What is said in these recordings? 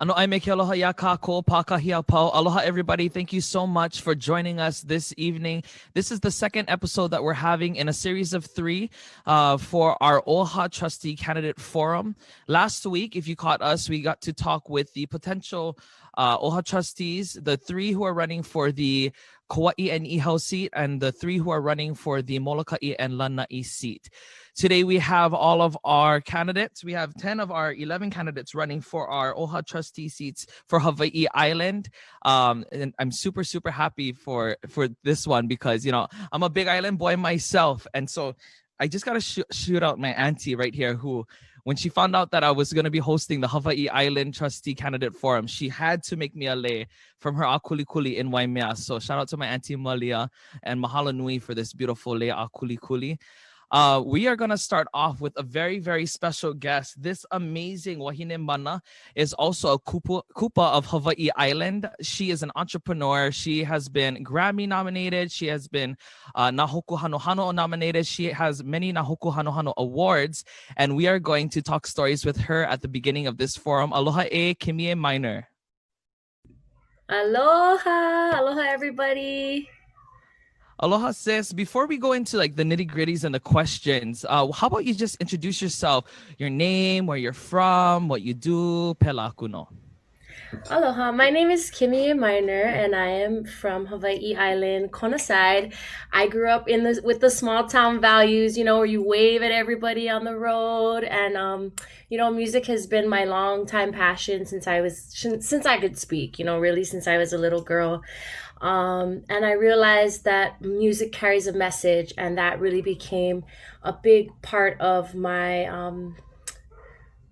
Ano ai me ke aloha ia kākou, pākahia pau. Aloha, everybody. Thank you so much for joining us this evening. This is the second episode that we're having in a series of three for our OHA Trustee Candidate Forum. Last week, if you caught us, we got to talk with the potential OHA trustees, the three who are running for the Kauai and Iho seat, and the three who are running for the Molokaʻi and Lanai seat. Today, we have all of our candidates. We have 10 of our 11 candidates running for our OHA trustee seats for Hawaiʻi Island. And I'm super, super happy for this one because, you know, I'm a big island boy myself. And so I just got to shoot out my auntie right here who, when she found out that I was going to be hosting the Hawaiʻi Island Trustee Candidate Forum, she had to make me a lei from her akulikuli in Waimea. So shout out to my auntie Malia and mahalo nui for this beautiful lei akulikuli. We are going to start off with a very, very special guest. This amazing wahine mana is also a kupa of Hawaiʻi Island. She is an entrepreneur. She has been Grammy nominated. She has been Nahoku Hanohano nominated. She has many Nahoku Hanohano awards. And we are going to talk stories with her at the beginning of this forum. Aloha Kimmy Minor. Aloha. Aloha, everybody. Aloha, sis. Before we go into like the nitty gritties and the questions, how about you just introduce yourself, your name, where you're from, what you do, pela kuno. Aloha, my name is Kimmy Minor, and I am from Hawaiʻi Island, Kona side. I grew up with the small town values, you know, where you wave at everybody on the road, and you know, music has been my long time passion since I could speak, you know, really since I was a little girl. And I realized that music carries a message, and that really became a big part of my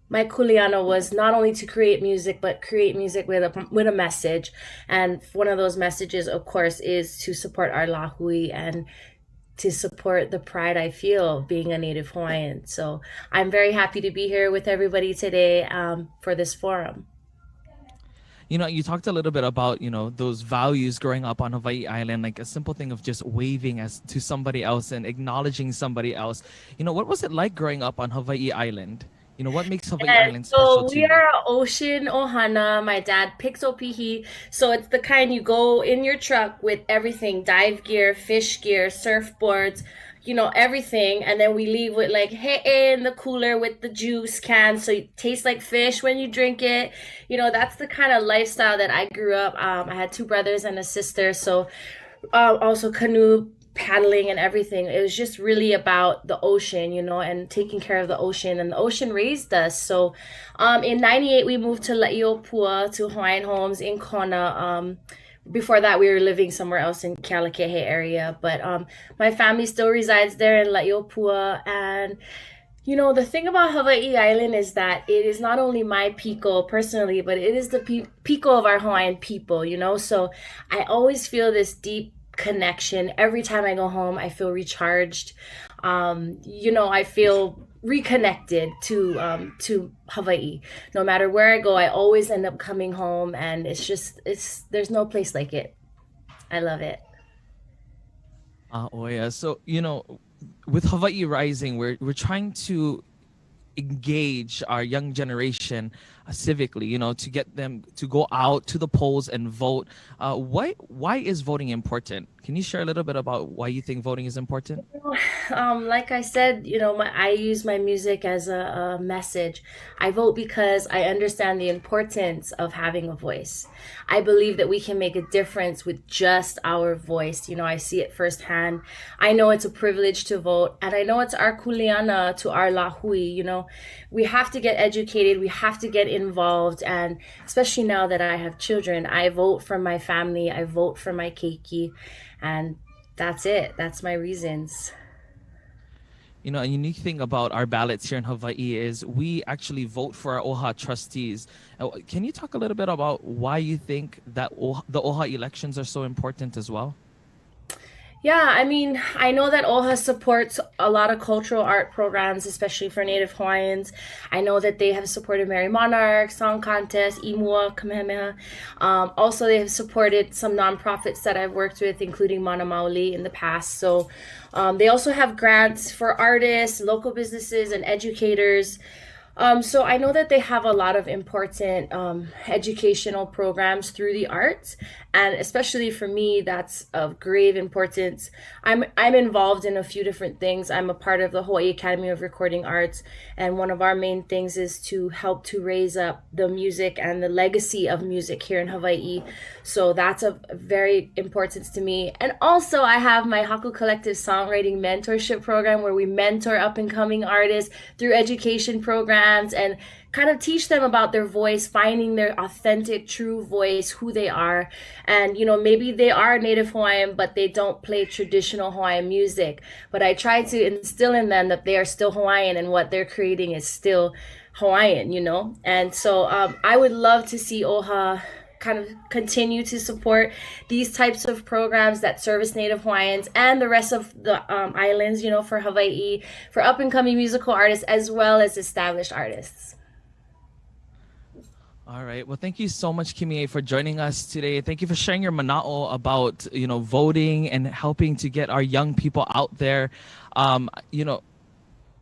my kuleana was not only to create music, but create music with a message. And one of those messages, of course, is to support our lahui and to support the pride I feel being a Native Hawaiian. So I'm very happy to be here with everybody today for this forum. You know, you talked a little bit about, you know, those values growing up on Hawaiʻi Island, like a simple thing of just waving to somebody else and acknowledging somebody else. You know, what was it like growing up on Hawaiʻi Island? You know, what makes Hawaiʻi Island special to you? So we are ocean ohana. My dad picks opihi. So it's the kind you go in your truck with everything, dive gear, fish gear, surfboards, you know, everything. And then we leave with like he'e in the cooler with the juice can. So it tastes like fish when you drink it. You know, that's the kind of lifestyle that I grew up. I had two brothers and a sister. So also canoe paddling and everything. It was just really about the ocean, you know, and taking care of the ocean, and the ocean raised us. So in 98 we moved to La'iopua, to Hawaiian Homes in Kona. Before that we were living somewhere else in Kalaniakea area, but my family still resides there in La'iopua. And you know, the thing about Hawaiʻi Island is that it is not only my piko personally, but it is the piko of our Hawaiian people, you know. So I always feel this deep connection. Every time I go home, I feel recharged. You know, I feel reconnected to Hawaii. No matter where I go, I always end up coming home, and there's no place like it. I love it. Oh yeah. So, you know, with Hawaii Rising, we're trying to engage our young generation civically, you know, to get them to go out to the polls and vote. Why is voting important? Can you share a little bit about why you think voting is important? Like I said, you know, I use my music as a message. I vote because I understand the importance of having a voice. I believe that we can make a difference with just our voice. You know, I see it firsthand. I know it's a privilege to vote, and I know it's our kuleana to our lahui. You know, we have to get educated. We have to get involved. And especially now that I have children, I vote for my family. I vote for my keiki. And that's it. That's my reasons. You know, a unique thing about our ballots here in Hawaii is we actually vote for our OHA trustees. Can you talk a little bit about why you think that the OHA elections are so important as well? Yeah, I mean, I know that OHA supports a lot of cultural art programs, especially for Native Hawaiians. I know that they have supported Merry Monarch, Song Contest, Imua, Kamehameha. Also, they have supported some nonprofits that I've worked with, including Mangauil in the past. So they also have grants for artists, local businesses, and educators. So I know that they have a lot of important educational programs through the arts, and especially for me, that's of grave importance. I'm involved in a few different things. I'm a part of the Hawaii Academy of Recording Arts, and one of our main things is to help to raise up the music and the legacy of music here in Hawaii. So that's of very importance to me. And also, I have my Haku Collective Songwriting Mentorship Program where we mentor up and coming artists through education programs and kind of teach them about their voice, finding their authentic, true voice, who they are. And, you know, maybe they are Native Hawaiian, but they don't play traditional Hawaiian music. But I try to instill in them that they are still Hawaiian and what they're creating is still Hawaiian, you know? And so I would love to see OHA kind of continue to support these types of programs that service Native Hawaiians and the rest of the islands, you know, for Hawaii, for up and coming musical artists as well as established artists. All right. Well, thank you so much, Kimmy, for joining us today. Thank you for sharing your mana'o about, you know, voting and helping to get our young people out there. You know,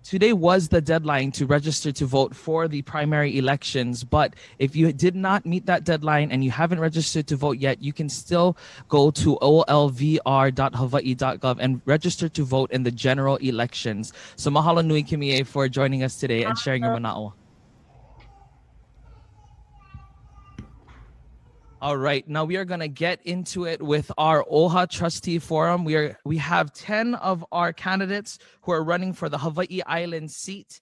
today was the deadline to register to vote for the primary elections, but if you did not meet that deadline and you haven't registered to vote yet, you can still go to olvr.hawaii.gov and register to vote in the general elections. So mahalo nui, Kimmy, for joining us today and sharing your mana'o. All right, now we are going to get into it with our OHA Trustee Forum. We have 10 of our candidates who are running for the Hawaiʻi Island seat.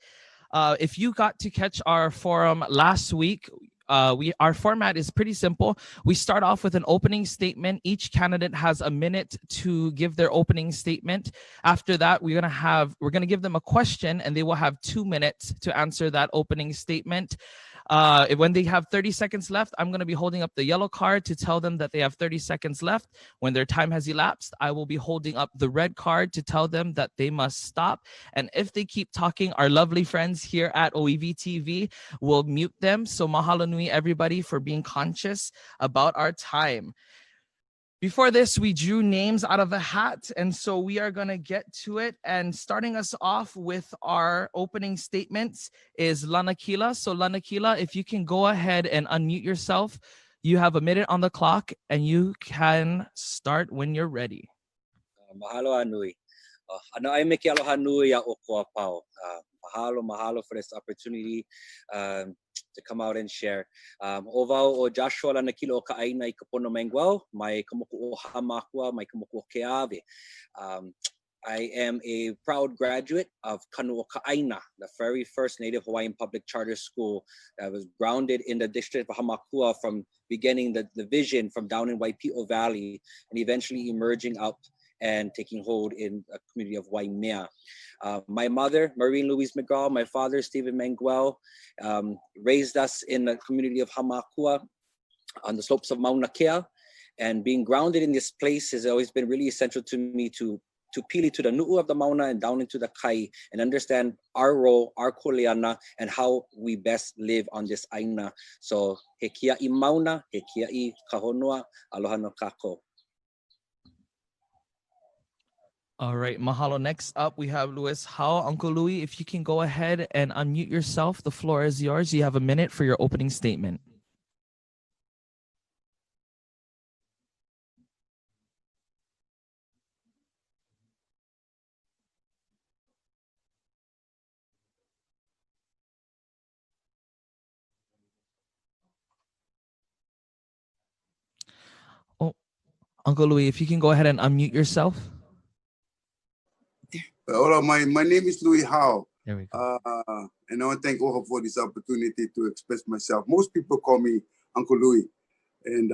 If you got to catch our forum last week, our format is pretty simple. We start off with an opening statement. Each candidate has a minute to give their opening statement. After that, we're going to give them a question, and they will have 2 minutes to answer that opening statement. When they have 30 seconds left, I'm going to be holding up the yellow card to tell them that they have 30 seconds left. When their time has elapsed, I will be holding up the red card to tell them that they must stop. And if they keep talking, our lovely friends here at ʻŌiwi TV will mute them. So mahalo nui, everybody, for being conscious about our time. Before this, we drew names out of a hat, and so we are going to get to it. And starting us off with our opening statements is Lanakila. So Lanakila, if you can go ahead and unmute yourself. You have a minute on the clock, and you can start when you're ready. Mahalo anui. Ano ai me ke aloha nui a ʻokoa pau. Mahalo for this opportunity to come out and share. O wau o Joshua Lanakila o ka aina I ka pono Mangauil, mai ka moku o Hamakua, mai ka moku o Keawe. I am a proud graduate of Kanu o ka aina, the very first Native Hawaiian public charter school that was grounded in the district of Hamakua from beginning the vision from down in Waipio Valley and eventually emerging up and taking hold in a community of Waimea. My mother, Maureen Louise McGraw, my father, Stephen Mangauil, raised us in the community of Hamakua on the slopes of Mauna Kea. And being grounded in this place has always been really essential to me to pili to the nu'u of the Mauna and down into the kai and understand our role, our kuleana, and how we best live on this aina. So he kia I Mauna, he kia I kahonua, aloha no kako. All right, mahalo. Next up, we have Louis Howe. Uncle Louis, if you can go ahead and unmute yourself. The floor is yours. You have a minute for your opening statement. Oh, Uncle Louis, if you can go ahead and unmute yourself. Hello, my name is Louis Howe. There we go. And I want to thank OHA for this opportunity to express myself. Most people call me Uncle Louis. And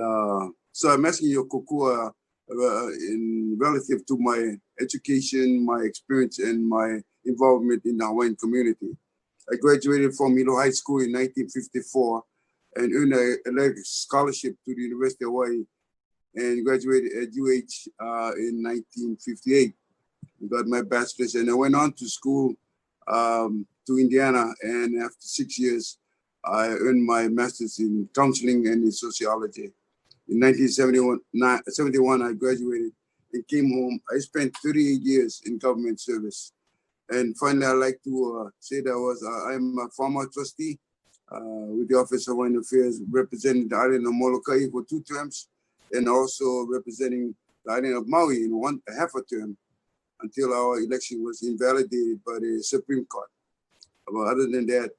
so I'm asking your kokua in relative to my education, my experience, and my involvement in the Hawaiian community. I graduated from Hilo High School in 1954 and earned a scholarship to the University of Hawaii and graduated at UH in 1958. Got my bachelor's, and I went on to school to Indiana, and after 6 years, I earned my master's in counseling and in sociology. In 1971, I graduated and came home. I spent 38 years in government service. And finally, I'd like to say that I'm a former trustee with the Office of Hawaiian Affairs, representing the island of Mauna Kea for 2 terms, and also representing the island of Maui in half a term until our election was invalidated by the Supreme Court. But other than that,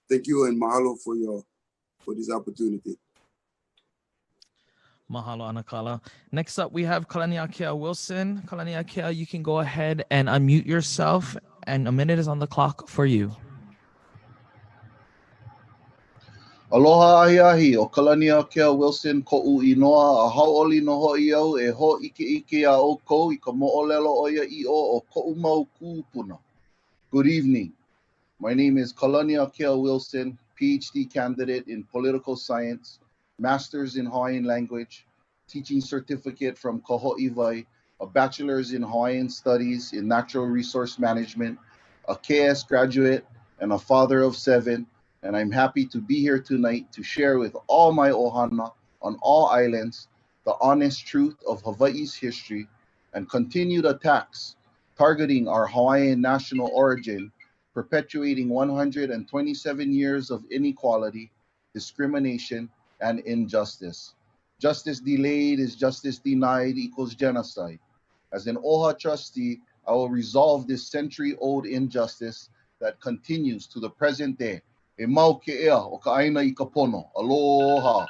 thank you and mahalo for this opportunity. Mahalo, Anakala. Next up, we have Kalaniakea Wilson. Kalaniakea, you can go ahead and unmute yourself, and a minute is on the clock for you. Aloha ahi ahi, o Kalaniakea Wilson ko'u inoa a hau'oli no ho'i au e ho'ike a o kou I ka mo'olelo o ia I o ko'u mau ku'upuna. Good evening. My name is Kalaniakea Wilson, PhD candidate in political science, master's in Hawaiian language, teaching certificate from Kaho'iwai, a bachelor's in Hawaiian studies in natural resource management, a KS graduate, and a father of 7. And I'm happy to be here tonight to share with all my ohana on all islands the honest truth of Hawaii's history and continued attacks targeting our Hawaiian national origin, perpetuating 127 years of inequality, discrimination, and injustice. Justice delayed is justice denied equals genocide. As an OHA trustee, I will resolve this century-old injustice that continues to the present day. E mau ke ea o ka aina I ka pono. Aloha.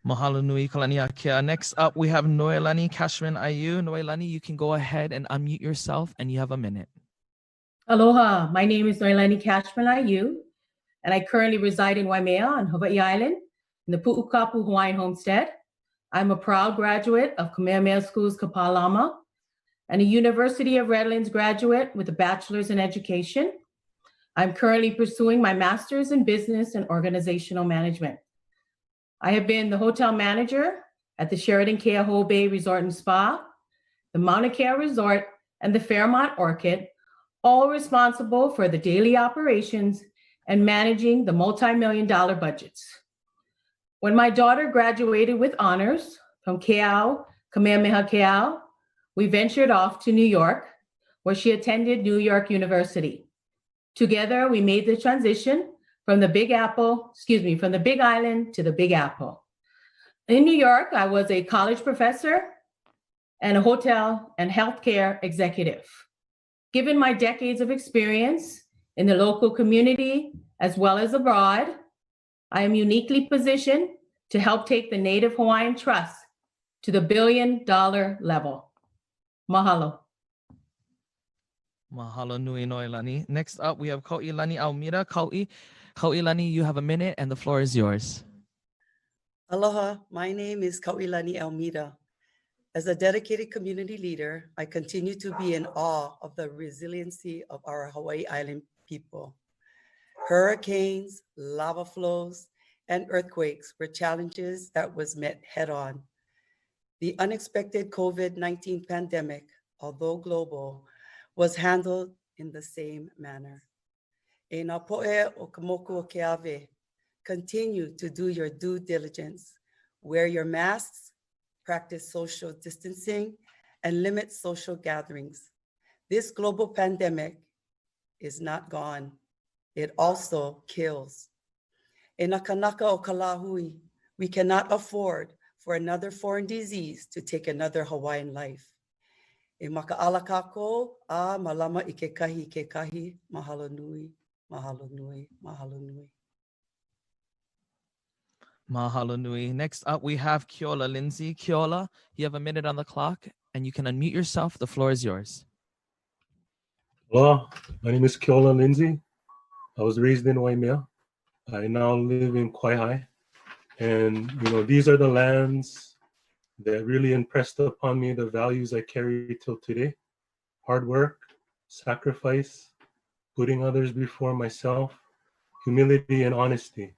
Mahalo nui, Kalaniakea. Next up, we have Noelani Cashman-Aiu. Noelani, you can go ahead and unmute yourself, and you have a minute. Aloha, my name is Noelani Cashman-Aiu, and I currently reside in Waimea on Hawaiʻi Island in the Pu'ukapu Hawaiian homestead. I'm a proud graduate of Kamehameha School's Kapalama and a University of Redlands graduate with a bachelor's in education. I'm currently pursuing my master's in business and organizational management. I have been the hotel manager at the Sheraton Keola Bay Resort and Spa, the Mauna Kea Resort, and the Fairmont Orchid, all responsible for the daily operations and managing the multi-million-dollar budgets. When my daughter graduated with honors from Keao, Kamehameha Keao, we ventured off to New York, where she attended New York University. Together, we made the transition from the Big Island to the Big Apple. In New York, I was a college professor and a hotel and healthcare executive. Given my decades of experience in the local community as well as abroad, I am uniquely positioned to help take the Native Hawaiian Trust to the billion-dollar level. Mahalo. Mahalo nui, Noelani. Next up, we have Kauilani Almeida. Kauilani, you have a minute, and the floor is yours. Aloha, my name is Kauilani Almeida. As a dedicated community leader, I continue to be in awe of the resiliency of our Hawaiʻi Island people. Hurricanes, lava flows, and earthquakes were challenges that was met head on. The unexpected COVID-19 pandemic, although global, was handled in the same manner. E nā po'e o ka moku o ke ave, continue to do your due diligence, wear your masks, practice social distancing, and limit social gatherings. This global pandemic is not gone. It also kills. E nā kanaka o ka lāhui, we cannot afford for another foreign disease to take another Hawaiian life. E makaala kākou, a malama I ke kahi, mahalo nui, mahalo nui, mahalo nui. Mahalo nui. Next up, we have Keola Lindsey. Keola, you have a minute on the clock, and you can unmute yourself. The floor is yours. Hello, my name is Keola Lindsey. I was raised in Waimea. I now live in Kauai. And, these are the lands that really impressed upon me the values I carry till today. Hard work, sacrifice, putting others before myself, humility and honesty.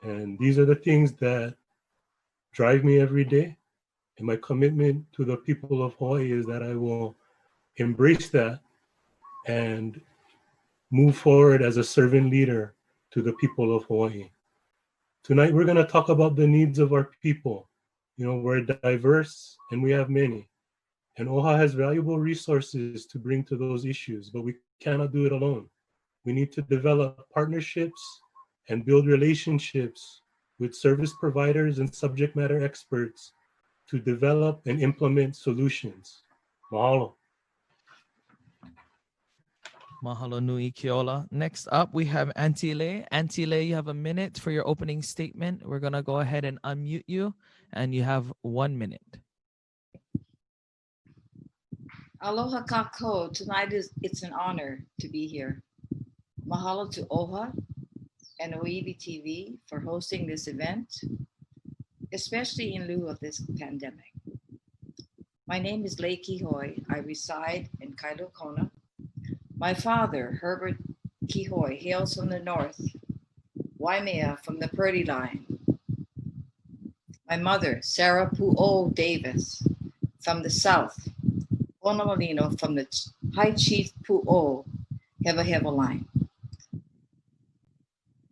And these are the things that drive me every day. And my commitment to the people of Hawaii is that I will embrace that and move forward as a servant leader to the people of Hawaii. Tonight, we're going to talk about the needs of our people. We're diverse and we have many. And OHA has valuable resources to bring to those issues, but we cannot do it alone. We need to develop partnerships and build relationships with service providers and subject matter experts to develop and implement solutions. Mahalo. Mahalo nui, Keola. Next up, we have Auntie Lei. Auntie Lei, you have a minute for your opening statement. We're going to go ahead and unmute you, and you have 1 minute. Aloha kako. Tonight it's an honor to be here. Mahalo to OHA and ʻŌiwi TV for hosting this event, especially in lieu of this pandemic. My name is Lei Kihoi. I reside in Kailo Kona. My father, Herbert Kihoi, hails from the north, Waimea from the Purdy line. My mother, Sarah Pu'o Davis, from the south, Onamalino from the High Chief Pu'o Heva line.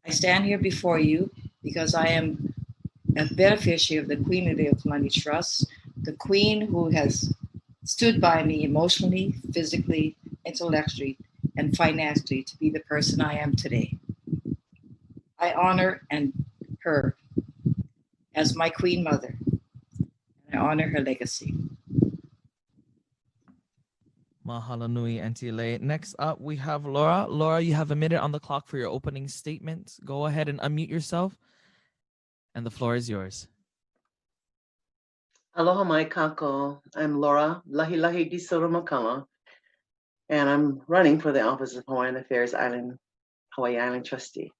I stand here before you because I am a beneficiary of the Queen of the Kalani Trust, the Queen who has stood by me emotionally, physically, intellectually, and financially to be the person I am today. I honor her as my Queen Mother, and I honor her legacy. Mahalo nui, Auntie Lei. Next up, we have Laura. Laura, you have a minute on the clock for your opening statement. Go ahead and unmute yourself, and the floor is yours. Aloha mai kako. I'm Laura, lahi DeSoto-McCollough, and I'm running for the Office of Hawaiian Affairs Hawaiʻi Island Trustee.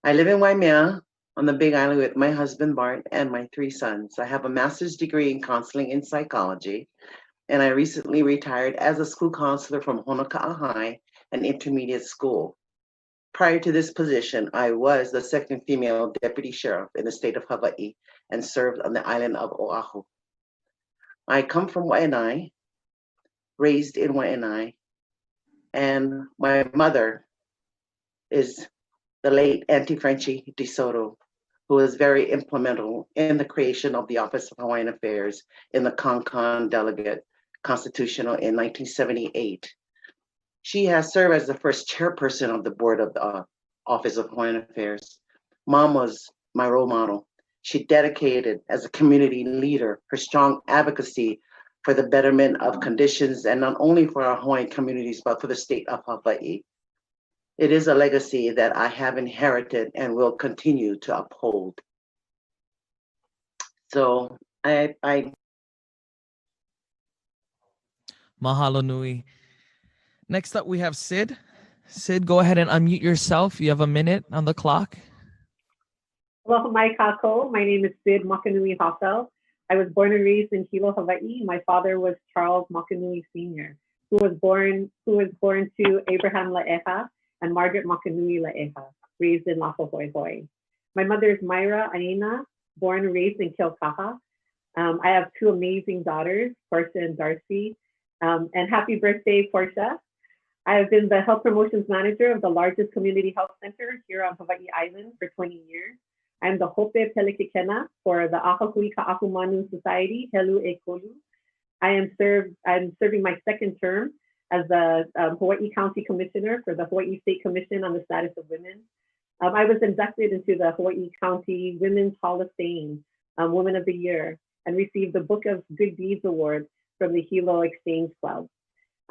I live in Waimea on the Big Island with my husband Bart and my 3 sons. I have a master's degree in counseling and psychology, and I recently retired as a school counselor from Mauna Kea High, an intermediate school. Prior to this position, I was the 2nd female deputy sheriff in the state of Hawaii and served on the island of Oahu. I come from Waianae, raised in Waianae, and my mother is the late Auntie Frenchie DeSoto, who was very implemental in the creation of the Office of Hawaiian Affairs in the Concon Delegate Constitutional in 1978. She has served as the first chairperson of the board of the Office of Hawaiian Affairs. Mom was my role model. She dedicated as a community leader her strong advocacy for the betterment of conditions, and not only for our Hawaiian communities, but for the state of Hawaii. It is a legacy that I have inherited and will continue to uphold. So I Mahalo nui. Next up, we have Cyd. Cyd, go ahead and unmute yourself. You have a minute on the clock. Aloha mai kako. My name is Cyd Hoffeld. I was born and raised in Hilo, Hawaii. My father was Charles Makanui Sr., who was born to Abraham La'eha and Margaret Makanui La'eha, raised in Lapahoehoe. My mother is Myra Aina, born and raised in Kilkaha. I have 2 amazing daughters, Portia and Darcy. And happy birthday, Portia. I have been the health promotions manager of the largest community health center here on Hawaiʻi Island for 20 years. I'm the Hope Pelekekena for the Ahahui Ka'akumanu Society, Helu e Kolu. I'm serving my 2nd term as the Hawaii County Commissioner for the Hawaii State Commission on the Status of Women. I was inducted into the Hawaii County Women's Hall of Fame, Woman of the Year, and received the Book of Good Deeds Award from the Hilo Exchange Club.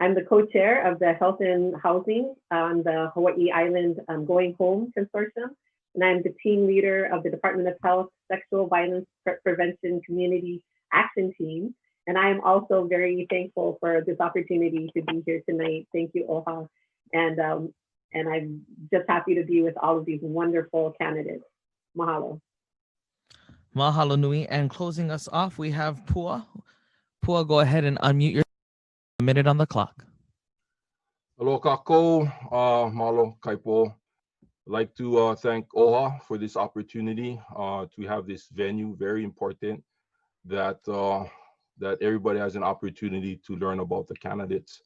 I'm the co-chair of the Health and Housing on the Hawaiʻi Island Going Home Consortium, and I'm the team leader of the Department of Health Sexual Violence Prevention Community Action Team. And I am also very thankful for this opportunity to be here tonight. Thank you, OHA. And I'm just happy to be with all of these wonderful candidates. Mahalo. Mahalo nui. And closing us off, we have Pua. Pua, go ahead and unmute your minute on the clock. Aloha kako, malo kaipo. I'd like to thank OHA for this opportunity to have this venue, very important, that everybody has an opportunity to learn about the candidates.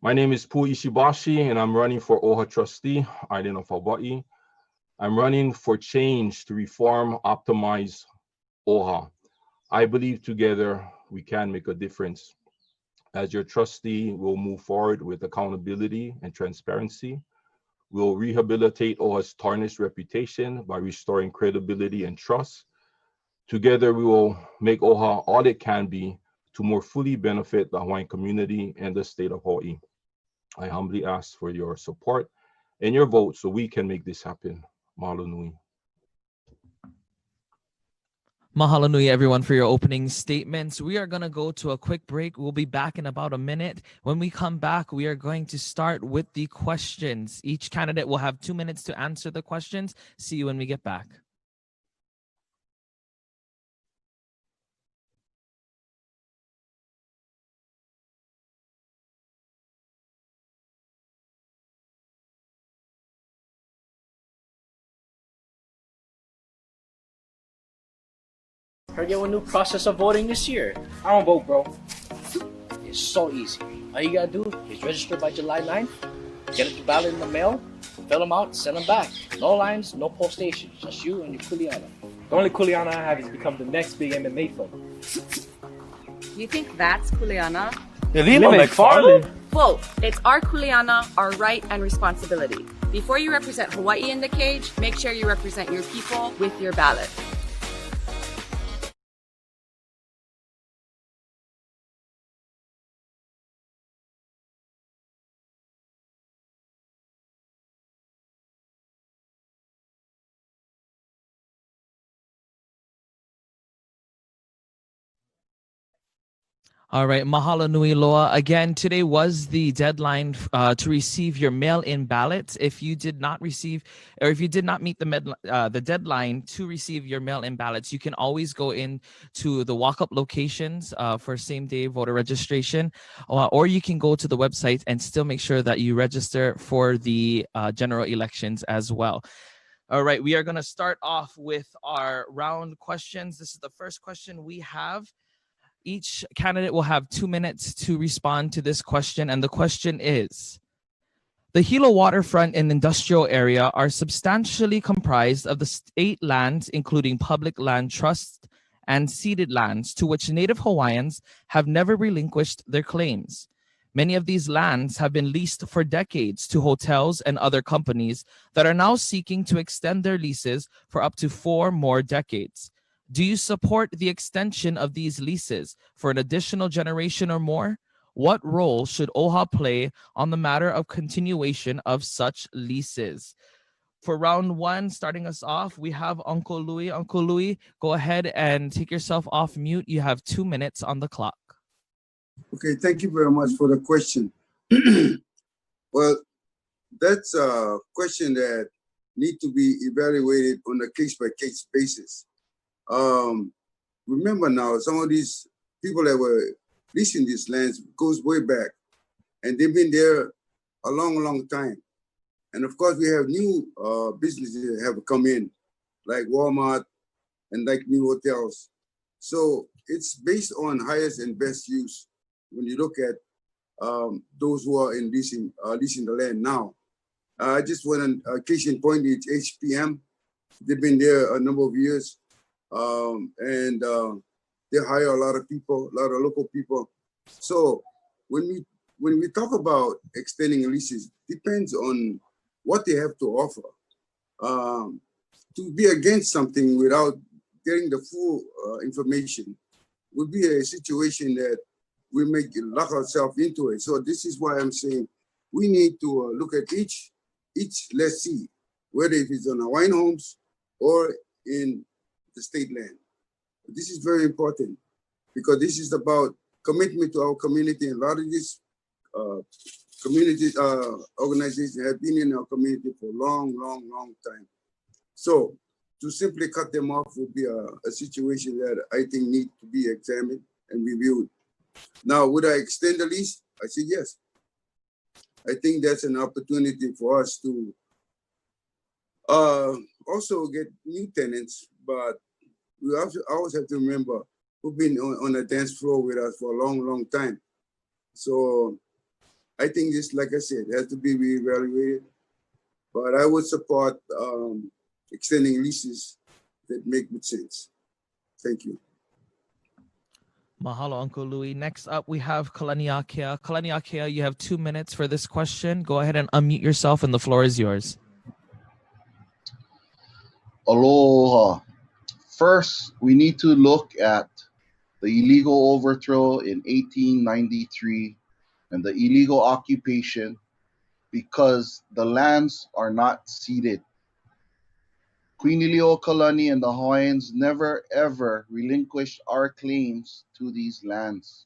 My name is Pua Ishibashi, and I'm running for OHA Trustee, Island of Hawaii. I'm running for change to reform, optimize OHA. I believe together we can make a difference. As your trustee, we'll move forward with accountability and transparency. We'll rehabilitate OHA's tarnished reputation by restoring credibility and trust. Together, we will make OHA all it can be to more fully benefit the Hawaiian community and the state of Hawaii. I humbly ask for your support and your vote so we can make this happen. Mahalo nui. Mahalo nui, everyone, for your opening statements. We are going to go to a quick break. We'll be back in about a minute. When we come back, we are going to start with the questions. Each candidate will have 2 minutes to answer the questions. See you when we get back. Heard you have a new process of voting this year. I don't vote, bro. It's so easy. All you gotta do is register by July 9th, get the ballot in the mail, fill them out, send them back. No lines, no poll stations, just you and your kuleana. The only kuleana I have is become the next big MMA fight. You think that's kuleana? McFarland? Whoa, it's our kuleana, our right and responsibility. Before you represent Hawaii in the cage, make sure you represent your people with your ballot. All right, mahalo nui loa. Again, today was the deadline to receive your mail-in ballots. If you did not receive, or if you did not meet the deadline to receive your mail-in ballots, you can always go in to the walk-up locations for same-day voter registration, or you can go to the website and still make sure that you register for the general elections as well. All right, we are going to start off with our round questions. This is the first question we have. Each candidate will have 2 minutes to respond to this question, and the question is, the Hilo waterfront and industrial area are substantially comprised of the state lands, including public land trusts and ceded lands, to which Native Hawaiians have never relinquished their claims. Many of these lands have been leased for decades to hotels and other companies that are now seeking to extend their leases for up to 4 more decades. Do you support the extension of these leases for an additional generation or more? What role should OHA play on the matter of continuation of such leases? For round one, starting us off, we have Uncle Louie. Uncle Louie, go ahead and take yourself off mute. You have 2 minutes on the clock. Okay, thank you very much for the question. Well, that's a question that needs to be evaluated on a case-by-case basis. Remember now, some of these people that were leasing these lands goes way back, and they've been there a long, long time. And of course, we have new businesses that have come in, like Walmart and like new hotels. So it's based on highest and best use when you look at those who are in leasing the land now. I just want a case in point, it's HPM. They've been there a number of years. And they hire a lot of people, a lot of local people. So when we talk about extending leases, depends on what they have to offer. To be against something without getting the full information would be a situation that we may lock ourselves into it. So this is why I'm saying we need to look at each lessee, whether if it's on Hawaiian homes or in the state land. This is very important because this is about commitment to our community, and a lot of these community organizations have been in our community for a long, long, long time. So to simply cut them off would be a situation that I think needs to be examined and reviewed. Now, would I extend the lease? I say yes. I think that's an opportunity for us to also get new tenants, but we always have to remember who've been on the dance floor with us for a long, long time. So I think this, like I said, has to be reevaluated. But I would support extending leases that make good sense. Thank you. Mahalo, Uncle Louis. Next up, we have Kalaniakea. Kalaniakea, you have 2 minutes for this question. Go ahead and unmute yourself, and the floor is yours. Aloha. First, we need to look at the illegal overthrow in 1893 and the illegal occupation because the lands are not ceded. Queen Liliuokalani and the Hawaiians never ever relinquished our claims to these lands.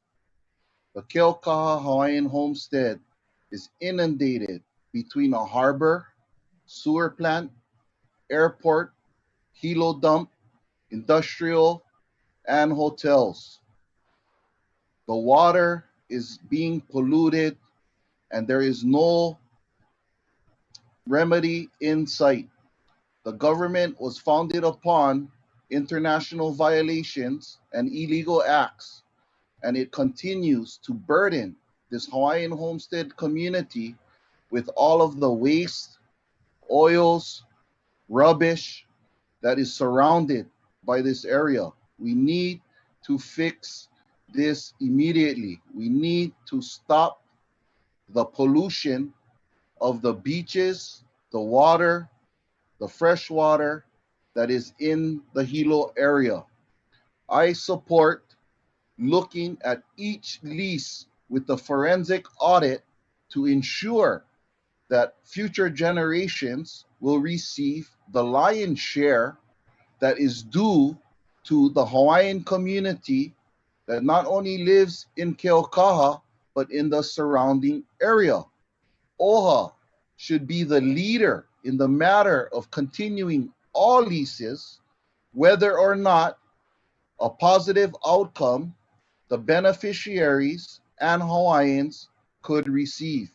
The Keokaha Hawaiian homestead is inundated between a harbor, sewer plant, airport, Hilo dump, industrial, and hotels. The water is being polluted and there is no remedy in sight. The government was founded upon international violations and illegal acts, and it continues to burden this Hawaiian homestead community with all of the waste, oils, rubbish that is surrounded by this area. We need to fix this immediately. We need to stop the pollution of the beaches, the water, the fresh water that is in the Hilo area. I support looking at each lease with the forensic audit to ensure that future generations will receive the lion's share that is due to the Hawaiian community that not only lives in Keokaha, but in the surrounding area. OHA should be the leader in the matter of continuing all leases, whether or not a positive outcome the beneficiaries and Hawaiians could receive.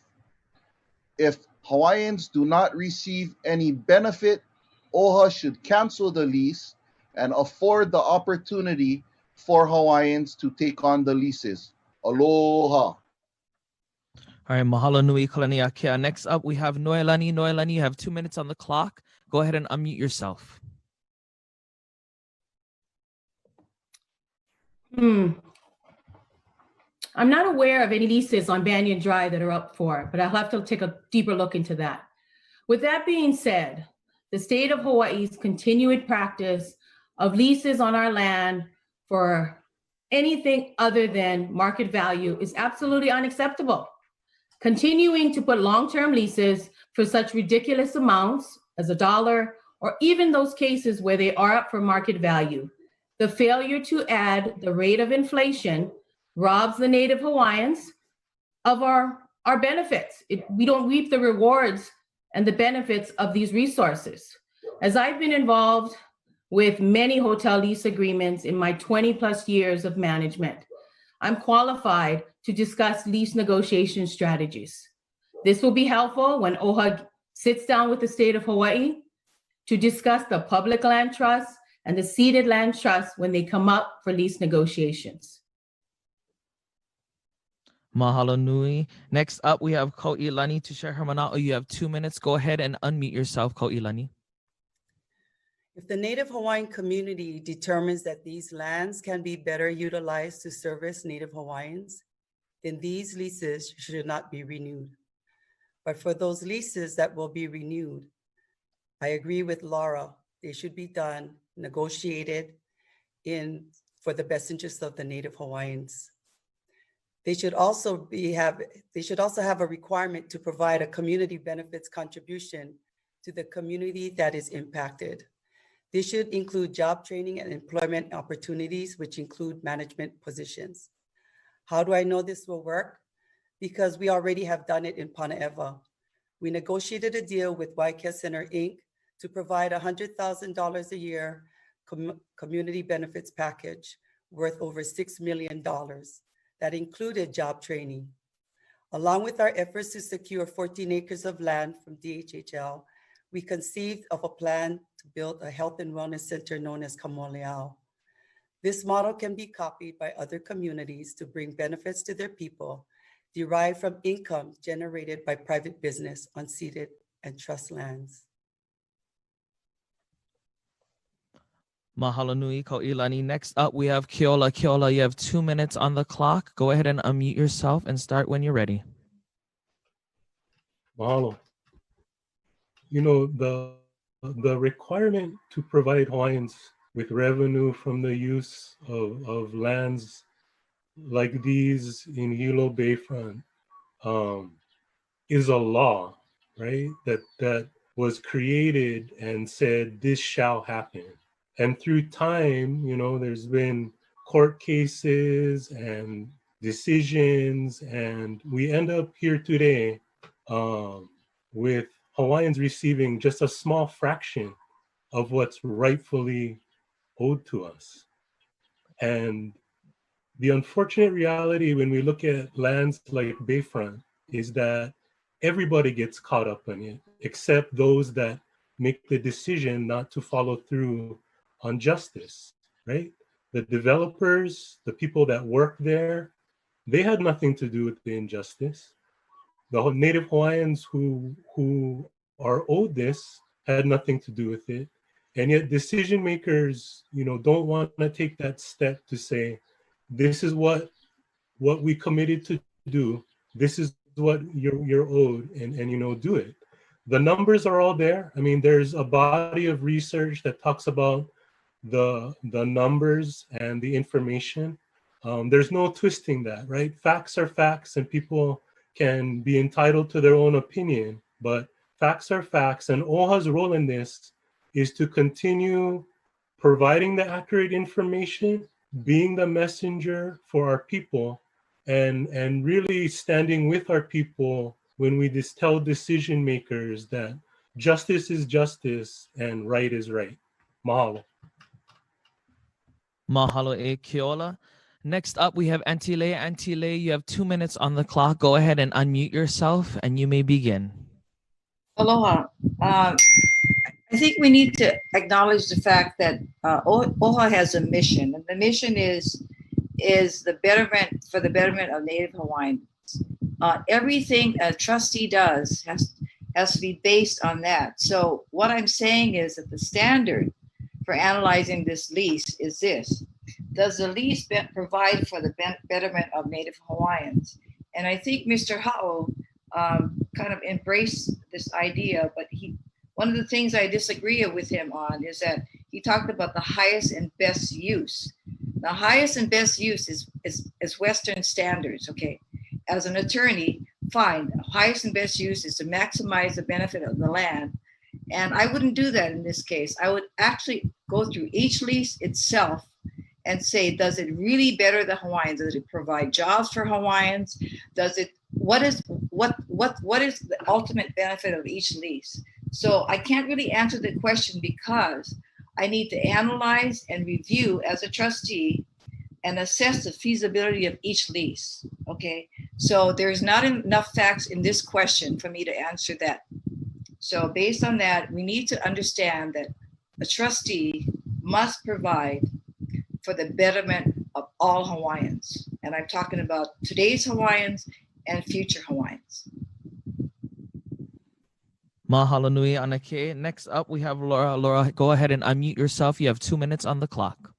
If Hawaiians do not receive any benefit, OHA should cancel the lease and afford the opportunity for Hawaiians to take on the leases. Aloha. All right, mahalo nui, Kalaniakea. Next up, we have Noelani. Noelani, you have 2 minutes on the clock. Go ahead and unmute yourself. I'm not aware of any leases on Banyan Drive that are up for, but I'll have to take a deeper look into that. With that being said, the state of Hawaii's continued practice of leases on our land for anything other than market value is absolutely unacceptable. Continuing to put long-term leases for such ridiculous amounts as $1, or even those cases where they are up for market value, the failure to add the rate of inflation robs the Native Hawaiians of our benefits. We don't reap the rewards and the benefits of these resources. As I've been involved with many hotel lease agreements in my 20+ years of management, I'm qualified to discuss lease negotiation strategies. This will be helpful when OHA sits down with the state of Hawaii to discuss the public land trust and the ceded land trust when they come up for lease negotiations. Mahalo nui. Next up, we have Kauilani to share her mana'o. You have 2 minutes. Go ahead and unmute yourself, Kauilani. If the Native Hawaiian community determines that these lands can be better utilized to service Native Hawaiians, then these leases should not be renewed. But for those leases that will be renewed, I agree with Laura. They should be done, negotiated for the best interest of the Native Hawaiians. They should also have a requirement to provide a community benefits contribution to the community that is impacted. This should include job training and employment opportunities, which include management positions. How do I know this will work? Because we already have done it in Panaeva. We negotiated a deal with Waikea Center, Inc. to provide $100,000 a year community benefits package worth over $6 million. That included job training. Along with our efforts to secure 14 acres of land from DHHL, we conceived of a plan to build a health and wellness center known as Kamoleao. This model can be copied by other communities to bring benefits to their people derived from income generated by private business on ceded and trust lands. Mahalo nui, Kauilani. Next up, we have Keola. Keola, you have 2 minutes on the clock. Go ahead and unmute yourself and start when you're ready. Mahalo. You know, the requirement to provide Hawaiians with revenue from the use of lands like these in Hilo Bayfront is a law, right? That was created and said this shall happen. And through time, you know, there's been court cases and decisions, and we end up here today with Hawaiians receiving just a small fraction of what's rightfully owed to us. And the unfortunate reality when we look at lands like Bayfront is that everybody gets caught up in it, except those that make the decision not to follow through on justice, right? The developers, the people that work there, they had nothing to do with the injustice. The Native Hawaiians who are owed this had nothing to do with it. And yet decision makers, you know, don't want to take that step to say, this is what we committed to do. This is what you're owed, and you know, do it. The numbers are all there. I mean, there's a body of research that talks about the numbers and the information. There's no twisting that, right? Facts are facts, and people can be entitled to their own opinion, but facts are facts. And OHA's role in this is to continue providing the accurate information, being the messenger for our people, and really standing with our people when we tell decision makers that justice is justice and right is right. Mahalo. Mahalo e Keola. Next up, we have Auntie Lei. Auntie Lei, you have 2 minutes on the clock. Go ahead and unmute yourself, and you may begin. Aloha. I think we need to acknowledge the fact that OHA has a mission, and the mission is the betterment for the betterment of Native Hawaiians. Everything a trustee does has to be based on that. So what I'm saying is that the standard for analyzing this lease is this: does the lease provide for the betterment of Native Hawaiians? And I think Mr. Ha'o kind of embraced this idea, but one of the things I disagree with him on is that he talked about the highest and best use. The highest and best use is Western standards, okay? As an attorney, fine, the highest and best use is to maximize the benefit of the land. And I wouldn't do that in this case. I would actually go through each lease itself and say, does it really better the Hawaiians? Does it provide jobs for Hawaiians? What is the ultimate benefit of each lease? So I can't really answer the question because I need to analyze and review as a trustee and assess the feasibility of each lease, okay? So there's not enough facts in this question for me to answer that. So based on that, we need to understand that a trustee must provide for the betterment of all Hawaiians. And I'm talking about today's Hawaiians and future Hawaiians. Mahalo nui, Anake. Next up, we have Laura. Laura, go ahead and unmute yourself. You have 2 minutes on the clock.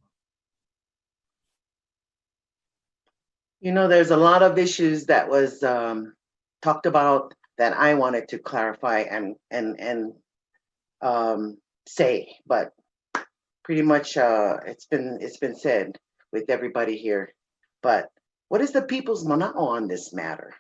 You know, there's a lot of issues that was talked about that I wanted to clarify and say, but pretty much it's been said with everybody here. But what is the people's mana'o on this matter?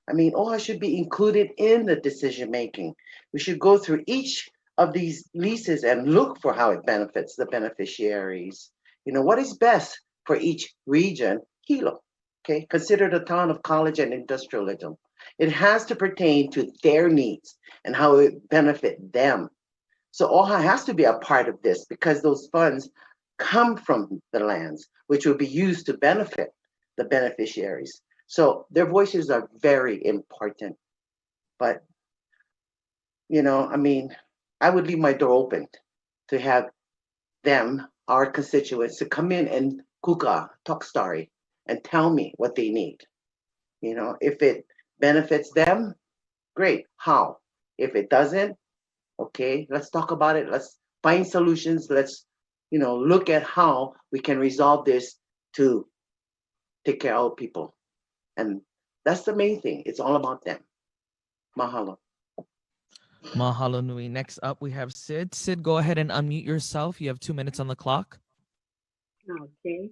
I mean, OHA should be included in the decision making. We should go through each of these leases and look for how it benefits the beneficiaries. You know, what is best for each region? Hilo, okay? Consider the town of college and industrialism. It has to pertain to their needs and how it benefit them. So OHA has to be a part of this because those funds come from the lands, which will be used to benefit the beneficiaries. So their voices are very important. But, you know, I mean, I would leave my door open to have them, our constituents, to come in and kuka, talk story, and tell me what they need. You know, if it benefits them, great. How? If it doesn't, okay, let's talk about it. Let's find solutions. Let's look at how we can resolve this to take care of people. And that's the main thing. It's all about them. Mahalo. Mahalo nui. Next up, we have Cyd. Cyd, go ahead and unmute yourself. You have 2 minutes on the clock. Okay.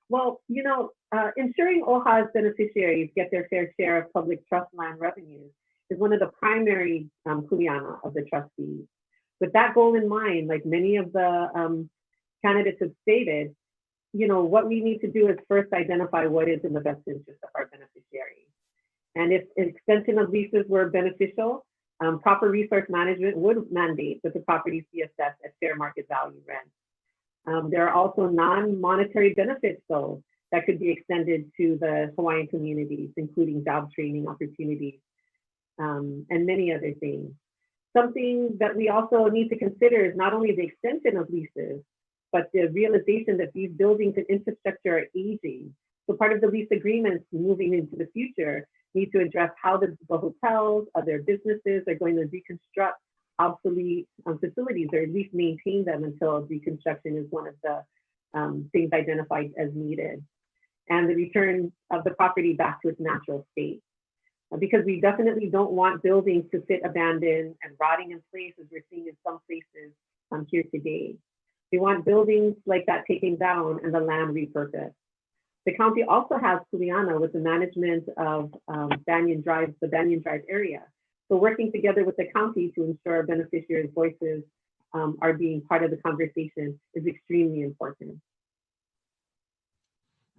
Well, ensuring OHA's beneficiaries get their fair share of public trust land revenues is one of the primary kuleana of the trustees. With that goal in mind, like many of the candidates have stated, what we need to do is first identify what is in the best interest of our beneficiaries. And if an extension of leases were beneficial, proper resource management would mandate that the properties be assessed at fair market value rent. There are also non-monetary benefits, though, that could be extended to the Hawaiian communities, including job training opportunities and many other things. Something that we also need to consider is not only the extension of leases, but the realization that these buildings and infrastructure are aging. So part of the lease agreements moving into the future need to address how the hotels, other businesses are going to reconstruct obsolete facilities, or at least maintain them until reconstruction is one of the things identified as needed. And the return of the property back to its natural state. Because we definitely don't want buildings to sit abandoned and rotting in place as we're seeing in some places here today. We want buildings like that taken down and the land repurposed. The county also has kuleana with the management of Banyan Drive, the Banyan Drive area. So working together with the county to ensure beneficiaries' voices are being part of the conversation is extremely important.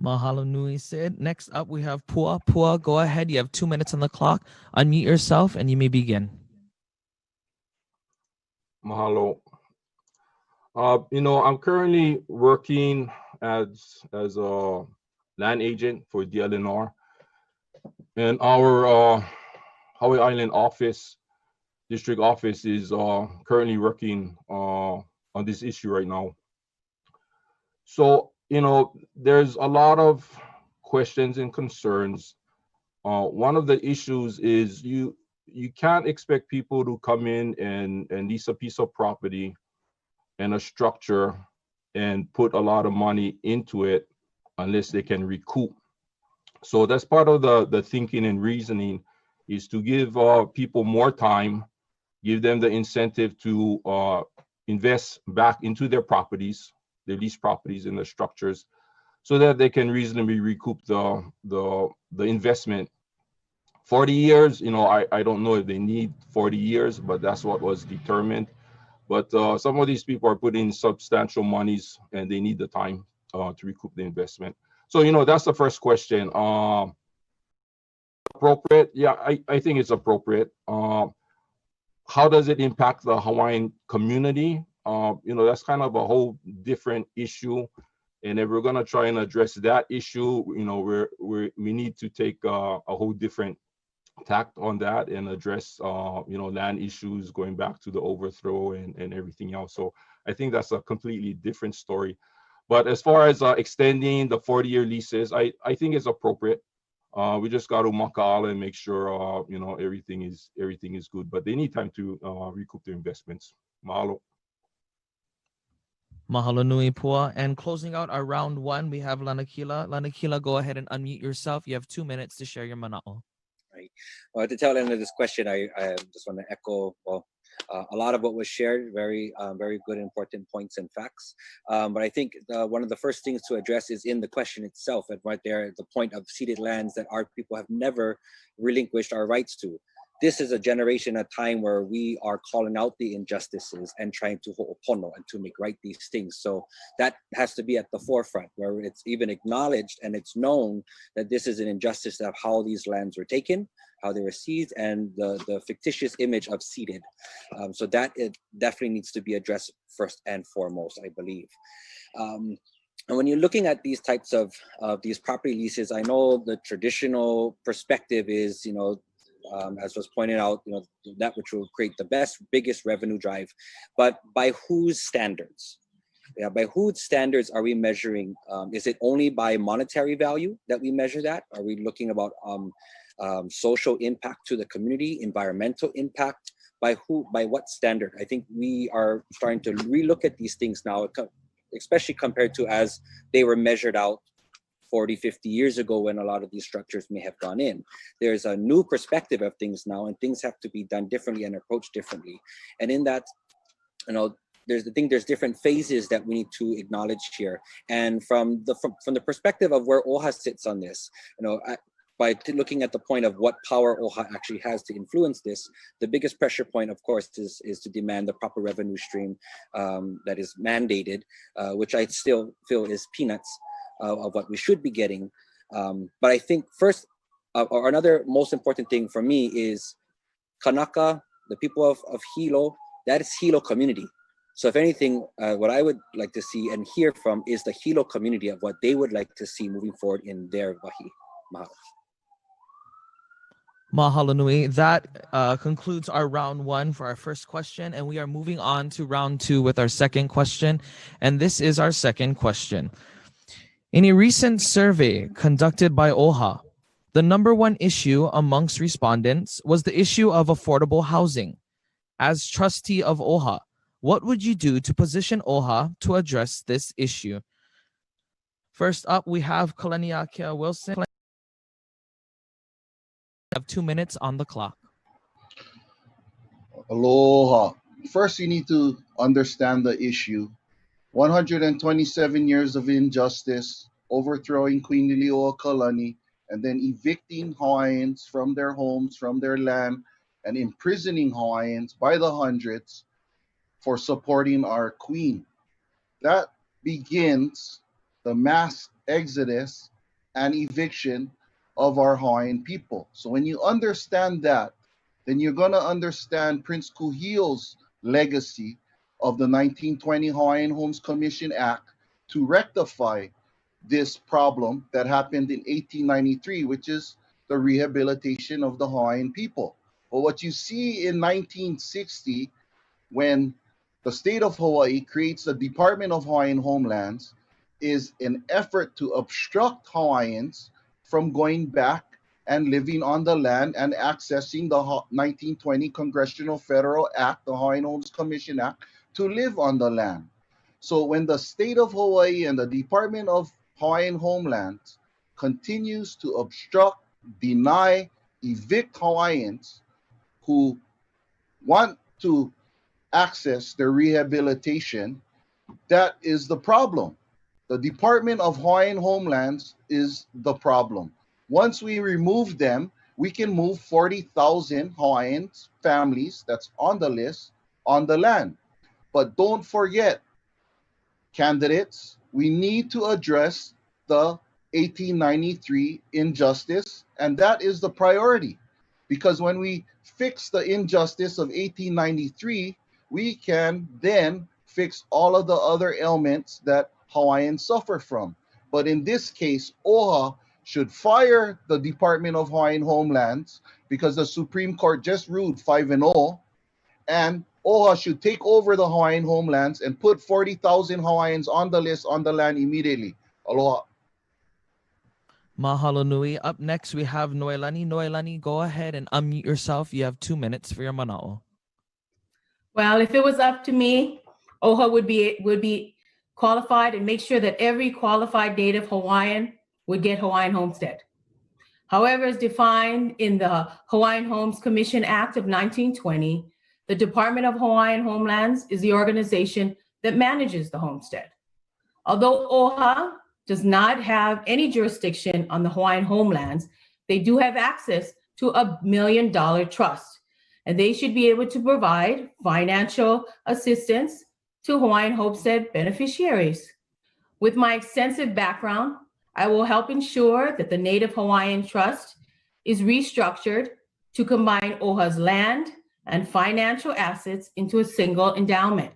Mahalo nui, Cyd. Next up, we have Pua. Pua, go ahead. You have 2 minutes on the clock. Unmute yourself and you may begin. Mahalo. I'm currently working as a land agent for DLNR, and our Hawaiʻi Island district office is currently working on this issue right now. So, there's a lot of questions and concerns. One of the issues is you can't expect people to come in and lease a piece of property and a structure and put a lot of money into it unless they can recoup. So that's part of the thinking and reasoning, is to give people more time, give them the incentive to invest back into their properties, their lease properties and the structures, so that they can reasonably recoup the investment. 40 years, I don't know if they need 40 years, but that's what was determined. But some of these people are putting substantial monies and they need the time to recoup the investment. So, that's the first question. Appropriate? Yeah, I think it's appropriate. How does it impact the Hawaiian community? That's kind of a whole different issue. And if we're going to try and address that issue, we need to take a whole different tact on that and address land issues going back to the overthrow and everything else. So I think that's a completely different story. But as far as extending the 40-year leases, I think it's appropriate. We just got to makaala and make sure everything is good. But they need time to recoup their investments. Mahalo. Mahalo nui, Pua. And closing out our round one, we have Lanakila. Lanakila, go ahead and unmute yourself. You have 2 minutes to share your mana'o. Right. Well, at the tail end of this question, I just want to echo a lot of what was shared. Very good, important points and facts. But I think one of the first things to address is in the question itself, and right there, the point of ceded lands that our people have never relinquished our rights to. This is a generation, a time where we are calling out the injustices and trying to ho'opono and to make right these things. So that has to be at the forefront, where it's even acknowledged and it's known that this is an injustice of how these lands were taken, how they were seized, and the fictitious image of ceded. So that it definitely needs to be addressed first and foremost, I believe. And when you're looking at these types of these property leases, I know the traditional perspective is, as was pointed out, that which will create the biggest revenue drive. But by whose standards? Yeah, by whose standards are we measuring? Is it only by monetary value that we measure that? Are we looking about social impact to the community, environmental impact? By what standard? I think we are starting to relook at these things now. especially compared to as they were measured out 40, 50 years ago when a lot of these structures may have gone in. There's a new perspective of things now, and things have to be done differently and approached differently. And in that, you know, there's different phases that we need to acknowledge here. And from the perspective of where OHA sits on this, you know, by looking at the point of what power OHA actually has to influence this, the biggest pressure point, of course, is to demand the proper revenue stream that is mandated, which I still feel is peanuts of what we should be getting. But I think first, or another most important thing for me is Kanaka, the people of Hilo, that is Hilo community. So if anything, what I would like to see and hear from is the Hilo community of what they would like to see moving forward in their wahi. Mahalo. Mahalo nui. That concludes our round one for our first question, and we are moving on to round two with our second question. And this is our second question. In a recent survey conducted by OHA, the number one issue amongst respondents was the issue of affordable housing. As trustee of OHA, what would you do to position OHA to address this issue? First up, we have Kalaniakea Wilson. You have 2 minutes on the clock. Aloha. First, you need to understand the issue. 127 years of injustice, overthrowing Queen Liliuokalani, and then evicting Hawaiians from their homes, from their land, and imprisoning Hawaiians by the hundreds for supporting our queen. That begins the mass exodus and eviction of our Hawaiian people. So when you understand that, then you're going to understand Prince Kuhio's legacy of the 1920 Hawaiian Homes Commission Act to rectify this problem that happened in 1893, which is the rehabilitation of the Hawaiian people. But what you see in 1960, when the state of Hawaii creates the Department of Hawaiian Homelands, is an effort to obstruct Hawaiians from going back and living on the land and accessing the 1920 Congressional Federal Act, the Hawaiian Homes Commission Act, to live on the land. So when the state of Hawaii and the Department of Hawaiian Homelands continues to obstruct, deny, evict Hawaiians who want to access their rehabilitation, that is the problem. The Department of Hawaiian Homelands is the problem. Once we remove them, we can move 40,000 Hawaiian families that's on the list on the land. But don't forget, candidates, we need to address the 1893 injustice, and that is the priority. Because when we fix the injustice of 1893, we can then fix all of the other ailments that Hawaiians suffer from. But in this case, OHA should fire the Department of Hawaiian Homelands because the Supreme Court just ruled 5-0, and OHA should take over the Hawaiian Homelands and put 40,000 Hawaiians on the list on the land immediately. Aloha. Mahalo nui. Up next, we have Noelani. Noelani, go ahead and unmute yourself. You have 2 minutes for your mana'o. Well, if it was up to me, OHA would be qualified and make sure that every qualified Native Hawaiian would get Hawaiian homestead. However, as defined in the Hawaiian Homes Commission Act of 1920, the Department of Hawaiian Homelands is the organization that manages the homestead. Although OHA does not have any jurisdiction on the Hawaiian homelands, they do have access to $1 million trust, and they should be able to provide financial assistance to Hawaiian homestead beneficiaries. With my extensive background, I will help ensure that the Native Hawaiian Trust is restructured to combine OHA's land and financial assets into a single endowment.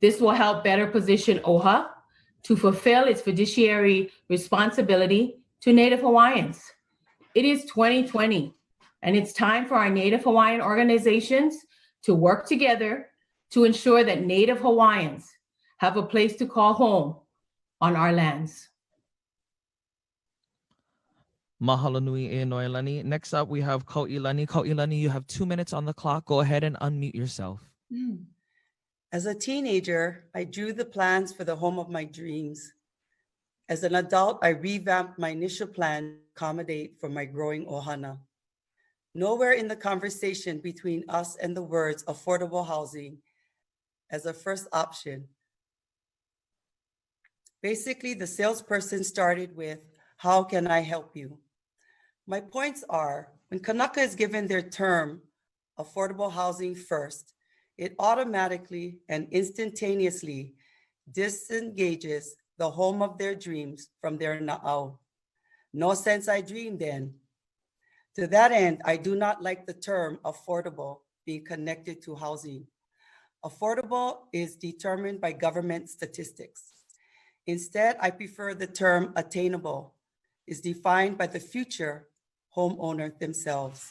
This will help better position OHA to fulfill its fiduciary responsibility to Native Hawaiians. It is 2020, and it's time for our Native Hawaiian organizations to work together to ensure that Native Hawaiians have a place to call home on our lands. Mahalo nui e Noelani. Next up, we have Kauilani. Kauilani, you have 2 minutes on the clock. Go ahead and unmute yourself. As a teenager, I drew the plans for the home of my dreams. As an adult, I revamped my initial plan to accommodate for my growing ohana. Nowhere in the conversation between us and the words affordable housing as a first option. Basically, the salesperson started with, "How can I help you?" My points are, when Kanaka is given their term, affordable housing first, it automatically and instantaneously disengages the home of their dreams from their na'au. No sense I dream then. To that end, I do not like the term affordable being connected to housing. Affordable is determined by government statistics. Instead, I prefer the term attainable, is defined by the future homeowner themselves.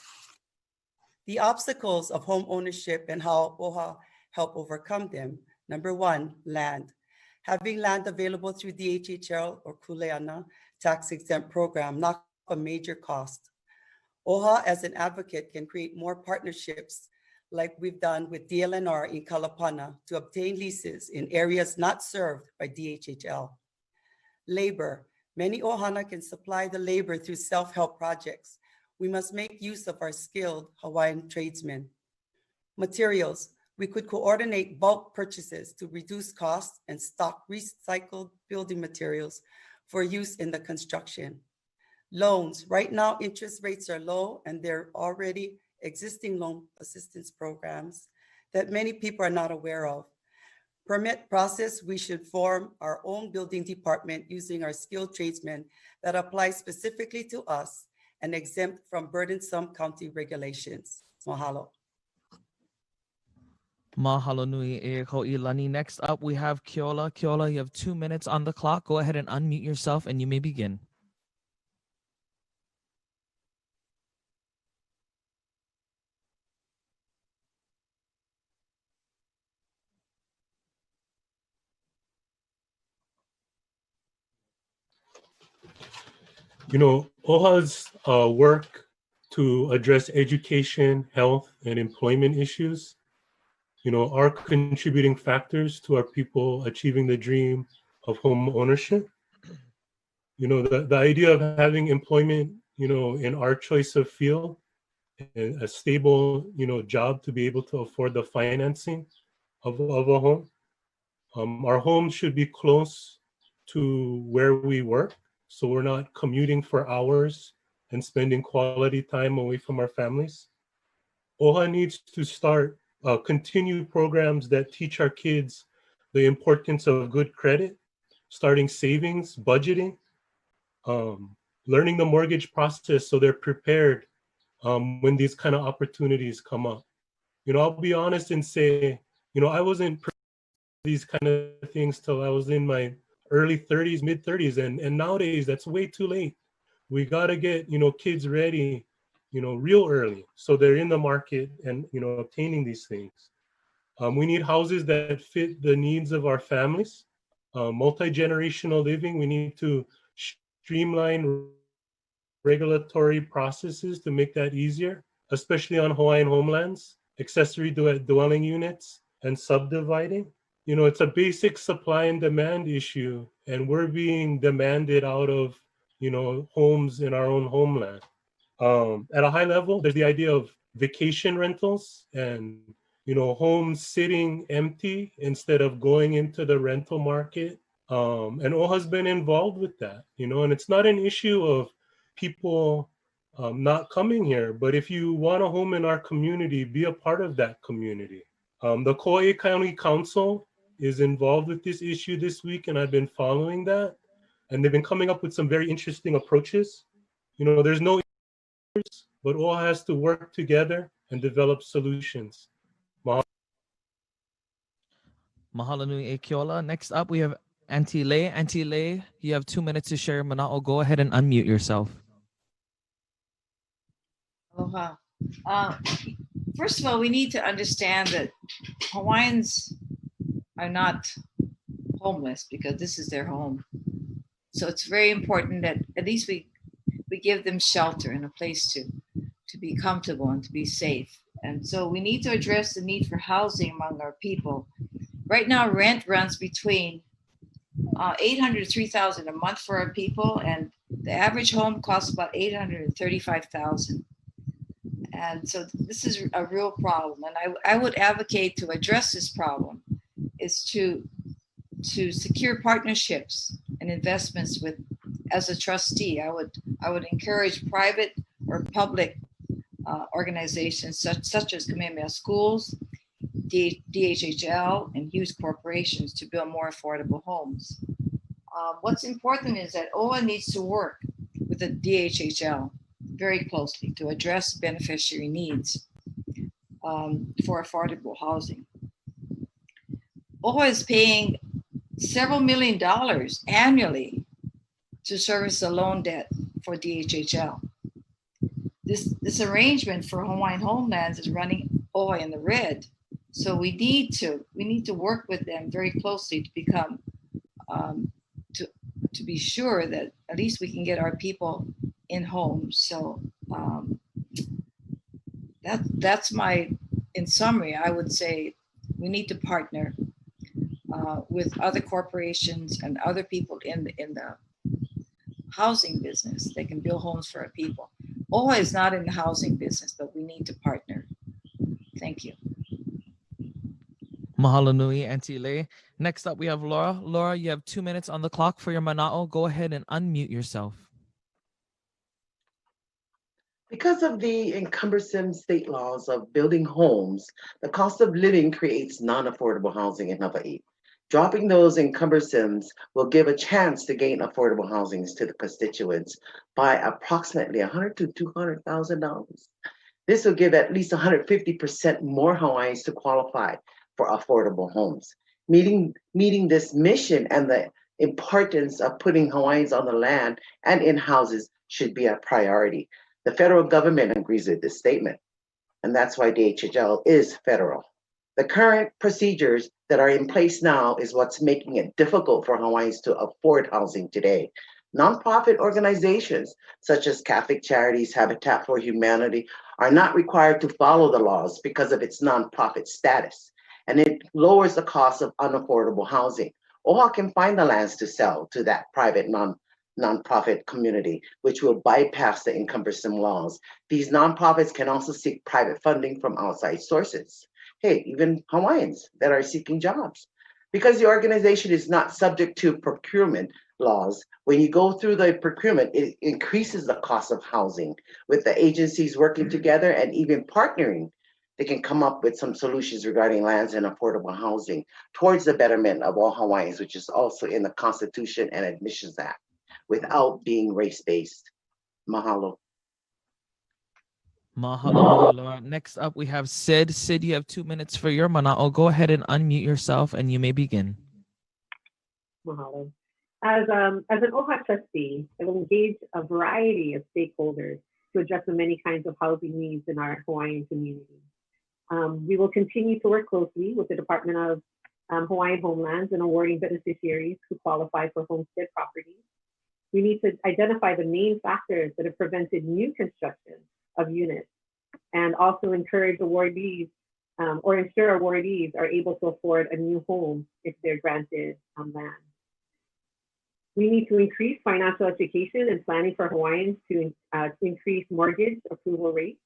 The obstacles of home ownership and how OHA help overcome them. Number one, land. Having land available through DHHL or Kuleana tax-exempt program, not a major cost. OHA as an advocate can create more partnerships like we've done with DLNR in Kalapana to obtain leases in areas not served by DHHL. Labor. Many ohana can supply the labor through self-help projects. We must make use of our skilled Hawaiian tradesmen. Materials. We could coordinate bulk purchases to reduce costs and stock recycled building materials for use in the construction. Loans. Right now, interest rates are low and there are already existing loan assistance programs that many people are not aware of. Permit process, we should form our own building department using our skilled tradesmen that apply specifically to us and exempt from burdensome county regulations. Mahalo. Mahalo nui e Kauilani. Next up, we have Keola. Keola, you have 2 minutes on the clock. Go ahead and unmute yourself and you may begin. You know, OHA's work to address education, health, and employment issues, you know, are contributing factors to our people achieving the dream of home ownership. You know, the idea of having employment, you know, in our choice of field, and a stable, you know, job to be able to afford the financing of a home. Our homes should be close to where we work, so we're not commuting for hours and spending quality time away from our families. OHA needs to start continue programs that teach our kids the importance of good credit, starting savings, budgeting, learning the mortgage process so they're prepared when these kind of opportunities come up. You know, I'll be honest and say, you know, I wasn't prepared for these kind of things till I was in my early 30s, mid 30s, and nowadays that's way too late. We got to get, you know, kids ready, you know, real early so they're in the market and, you know, obtaining these things. We need houses that fit the needs of our families, multi-generational living. We need to streamline regulatory processes to make that easier, especially on Hawaiian homelands, accessory dwelling units, and subdividing. You know, it's a basic supply and demand issue, and we're being demanded out of, you know, homes in our own homeland. At a high level, there's the idea of vacation rentals and, you know, homes sitting empty instead of going into the rental market. And OHA's been involved with that, you know, and it's not an issue of people not coming here, but if you want a home in our community, be a part of that community. The Kauai County Council is involved with this issue this week, and I've been following that, and they've been coming up with some very interesting approaches. You know, there's no answers, but OHA has to work together and develop solutions. Mahalo nui e Keola. Next up, we have Auntie Lei. Auntie Lei, you have 2 minutes to share mana'o. Go ahead and unmute yourself. Aloha. First of all, we need to understand that Hawaiians are not homeless because this is their home. So it's very important that at least we give them shelter and a place to be comfortable and to be safe. And so we need to address the need for housing among our people. Right now, rent runs between $800 to $3,000 a month for our people, and the average home costs about $835,000. And so this is a real problem. And I would advocate to address this problem is to secure partnerships and investments with, as a trustee, I would encourage private or public organizations such as Kamehameha Schools, DHHL, and huge corporations to build more affordable homes. What's important is that OHA needs to work with the DHHL very closely to address beneficiary needs for affordable housing. OHA is paying several $1 million annually to service the loan debt for DHHL. This arrangement for Hawaiian Homelands is running OHA in the red. So we need to work with them very closely to become to be sure that at least we can get our people in homes. So that's my, in summary, I would say we need to partner with other corporations and other people in the housing business. They can build homes for our people. OHA is not in the housing business, but we need to partner. Thank you. Mahalo nui, Auntie Lei. Next up, we have Laura. Laura, you have 2 minutes on the clock for your mana'o. Go ahead and unmute yourself. Because of the cumbersome state laws of building homes, the cost of living creates non-affordable housing in Hawaii. Dropping those encumbersomes will give a chance to gain affordable housings to the constituents by approximately $100,000 to $200,000. This will give at least 150% more Hawaiians to qualify for affordable homes. Meeting this mission and the importance of putting Hawaiians on the land and in houses should be a priority. The federal government agrees with this statement, and that's why DHHL is federal. The current procedures that are in place now is what's making it difficult for Hawaiians to afford housing today. Nonprofit organizations such as Catholic Charities, Habitat for Humanity are not required to follow the laws because of its nonprofit status, and it lowers the cost of unaffordable housing. OHA can find the lands to sell to that private nonprofit community, which will bypass the encumbersome laws. These nonprofits can also seek private funding from outside sources. Hey, even Hawaiians that are seeking jobs. Because the organization is not subject to procurement laws, when you go through the procurement, it increases the cost of housing. With the agencies working together and even partnering, they can come up with some solutions regarding lands and affordable housing towards the betterment of all Hawaiians, which is also in the Constitution and Admissions Act, without being race-based. Mahalo. Mahalo, Laura. Next up, we have Cyd. Cyd, you have 2 minutes for your mana'o. Go ahead and unmute yourself, and you may begin. Mahalo. As an OHA trustee, I will engage a variety of stakeholders to address the many kinds of housing needs in our Hawaiian community. We will continue to work closely with the Department of Hawaiian Homelands in awarding beneficiaries who qualify for homestead properties. We need to identify the main factors that have prevented new construction of units, and also encourage awardees or ensure awardees are able to afford a new home if they're granted land. We need to increase financial education and planning for Hawaiians to increase mortgage approval rates.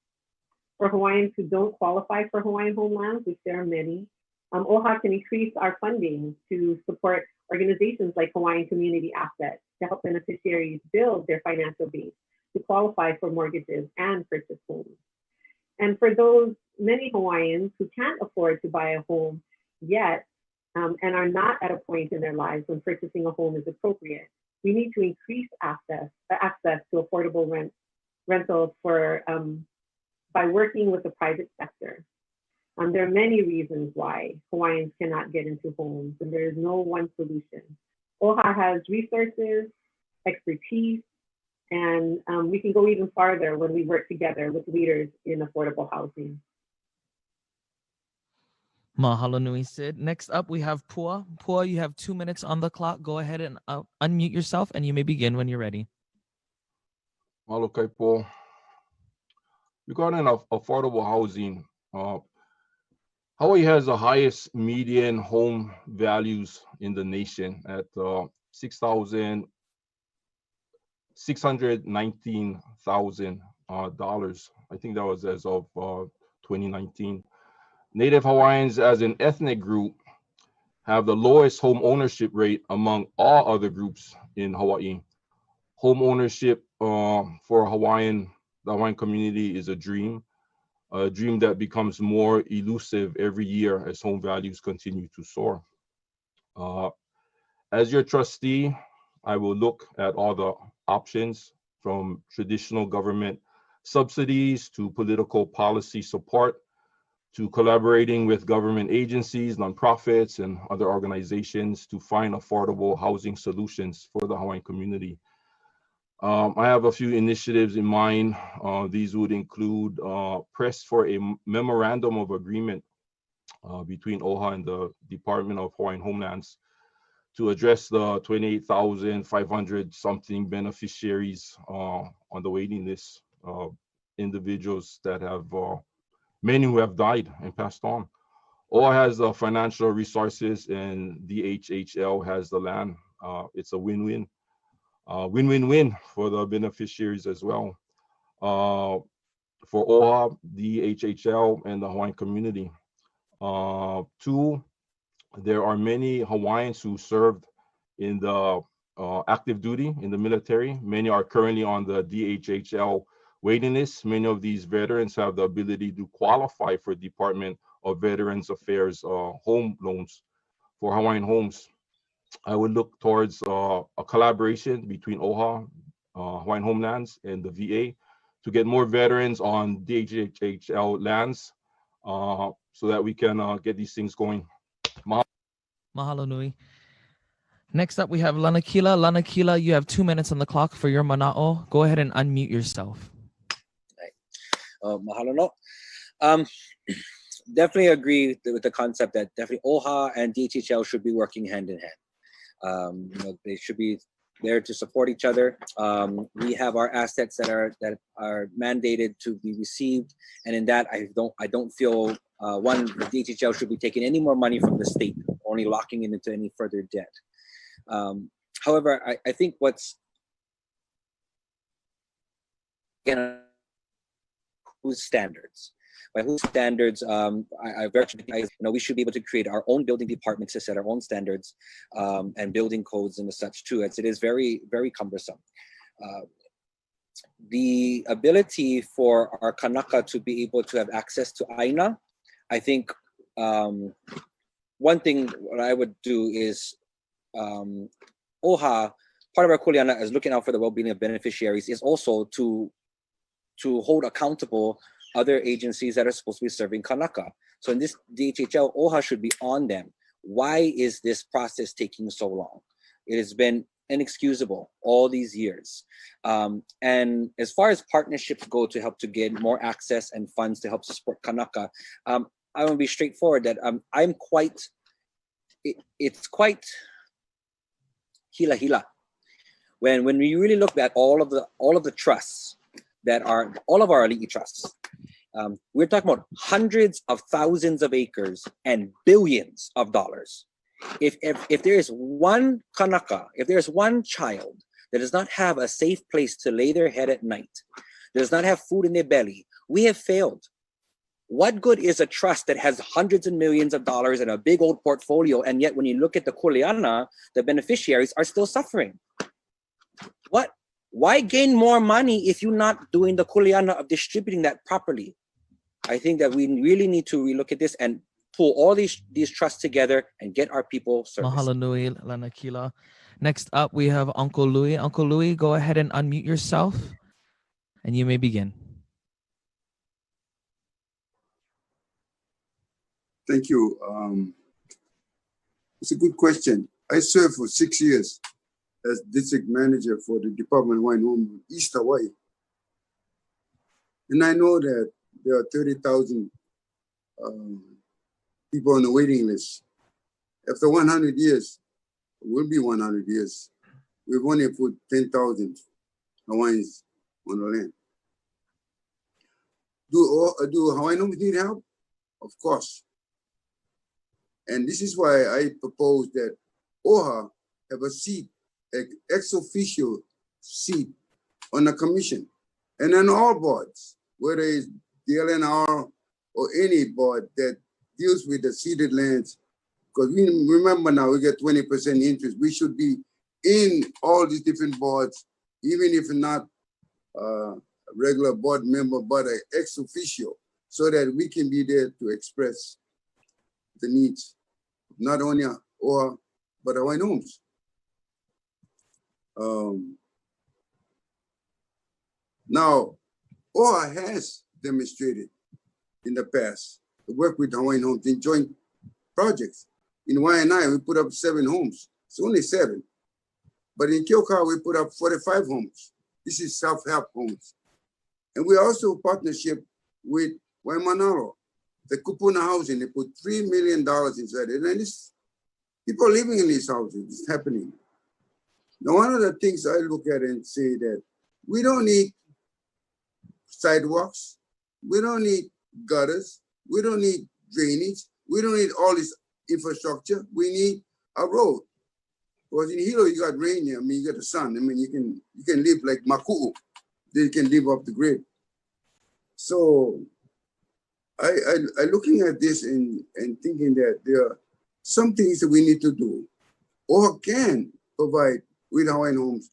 For Hawaiians who don't qualify for Hawaiian Homelands, which there are many, OHA can increase our funding to support organizations like Hawaiian Community Assets to help beneficiaries build their financial base to qualify for mortgages and purchase homes. And for those many Hawaiians who can't afford to buy a home yet and are not at a point in their lives when purchasing a home is appropriate, we need to increase access to affordable rentals for by working with the private sector. There are many reasons why Hawaiians cannot get into homes, and there is no one solution. OHA has resources, expertise, and we can go even farther when we work together with leaders in affordable housing. Mahalo nui, Cyd. Next up, we have Pua. Pua, you have 2 minutes on the clock. Go ahead and unmute yourself, and you may begin when you're ready. Mahalo kaipo. Regarding affordable housing, Hawaii has the highest median home values in the nation at $619,000. I think that was as of 2019. Native Hawaiians as an ethnic group have the lowest home ownership rate among all other groups in Hawaii. Home ownership for the Hawaiian community is a dream that becomes more elusive every year as home values continue to soar. As your trustee, I will look at all the options from traditional government subsidies to political policy support to collaborating with government agencies, nonprofits, and other organizations to find affordable housing solutions for the Hawaiian community. I have a few initiatives in mind. These would include press for a memorandum of agreement between OHA and the Department of Hawaiian Homelands to address the 28,500 something beneficiaries on the waiting list, individuals that have, many who have died and passed on. OHA has the financial resources and DHHL has the land. It's a win-win. Win-win-win for the beneficiaries as well. For OHA, DHHL, and the Hawaiian community. Two, there are many Hawaiians who served in the active duty in the military. Many are currently on the DHHL waiting list. Many of these veterans have the ability to qualify for Department of Veterans Affairs home loans for Hawaiian homes. I would look towards a collaboration between OHA, Hawaiian Homelands, and the VA to get more veterans on DHHL lands so that we can get these things going. Mahalo nui. Next up, we have Lanakila. Lanakila, you have 2 minutes on the clock for your mana'o. Go ahead and unmute yourself. Mahalo no. Definitely agree with the concept that definitely OHA and DHHL should be working hand in hand. They should be there to support each other. We have our assets that are mandated to be received, and in that I don't feel the DHHL should be taking any more money from the state, only locking it into any further debt. However, I think what's whose standards. By whose standards, I recognize, we should be able to create our own building departments to set our own standards and building codes and such too, as it is very, very cumbersome. The ability for our Kanaka to be able to have access to AINA, I think one thing what I would do is OHA, part of our kuleana as looking out for the well-being of beneficiaries is also to hold accountable other agencies that are supposed to be serving Kanaka. So in this DHHL, OHA should be on them. Why is this process taking so long? It has been inexcusable all these years. And as far as partnerships go to help to get more access and funds to help support Kanaka, I want to be straightforward that it's quite hila. When we really look at all of the trusts that are all of our ali'i trusts, we're talking about hundreds of thousands of acres and billions of dollars. If there is one Kanaka, if there's one child that does not have a safe place to lay their head at night, does not have food in their belly, we have failed. What good is a trust that has hundreds of millions of dollars and a big old portfolio, and yet when you look at the kuleana, the beneficiaries are still suffering? Why gain more money if you're not doing the kuleana of distributing that properly? I think that we really need to relook at this and pull all these trusts together and get our people serviced. Mahalo nui, Lanakila. Next up, we have Uncle Louie. Uncle Louie, go ahead and unmute yourself, and you may begin. Thank you. It's a good question. I served for 6 years as district manager for the Department of Hawaiian Homes in East Hawaii. And I know that there are 30,000 people on the waiting list. After 100 years, it will be 100 years, we've only put 10,000 Hawaiians on the land. Do Hawaiian homes need help? Of course. And this is why I propose that OHA have a seat, an ex officio seat on the commission and on all boards, whether it's the LNR or any board that deals with the ceded lands. Because we remember now we get 20% interest. We should be in all these different boards, even if not a regular board member, but an ex officio, so that we can be there to express the needs, not only OHA, but Hawaiian homes. Now, OHA has demonstrated in the past to work with Hawaiian homes in joint projects. In Waianae, we put up 7 homes. It's only 7. But in Keoka, we put up 45 homes. This is self-help homes. And we also partnership with Waimanalo, the Kupuna housing. They put $3 million inside it. And it's, people are living in these houses. It's happening. Now, one of the things I look at and say that we don't need sidewalks. We don't need gutters. We don't need drainage. We don't need all this infrastructure. We need a road. Because in Hilo, you got rain here. I mean, you got the sun. I mean, you can live like Maku'u. They can live off the grid. So I looking at this and thinking that there are some things that we need to do or can provide with Hawaiian homes,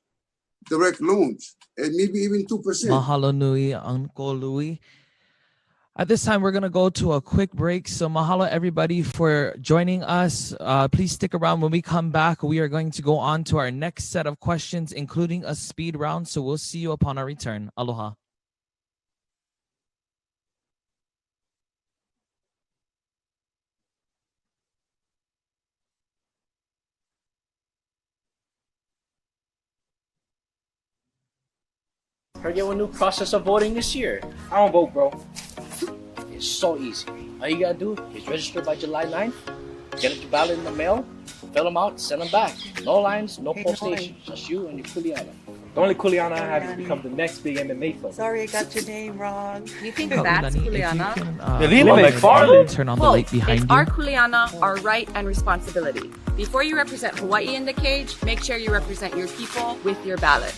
direct loans, and maybe even 2%. Mahalo nui, Uncle Louis. At this time, we're going to go to a quick break. So mahalo everybody for joining us. Please stick around. When we come back, we are going to go on to our next set of questions, including a speed round. So we'll see you upon our return. Aloha. Heard you have a new process of voting this year. I don't vote, bro. It's so easy. All you gotta do is register by July 9th, get your ballot in the mail, fill them out, send them back. No lines, no poll stations, just you and your kuleana. The only kuleana I have has become the next big MMA fight. Sorry, I got your name wrong. You think that's kuleana? Turn on the light behind it's you. our kuleana, our right and responsibility. Before you represent Hawaii in the cage, make sure you represent your people with your ballot.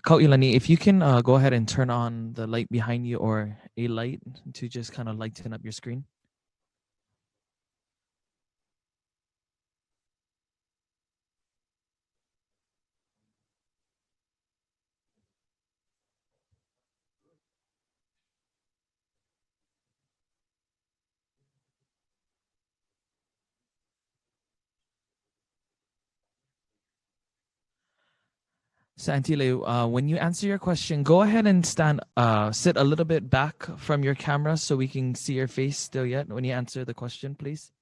Kauilani, if you can go ahead and turn on the light behind you or a light to just kind of lighten up your screen. So Antile, when you answer your question, go ahead and sit a little bit back from your camera so we can see your face still yet when you answer the question, please.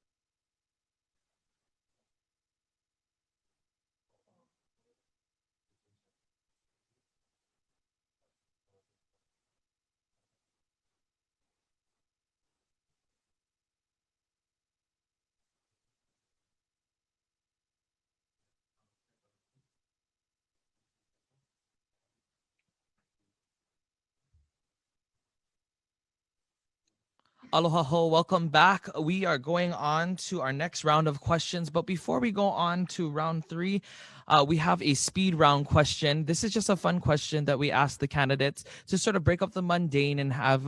Aloha ho, welcome back. We are going on to our next round of questions. But before we go on to round 3, we have a speed round question. This is just a fun question that we ask the candidates to sort of break up the mundane and have,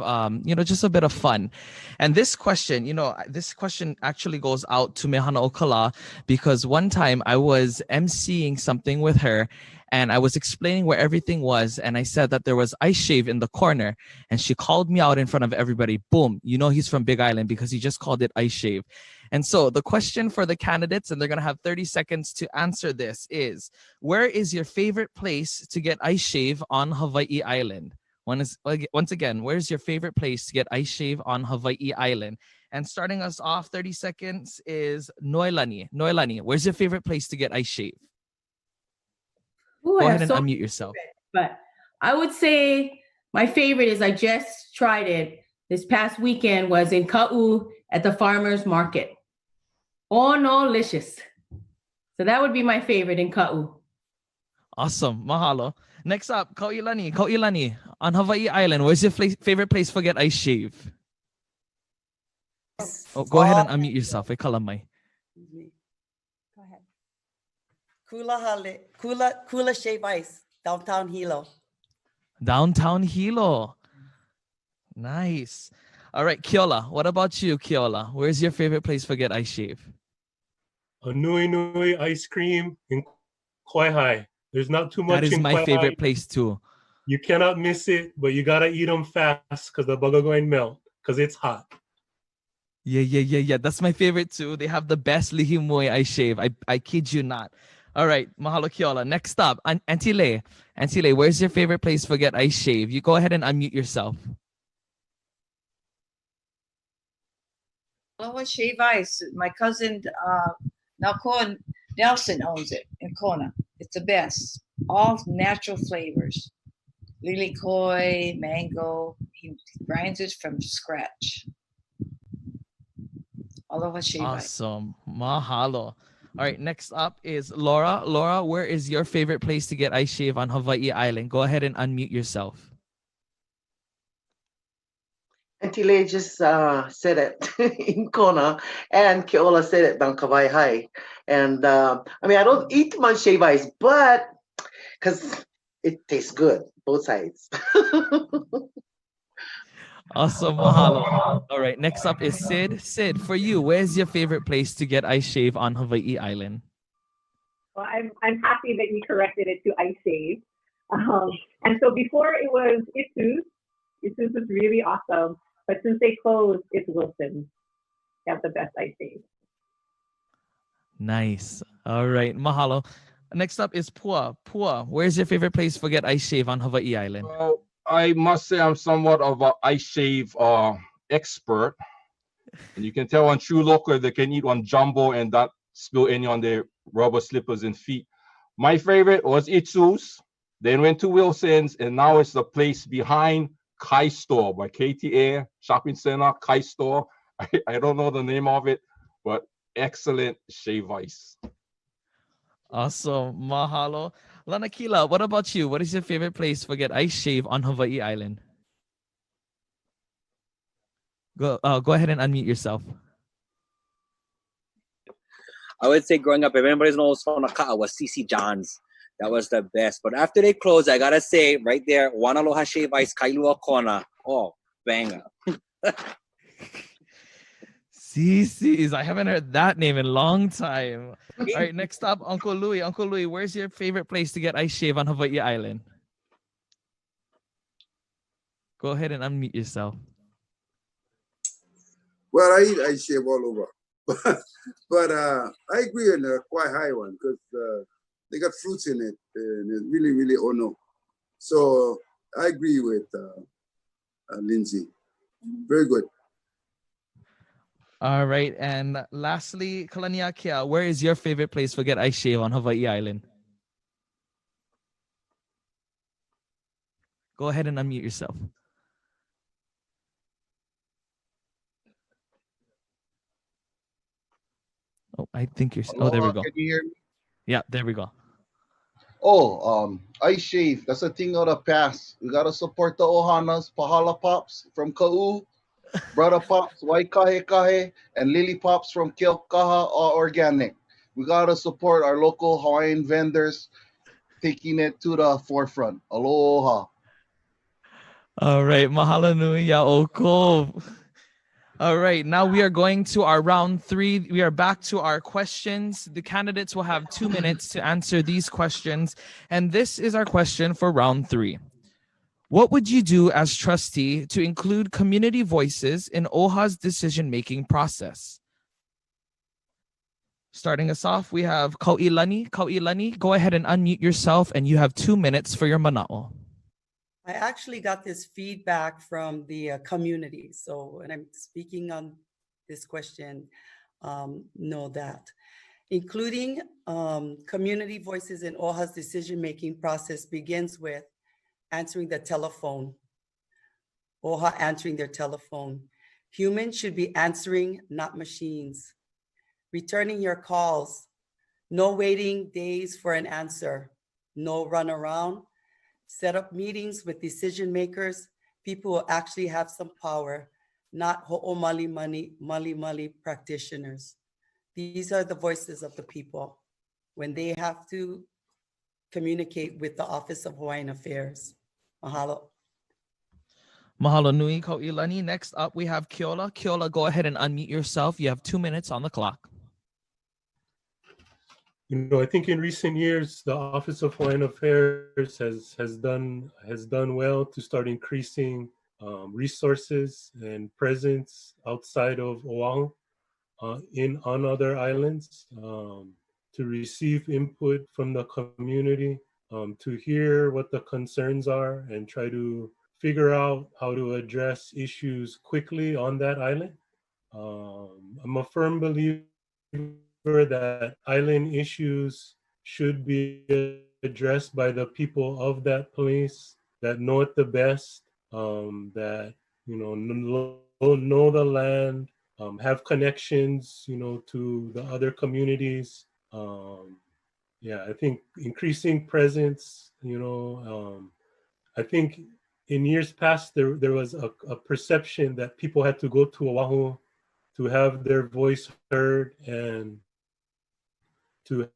just a bit of fun. And this question, this question actually goes out to Mehana Okala because one time I was emceeing something with her and I was explaining where everything was. And I said that there was ice shave in the corner. And she called me out in front of everybody. Boom. He's from Big Island because he just called it ice shave. And so the question for the candidates, and they're going to have 30 seconds to answer this, is where is your favorite place to get ice shave on Hawaiʻi Island? Once again, where's your favorite place to get ice shave on Hawaiʻi Island? And starting us off, 30 seconds, is Noelani. Noelani, where's your favorite place to get ice shave? Ooh, Go I ahead have and so unmute many yourself. favorites, but I would say my favorite is I just tried it this past weekend, was in Ka'u at the farmer's market. Oh, no, delicious. So that would be my favorite in Ka'u. Awesome. Mahalo. Next up, Kauilani. Kauilani, on Hawaiʻi Island, where's your favorite place for get ice shave? Oh, go ahead and unmute yourself. Kalamai. Go ahead. Kula Shave Ice, downtown Hilo. Downtown Hilo. Nice. All right, Keola. What about you, Keola? Where's your favorite place for get ice shave? A Nui Nui ice cream in Kauai. There's not too much That is in my Kauai. favorite place too. You cannot miss it, but you gotta eat them fast because the bug are going to melt because it's hot. Yeah. That's my favorite too. They have the best lihimui ice shave. I kid you not. All right, mahalo Keola. Next up, Auntie Lei. Auntie Lei, where's your favorite place for get ice shave? You go ahead and unmute yourself. Aloha Shave Ice. My cousin Nakoa Nelson owns it in Kona. It's the best. All natural flavors. Lili koi, mango. He grinds it from scratch. Aloha Shave Ice. Awesome. Mahalo. All right, next up is Laura. Laura, where is your favorite place to get ice shave on Hawaiʻi Island? Go ahead and unmute yourself. Auntie Lei just said it in Kona, and Keola said it down Kauai High. And I mean, I don't eat much shave ice, but because it tastes good, both sides. Awesome, mahalo. All right, next up is Cyd. Cyd, for you, where's your favorite place to get ice shave on Hawaiʻi Island? Well, I'm happy that you corrected it to ice shave. And so before it was Isu's. Isu's was really awesome. But since they closed, it's Wilson's. They have the best ice shave. Nice. All right, mahalo. Next up is Pua. Pua, where's your favorite place for get ice shave on Hawaiʻi Island? Well, I must say I'm somewhat of an ice shave expert. And you can tell on True Local they can eat one jumbo and not spill any on their rubber slippers and feet. My favorite was Itsu's, then went to Wilson's, and now it's the place behind Kai Store by KTA Shopping Center, Kai Store. I don't know the name of it, but excellent shave ice. Awesome. Mahalo. Lanakila, what about you? What is your favorite place for get ice shave on Hawaiʻi Island? Go ahead and unmute yourself. I would say growing up, everybody knows Mauna Kea was CC John's. That was the best. But after they closed, I gotta say, right there, One Aloha Shave Ice, Kailua Kona. Oh, banger. CC's. I haven't heard that name in a long time. All right, next up, Uncle Louie. Uncle Louie, where's your favorite place to get ice shave on Hawaiʻi Island? Go ahead and unmute yourself. Well, I eat ice shave all over. but I agree on the quite high one because they got fruits in it and it's really, really ono. So I agree with Lindsay. Very good. All right, and lastly, Kalaniakea, where is your favorite place for get ice shave on Hawaiʻi Island? Go ahead and unmute yourself. Oh, I think you're. Oh, there we go. Can you hear me? Yeah, there we go. Oh, ice shave. That's a thing of the past. We gotta support the Ohanas, Pahala Pops from Ka'u, Brother Pops, Waikahe, and Lily Pops from Keokaha are organic. We gotta support our local Hawaiian vendors, taking it to the forefront. Aloha. All right, mahalo nui ya oko. All right, now we are going to our round 3. We are back to our questions. The candidates will have 2 minutes to answer these questions. And this is our question for round 3. What would you do as trustee to include community voices in OHA's decision-making process? Starting us off, we have Kauilani. Kauilani, go ahead and unmute yourself, and you have 2 minutes for your mana'o. I actually got this feedback from the community. So when I'm speaking on this question, know that. Including community voices in OHA's decision-making process begins with answering the telephone. OHA answering their telephone. Humans should be answering, not machines. Returning your calls. No waiting days for an answer. No run around. Set up meetings with decision makers, people who actually have some power, not ho'omali mali practitioners. These are the voices of the people when they have to communicate with the Office of Hawaiian Affairs. Mahalo. Mahalo nui, Kauilani. Next up, we have Keola. Keola, go ahead and unmute yourself. You have 2 minutes on the clock. You know, I think in recent years, the Office of Hawaiian Affairs has done well to start increasing resources and presence outside of Oahu on other islands to receive input from the community, to hear what the concerns are and try to figure out how to address issues quickly on that island. I'm a firm believer that island issues should be addressed by the people of that place that know it the best, that, you know the land, have connections, you know, to the other communities. Yeah, I think increasing presence, you know, I think in years past, there was a perception that people had to go to Oahu to have their voice heard and to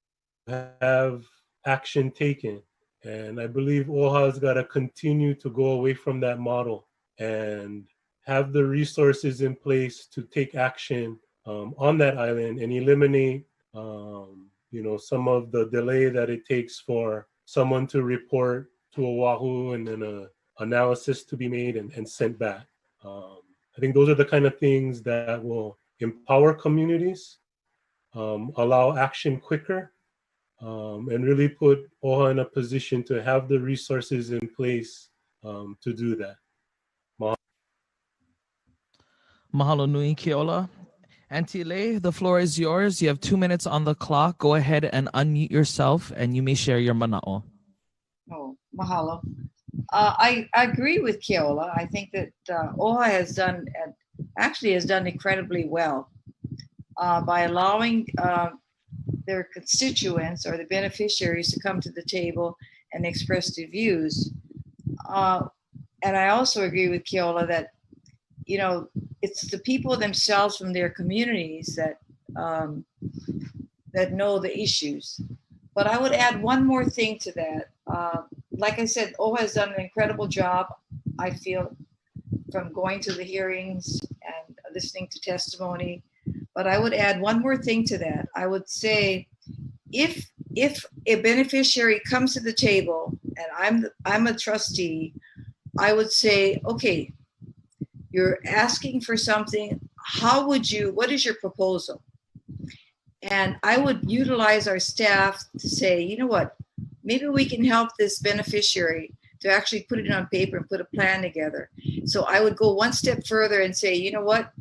have action taken. And I believe OHA's got to continue to go away from that model and have the resources in place to take action on that island and eliminate, you know, some of the delay that it takes for someone to report to Oahu and then an analysis to be made and sent back. I think those are the kind of things that will empower communities, allow action quicker, and really put OHA in a position to have the resources in place to do that. Mahalo nui, Keola. Auntie Lei, the floor is yours. You have 2 minutes on the clock. Go ahead and unmute yourself and you may share your mana'o. Oh, mahalo. I agree with Keola. I think that OHA has done incredibly well by allowing their constituents or the beneficiaries to come to the table and express their views. And I also agree with Keola that, you know, it's the people themselves from their communities that that know the issues. But I would add one more thing to that. Like I said, OHA has done an incredible job, I feel, from going to the hearings and listening to testimony. But I would add one more thing to that. I would say, if a beneficiary comes to the table and I'm a trustee, I would say, okay, you're asking for something. What is your proposal? And I would utilize our staff to say, you know what, maybe we can help this beneficiary to actually put it on paper and put a plan together. So I would go one step further and say, you know what,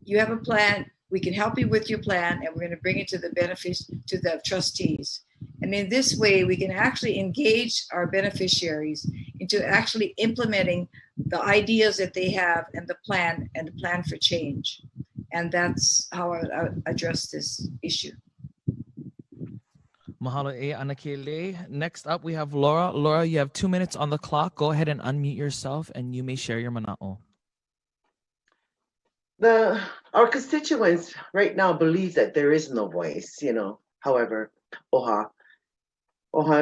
you have a plan, we can help you with your plan, and we're going to bring it to the trustees. And in this way, we can actually engage our beneficiaries into actually implementing the ideas that they have and the plan for change. And that's how I address this issue. Mahalo e anake Lei. Next up, we have Laura. Laura, you have 2 minutes on the clock. Go ahead and unmute yourself and you may share your mana'o. Our constituents right now believe that there is no voice, you know. However, OHA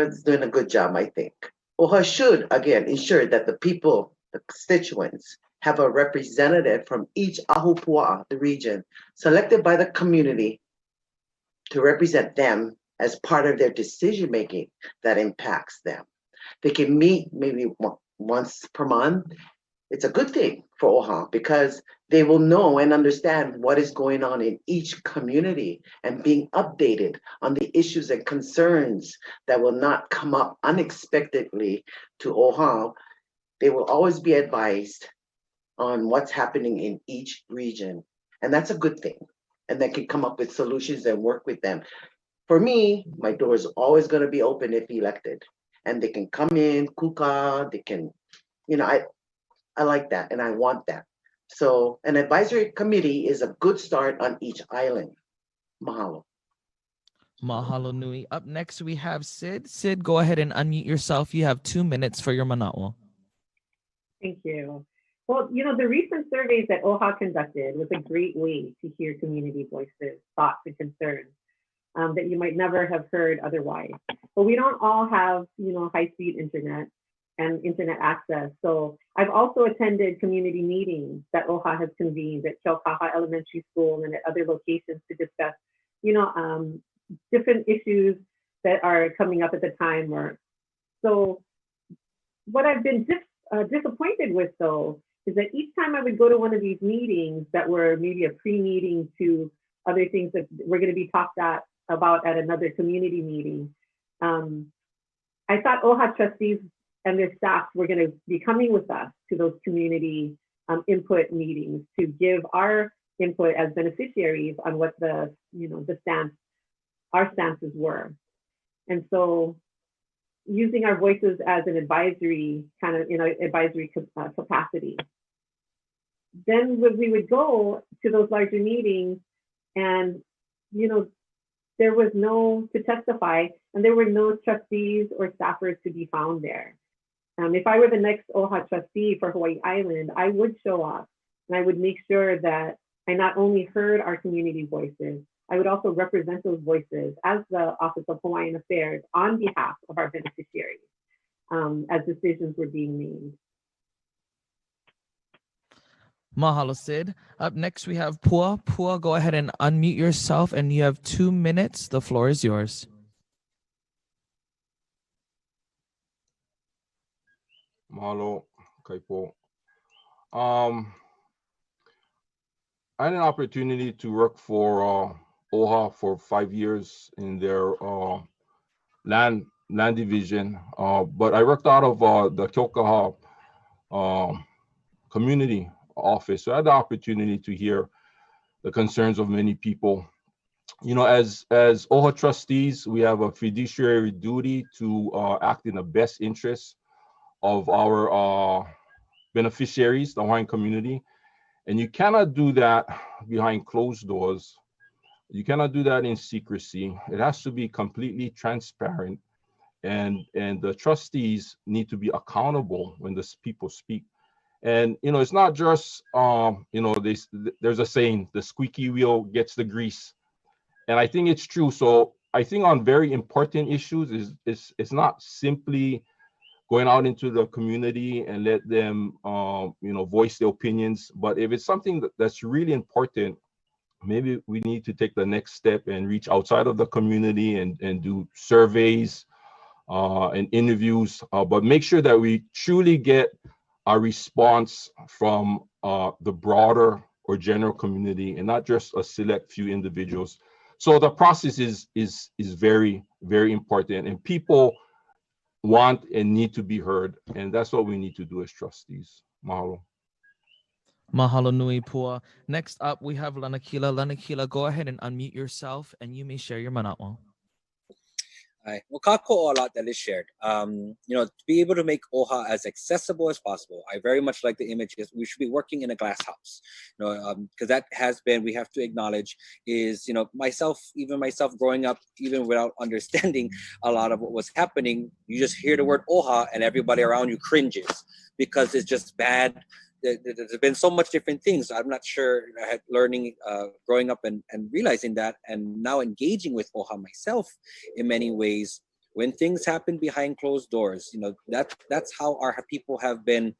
is doing a good job, I think. OHA should, again, ensure that the people, the constituents, have a representative from each ahupua, the region, selected by the community to represent them as part of their decision-making that impacts them. They can meet maybe once per month. It's a good thing for OHA because they will know and understand what is going on in each community and being updated on the issues and concerns that will not come up unexpectedly to OHA they will always be advised on what's happening in each region. And that's a good thing. And they can come up with solutions and work with them. For me, my door is always going to be open if elected. And they can come in, kuka, they can, I like that and I want that. So an advisory committee is a good start on each island. Mahalo. Mahalo nui. Up next, we have Cyd. Cyd, go ahead and unmute yourself. You have 2 minutes for your manaʻo. Thank you. Well, the recent surveys that OHA conducted was a great way to hear community voices, thoughts, and concerns that you might never have heard otherwise. But we don't all have, high-speed internet and internet access. So I've also attended community meetings that OHA has convened at Keokaha Elementary School and at other locations to discuss, different issues that are coming up at the time. So what I've been disappointed with, though, is that each time I would go to one of these meetings that were maybe a pre-meeting to other things that were going to be talked about at another community meeting, I thought OHA trustees and their staff were going to be coming with us to those community input meetings to give our input as beneficiaries on what our stances were. And so using our voices as an advisory capacity. Then we would go to those larger meetings and, there was to testify and there were no trustees or staffers to be found there. If I were the next OHA trustee for Hawaiʻi Island, I would show up and I would make sure that I not only heard our community voices, I would also represent those voices as the Office of Hawaiian Affairs on behalf of our beneficiaries as decisions were being made. Mahalo, Cyd. Up next, we have Pua. Pua, go ahead and unmute yourself, and you have 2 minutes. The floor is yours. Mahalo, Kaipo. I had an opportunity to work for OHA for 5 years in their land division, but I worked out of the Keokaha community office. So I had the opportunity to hear the concerns of many people. As OHA trustees, we have a fiduciary duty to act in the best interest of our beneficiaries, the Hawaiian community. And you cannot do that behind closed doors. You cannot do that in secrecy. It has to be completely transparent. And the trustees need to be accountable when the people speak. And, it's not just, there's a saying, the squeaky wheel gets the grease. And I think it's true. So I think on very important issues, it's not simply going out into the community and let them, voice their opinions. But if it's something that's really important, maybe we need to take the next step and reach outside of the community and do surveys and interviews, but make sure that we truly get a response from the broader or general community and not just a select few individuals. So the process is very, very important, and people want and need to be heard, and that's what we need to do as trustees. Mahalo. Mahalo nui, Pua. Next up, we have Lanakila. Lanakila, go ahead and unmute yourself, and you may share your manaʻo. Hi. Well, kako a lot that is shared. To be able to make OHA as accessible as possible. I very much like the image is we should be working in a glass house. Because that has been, we have to acknowledge, is myself growing up, even without understanding a lot of what was happening, you just hear the word OHA and everybody around you cringes because it's just bad. There's been so much different things. I'm not sure. I had learning, growing up and realizing that, and now engaging with OHA myself in many ways. When things happen behind closed doors, that's how our people have been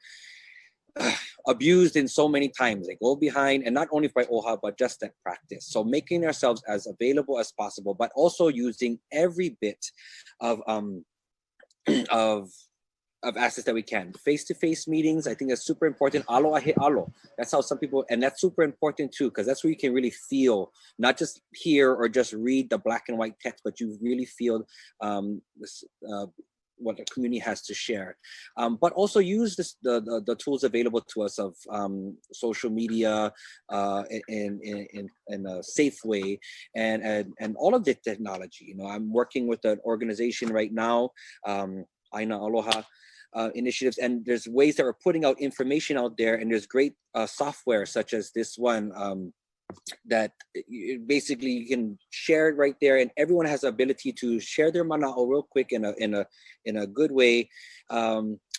abused in so many times. They go behind, and not only by OHA, but just that practice. So making ourselves as available as possible, but also using every bit of assets that we can. Face-to-face meetings, I think that's super important. Alo ahe alo. That's how some people, and that's super important too, because that's where you can really feel, not just hear or just read the black and white text, but you really feel what the community has to share, but also use the tools available to us of social media in a safe way, and all of the technology. You know, I'm working with an organization right now, Aina Aloha initiatives, and there's ways that we're putting out information out there, and there's great software such as this one that basically you can share it right there, and everyone has the ability to share their mana'o real quick in a good way.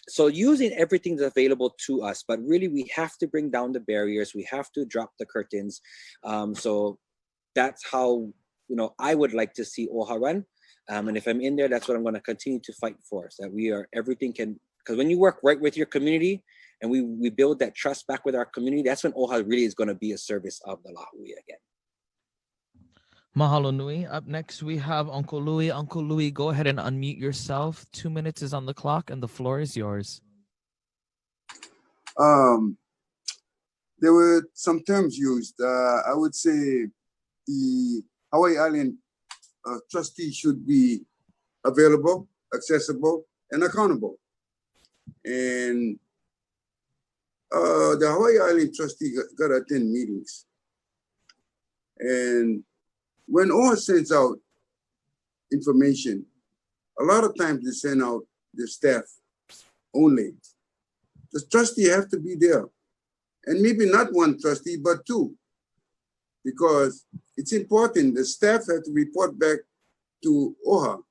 So using everything that's available to us, but really we have to bring down the barriers, we have to drop the curtains. So that's how, you know, I would like to see OHA run. And if I'm in there, that's what I'm going to continue to fight for, so that we are, everything can, because when you work right with your community and we build that trust back with our community, that's when OHA really is going to be a service of the Lahui again. Mahalo nui. Up next, we have Uncle Louie. Uncle Louie, go ahead and unmute yourself. 2 minutes is on the clock and the floor is yours. There were some terms used. I would say the Hawaiʻi Island Trustee should be available, accessible, and accountable. And the Hawaiʻi Island Trustee got to attend meetings. And when OHA sends out information, a lot of times they send out the staff only. The trustee have to be there. And maybe not one trustee, but two. Because it's important, the staff have to report back to OHA.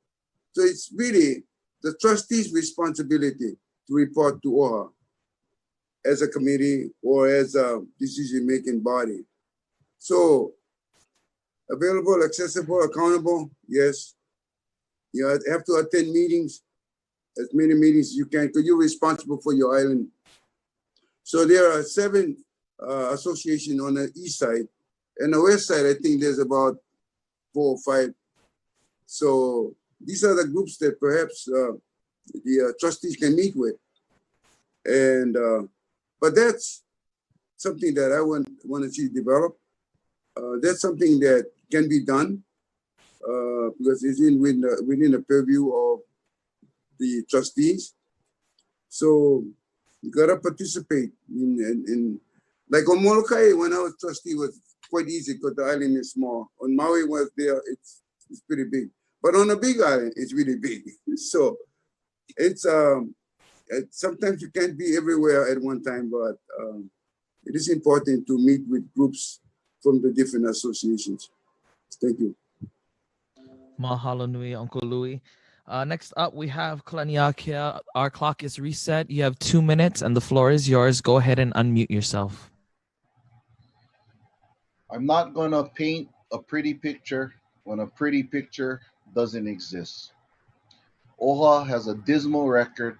So it's really the trustee's responsibility to report to OHA as a committee or as a decision-making body. So available, accessible, accountable, yes. You have to attend meetings, as many meetings as you can, because you're responsible for your island. So there are 7 associations on the east side. And the west side, I think there's about 4 or 5. So these are the groups that perhaps the trustees can meet with. And but that's something that I want to see develop. That's something that can be done because it's within the purview of the trustees. So you gotta participate in like on Molokai, when I was trustee, was quite easy because the island is small. On Maui was there, it's pretty big. But on a big island, it's really big. So it's sometimes you can't be everywhere at one time, but it is important to meet with groups from the different associations. Thank you. Mahalo nui, Uncle Louie. Next up, we have Kalaniakea. Our clock is reset. You have 2 minutes and the floor is yours. Go ahead and unmute yourself. I'm not going to paint a pretty picture when a pretty picture doesn't exist. OHA has a dismal record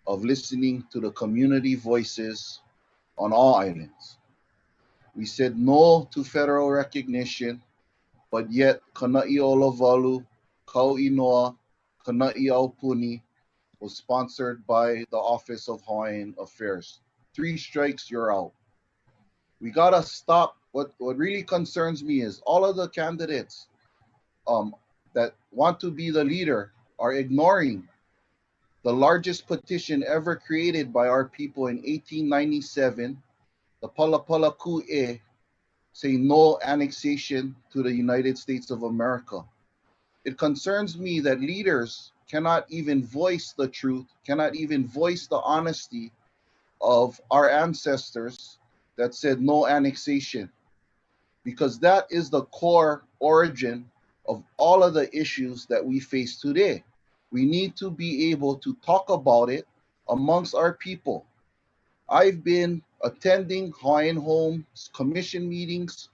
of listening to the community voices on all islands. We said no to federal recognition, but yet Kana'i Olavalu, Kauinoa, Kana'i Aupuni was sponsored by the Office of Hawaiian Affairs. 3 strikes, you're out. We gotta stop. What really concerns me is all of the candidates that want to be the leader are ignoring the largest petition ever created by our people in 1897, the Palapala Ku'e, saying no annexation to the United States of America. It concerns me that leaders cannot even voice the truth, cannot even voice the honesty of our ancestors that said no annexation, because that is the core origin of all of the issues that we face today. We need to be able to talk about it amongst our people. I've been attending Hawaiian Homes Commission meetings,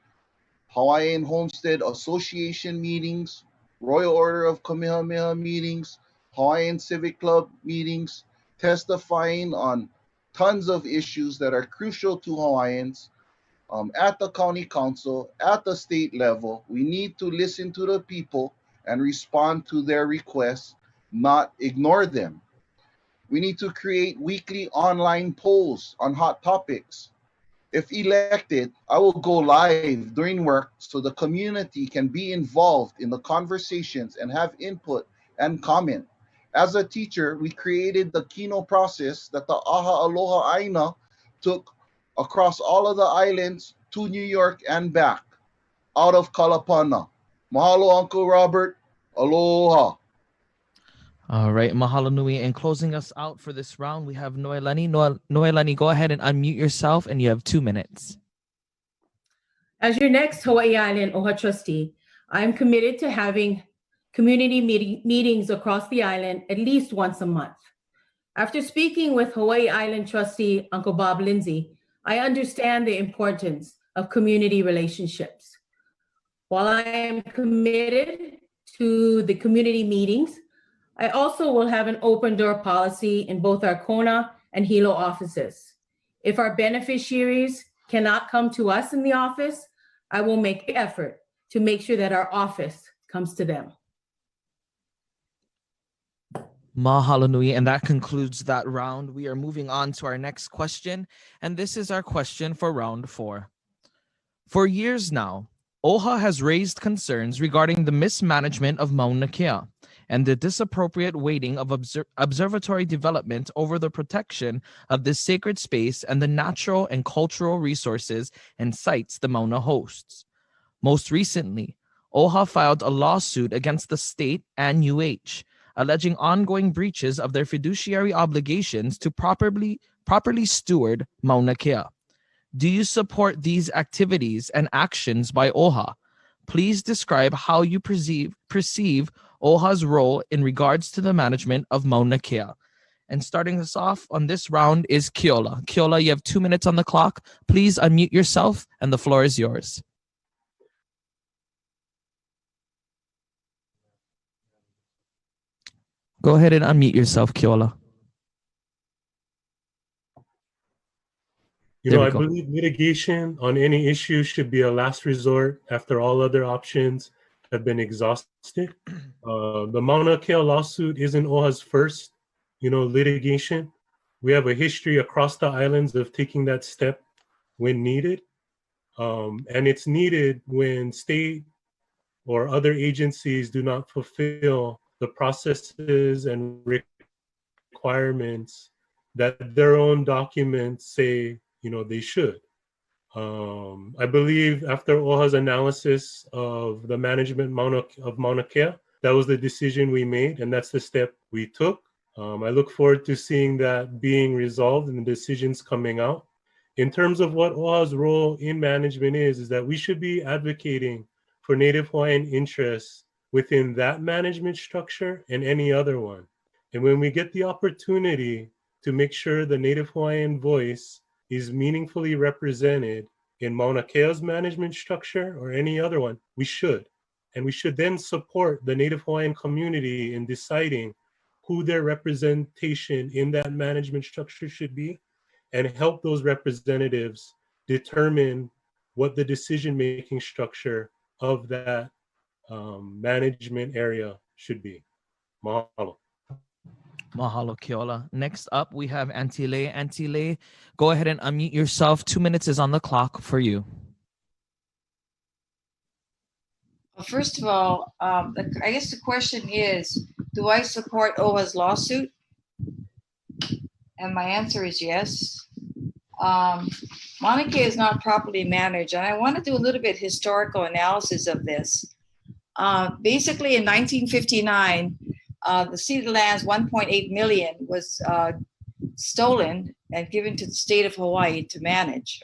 Hawaiian Homestead Association meetings, Royal Order of Kamehameha meetings, Hawaiian Civic Club meetings, testifying on tons of issues that are crucial to Hawaiians at the county council, at the state level. We need to listen to the people and respond to their requests, not ignore them. We need to create weekly online polls on hot topics. If elected, I will go live during work so the community can be involved in the conversations and have input and comment. As a teacher, we created the Kino process that the Aha Aloha Aina took across all of the islands to New York and back, out of Kalapana. Mahalo, Uncle Robert. Aloha. All right, mahalo nui. And closing us out for this round, we have Noelani. Noelani, go ahead and unmute yourself, and you have 2 minutes. As your next Hawaiʻi Island OHA trustee, I am committed to having community meetings across the island at least once a month. After speaking with Hawaiʻi Island trustee Uncle Bob Lindsey, I understand the importance of community relationships. While I am committed to the community meetings, I also will have an open door policy in both our Kona and Hilo offices. If our beneficiaries cannot come to us in the office, I will make the effort to make sure that our office comes to them. Mahalo nui, and that concludes that round. We are moving on to our next question, and this is our question for round 4. For years now, OHA has raised concerns regarding the mismanagement of Mauna Kea and the disappropriate weighting of observatory development over the protection of this sacred space and the natural and cultural resources and sites the Mauna hosts. Most recently, OHA filed a lawsuit against the state and UH, alleging ongoing breaches of their fiduciary obligations to properly steward Mauna Kea. Do you support these activities and actions by OHA? Please describe how you perceive OHA's role in regards to the management of Mauna Kea. And starting us off on this round is Keola. Keola, you have 2 minutes on the clock. Please unmute yourself, and the floor is yours. Go ahead and unmute yourself, Keola. I believe litigation on any issue should be a last resort after all other options have been exhausted. The Mauna Kea lawsuit isn't OHA's first, litigation. We have a history across the islands of taking that step when needed. And it's needed when state or other agencies do not fulfill the processes and requirements that their own documents say they should. I believe after OHA's analysis of the management of Mauna Kea, that was the decision we made, and that's the step we took. I look forward to seeing that being resolved and the decisions coming out. In terms of what OHA's role in management is that we should be advocating for Native Hawaiian interests within that management structure and any other one. And when we get the opportunity to make sure the Native Hawaiian voice is meaningfully represented in Mauna Kea's management structure or any other one, we should. And we should then support the Native Hawaiian community in deciding who their representation in that management structure should be, and help those representatives determine what the decision-making structure of that management area should be. Mahalo. Mahalo, Keola. Next up, we have Antile. Antile, go ahead and unmute yourself. 2 minutes is on the clock for you. First of all, I guess the question is, do I support OHA's lawsuit? And my answer is yes. Mauna Kea is not properly managed, and I want to do a little bit historical analysis of this. Basically, in 1959, the ceded lands, 1.8 million, was stolen and given to the state of Hawaii to manage,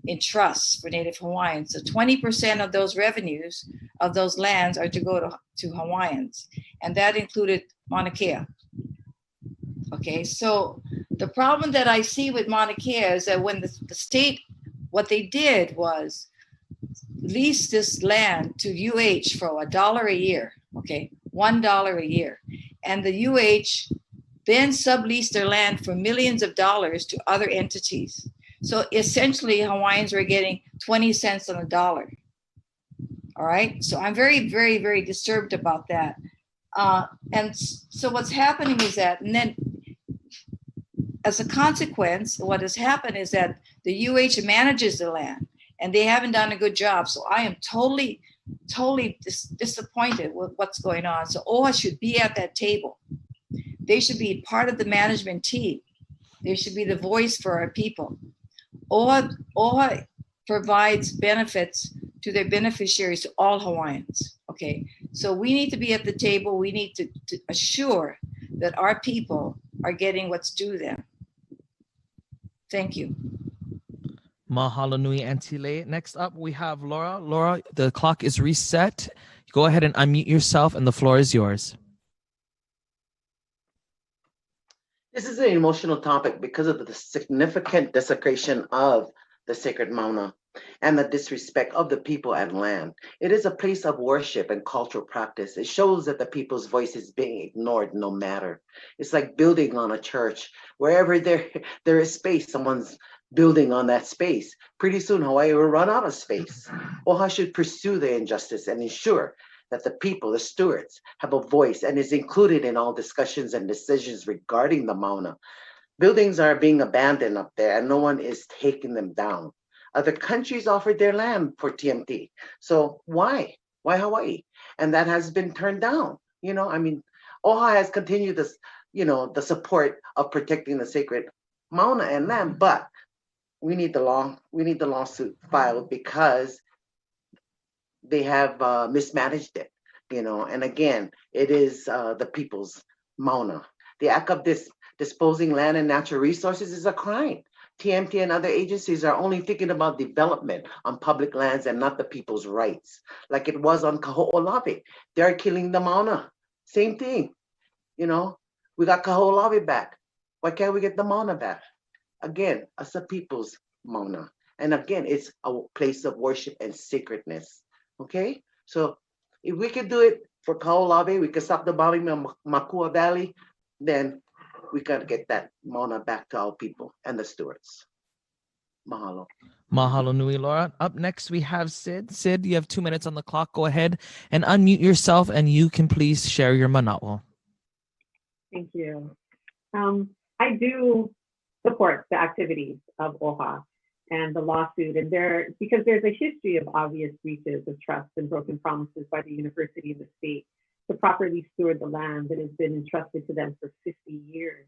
in trusts for Native Hawaiians. So 20% of those revenues of those lands are to go to Hawaiians, and that included Mauna Kea. So the problem that I see with Mauna Kea is that when the state, what they did was lease this land to UH for $1 a year, $1 a year. And the UH then subleased their land for millions of dollars to other entities. So essentially Hawaiians were getting 20 cents on the dollar. All right. So I'm very, very, very disturbed about that. And so what's happening is that, and then as a consequence, what has happened is that the UH manages the land and they haven't done a good job. So I am totally disappointed with what's going on. So OHA should be at that table. They should be part of the management team. They should be the voice for our people. OHA provides benefits to their beneficiaries, to all Hawaiians. Okay, so we need to be at the table. We need to assure that our people are getting what's due them. Thank you. Mahalo nui, Auntie Lei. Next up, we have Laura. Laura, the clock is reset. Go ahead and unmute yourself, and the floor is yours. This is an emotional topic because of the significant desecration of the sacred Mauna and the disrespect of the people and land. It is a place of worship and cultural practice. It shows that the people's voice is being ignored no matter. It's like building on a church. Wherever there is space, someone's building on that space. Pretty soon, Hawaii will run out of space. OHA should pursue the injustice and ensure that the people, the stewards, have a voice and is included in all discussions and decisions regarding the Mauna. Buildings are being abandoned up there and no one is taking them down. Other countries offered their land for TMT. So why? Why Hawaii? And that has been turned down. You know, I mean, OHA has continued this, you know, the support of protecting the sacred Mauna and land, but we need the lawsuit filed because they have mismanaged it, you know. And again, it is the people's Mauna. The act of disposing land and natural resources is a crime. TMT and other agencies are only thinking about development on public lands and not the people's rights, like it was on Kaho'olawe. They're killing the Mauna. Same thing, you know. We got Kaho'olawe back. Why can't we get the Mauna back? Again, it's the people's Mauna. And again, it's a place of worship and sacredness. Okay? So if we could do it for Kaho'olawe, we could stop the bombing of Makua Valley, then we can get that Mauna back to our people and the stewards. Mahalo. Mahalo nui, Laura. Up next, we have Cyd. Cyd, you have 2 minutes on the clock. Go ahead and unmute yourself, and you can please share your mana'o. Thank you. I do support the activities of OHA and the lawsuit, and because there's a history of obvious breaches of trust and broken promises by the university and the state to properly steward the land that has been entrusted to them for 50 years.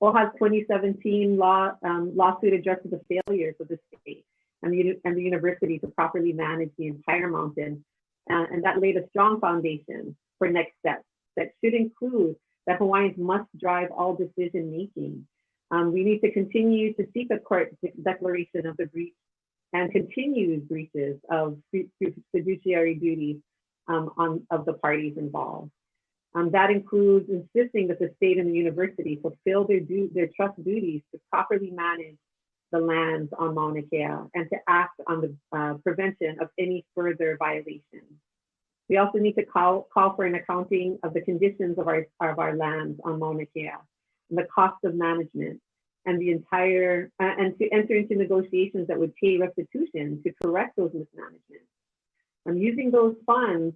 OHA's 2017 lawsuit addresses the failures of the state and the university to properly manage the entire mountain, and that laid a strong foundation for next steps that should include that Hawaiians must drive all decision making. We need to continue to seek a court declaration of the breach and continued breaches of fiduciary duties of the parties involved. That includes insisting that the state and the university fulfill their trust duties to properly manage the lands on Mauna Kea and to act on the prevention of any further violations. We also need to call for an accounting of the conditions of our lands on Mauna Kea and the cost of management and and to enter into negotiations that would pay restitution to correct those mismanagements. Using those funds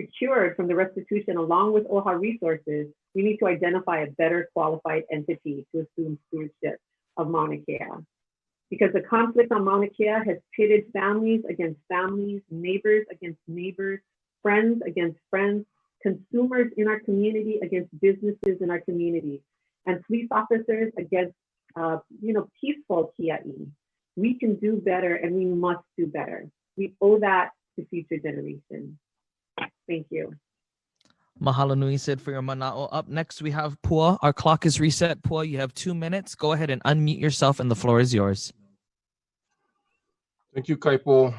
secured from the restitution along with OHA resources, we need to identify a better qualified entity to assume stewardship of Mauna Kea. Because the conflict on Mauna Kea has pitted families against families, neighbors against neighbors, friends against friends, consumers in our community against businesses in our community, and police officers against peaceful Kia'i. We can do better and we must do better. We owe that to future generations. Thank you. Mahalo nui, Cyd, for your mana'o. Up next, we have Pua. Our clock is reset. Pua, you have 2 minutes. Go ahead and unmute yourself, and the floor is yours. Thank you, Kaipo.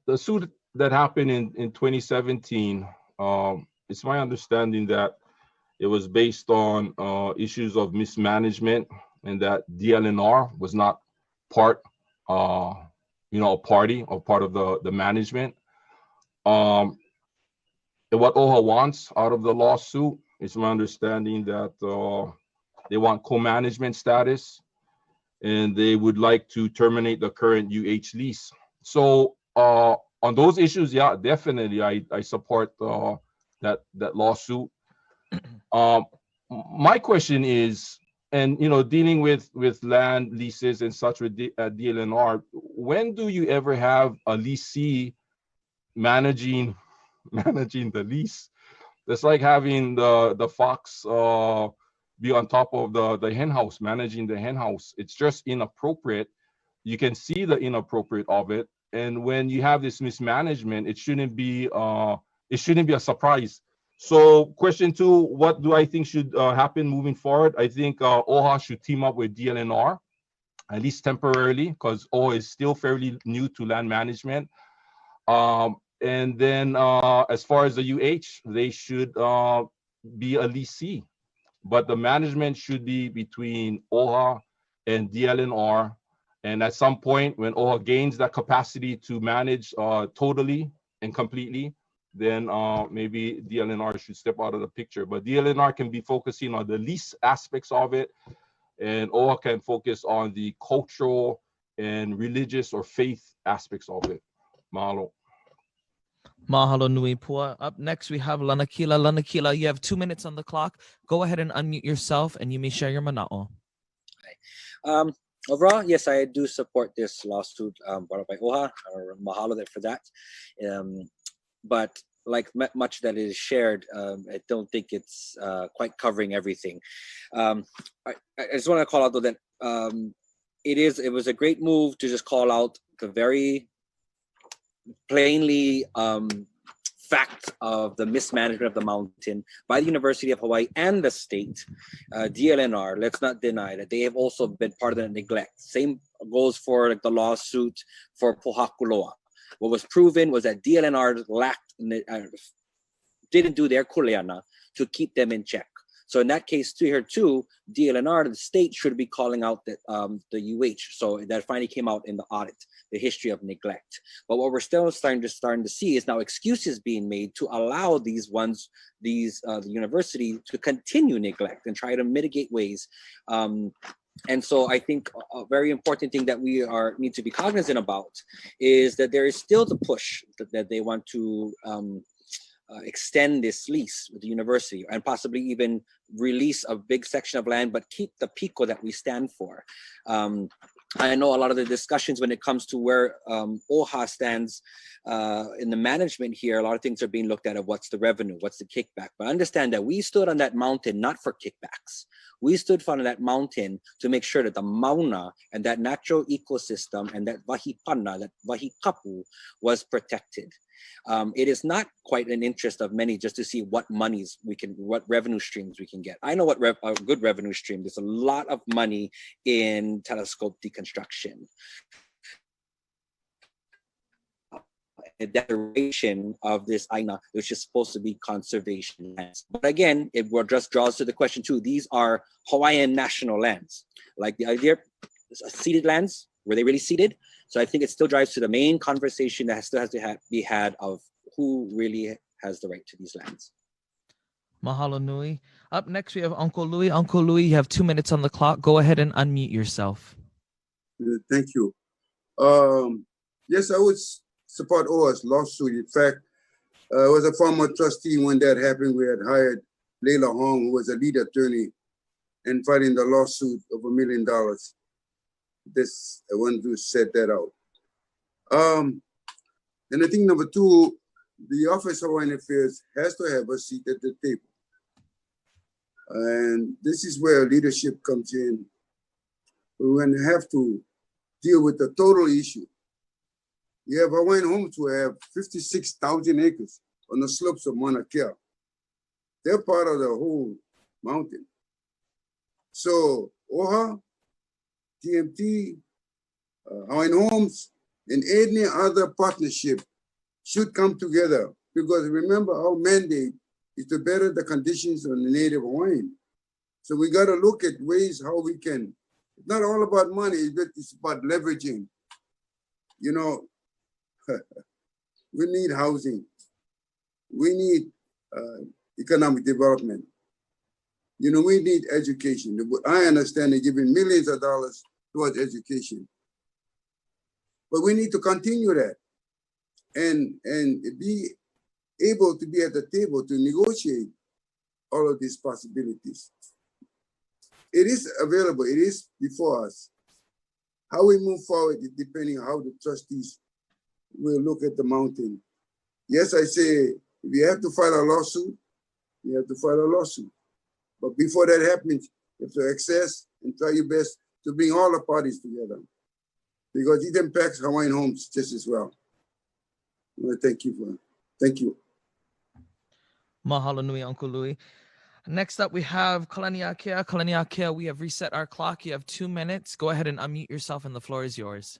The suit that happened in 2017, it's my understanding that it was based on issues of mismanagement and that DLNR was not part, a party or part of the management. And what OHA wants out of the lawsuit, it's my understanding that they want co-management status and they would like to terminate the current lease. So on those issues, yeah, definitely I support that lawsuit. My question is, and dealing with land leases and such with DLNR, when do you ever have a leasee managing the lease? That's like having the fox be on top of the hen house, managing the hen house. It's just inappropriate. You can see the inappropriate of it. And when you have this mismanagement, it shouldn't be a surprise. So question 2, what do I think should happen moving forward? I think OHA should team up with DLNR, at least temporarily, because OHA is still fairly new to land management. And then as far as the UH, they should be a leasee. But the management should be between OHA and DLNR. And at some point, when OHA gains that capacity to manage totally and completely, then maybe DLNR should step out of the picture. But DLNR can be focusing on the lease aspects of it, and OHA can focus on the cultural and religious or faith aspects of it. Mahalo. Mahalo nui, Pua. Up next, we have Lanakila. Lanakila, you have 2 minutes on the clock. Go ahead and unmute yourself, and you may share your mana'o. Overall, yes, I do support this lawsuit brought up by OHA. Mahalo for that. But like much that is shared, I don't think it's quite covering everything. I just want to call out though that it was a great move to just call out the very plainly fact of the mismanagement of the mountain by the University of Hawaii and the state. DLNR, let's not deny that they have also been part of the neglect. Same goes for like the lawsuit for Pohakuloa. What was proven was that DLNR didn't do their kuleana to keep them in check. So in that case, here too, DLNR, the state should be calling out that the UH. So that finally came out in the audit, the history of neglect. But what we're still starting to see is now excuses being made to allow the university to continue neglect and try to mitigate ways. And so I think a very important thing that we need to be cognizant about is that there is still the push that they want to extend this lease with the university and possibly even release a big section of land, but keep the pico that we stand for. I know a lot of the discussions when it comes to where OHA stands in the management here, a lot of things are being looked at of what's the revenue, what's the kickback. But understand that we stood on that mountain not for kickbacks. We stood on that mountain to make sure that the mauna and that natural ecosystem and that wahipana, that wahikapu was protected. It is not quite an interest of many just to see what what revenue streams we can get. I know what a good revenue stream. There's a lot of money in telescope deconstruction. A declaration of this aina, which is supposed to be conservation lands. But again, it just draws to the question too, these are Hawaiian national lands. Like the idea, ceded lands, were they really ceded? So I think it still drives to the main conversation that still has to be had of who really has the right to these lands. Mahalo nui. Up next, we have Uncle Louie. Uncle Louie, you have 2 minutes on the clock. Go ahead and unmute yourself. Thank you. Yes, I would support OHA's lawsuit. In fact, I was a former trustee when that happened. We had hired Leila Hong, who was a lead attorney, and fighting the lawsuit of $1 million. I want to set that out. And I think number 2, the Office of Hawaiian Affairs has to have a seat at the table. And this is where leadership comes in. We're going to have to deal with the total issue. You have Hawaiian homes who have 56,000 acres on the slopes of Mauna Kea. They're part of the whole mountain. So OHA, TMT, Hawaiian Homes, and any other partnership should come together, because remember, our mandate is to better the conditions of the native Hawaiian. So we got to look at ways how we can, it's not all about money, it's about leveraging. You know, we need housing. We need economic development. You know, we need education. I understand they're giving millions of dollars towards education. But we need to continue that and be able to be at the table to negotiate all of these possibilities. It is available, it is before us. How we move forward is depending on how the trustees will look at the mountain. Yes, I say, if you have to file a lawsuit, you have to file a lawsuit. But before that happens, you have to access and try your best to bring all the parties together, because it impacts Hawaiian homes just as well. I want to thank you. Mahalo nui, Uncle Louie. Next up, we have Kalaniakea. Kalaniakea, we have reset our clock. You have 2 minutes. Go ahead and unmute yourself, and the floor is yours.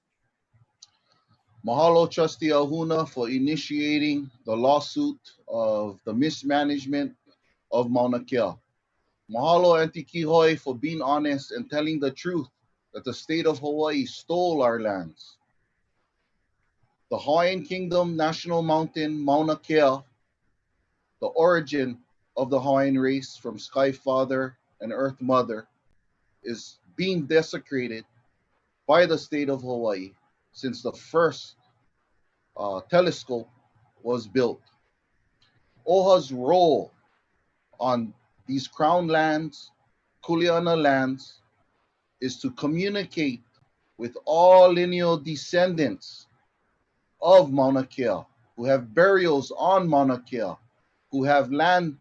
Mahalo, Trustee Ahuna, for initiating the lawsuit of the mismanagement of Mauna Kea. Mahalo, Auntie Kihoi, for being honest and telling the truth that the state of Hawaii stole our lands. The Hawaiian Kingdom National Mountain, Mauna Kea, the origin of the Hawaiian race from Sky Father and Earth Mother, is being desecrated by the state of Hawaii since the first telescope was built. OHA's role on these crown lands, Kuleana lands, is to communicate with all lineal descendants of Mauna Kea, who have burials on Mauna Kea, who have land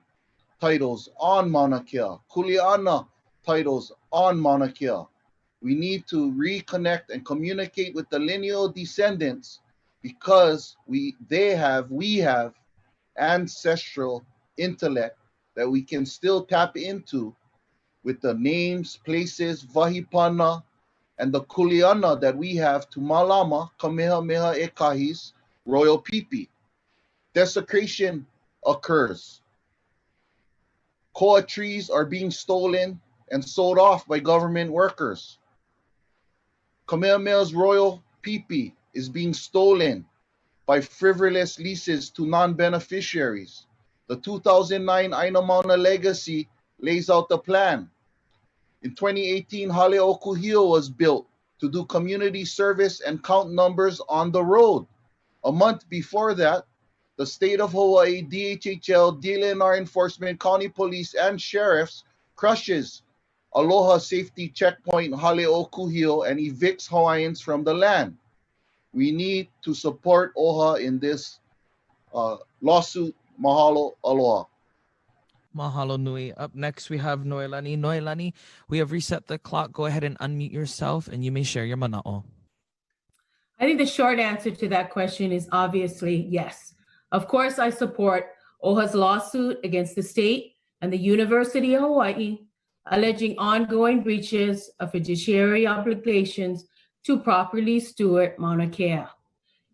titles on Mauna Kea, Kuleana titles on Mauna Kea. We need to reconnect and communicate with the lineal descendants, because we have ancestral intellect that we can still tap into with the names, places, Vahipana, and the Kuleana that we have to Malama, Kamehameha Ekahi's royal pipi. Desecration occurs. Koa trees are being stolen and sold off by government workers. Kamehameha's royal pipi is being stolen by frivolous leases to non-beneficiaries. The 2009 Aina Mauna Legacy lays out the plan. In 2018, Haleʻokuhio was built to do community service and count numbers on the road. A month before that, the state of Hawaii, DHHL, DLNR enforcement, county police, and sheriffs crushes Aloha Safety Checkpoint Haleʻokuhio and evicts Hawaiians from the land. We need to support OHA in this lawsuit. Mahalo, aloha. Mahalo nui. Up next, we have Noelani. Noelani, we have reset the clock. Go ahead and unmute yourself, and you may share your mana'o. I think the short answer to that question is obviously yes. Of course, I support OHA's lawsuit against the state and the University of Hawaii, alleging ongoing breaches of fiduciary obligations to properly steward Mauna Kea.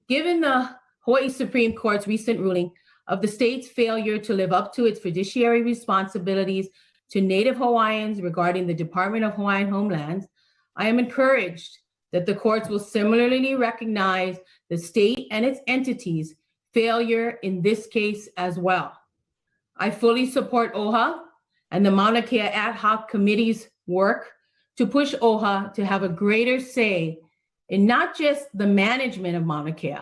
Given the Hawaii Supreme Court's recent ruling of the state's failure to live up to its fiduciary responsibilities to Native Hawaiians regarding the Department of Hawaiian Homelands, I am encouraged that the courts will similarly recognize the state and its entities' failure in this case as well. I fully support OHA and the Mauna Kea Ad Hoc Committee's work to push OHA to have a greater say in not just the management of Mauna Kea,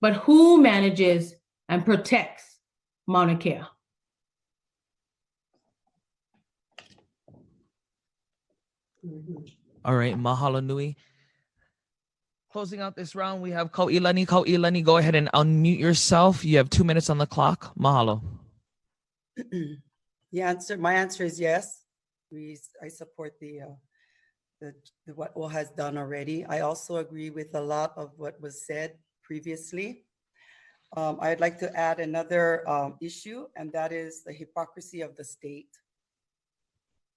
but who manages and protects Mauna Kea. All right, mahalo nui. Closing out this round, we have Kauilani. Kauilani, go ahead and unmute yourself. You have 2 minutes on the clock. Mahalo. My answer is yes. I support what OHA has done already. I also agree with a lot of what was said previously. I'd like to add another issue, and that is the hypocrisy of the state.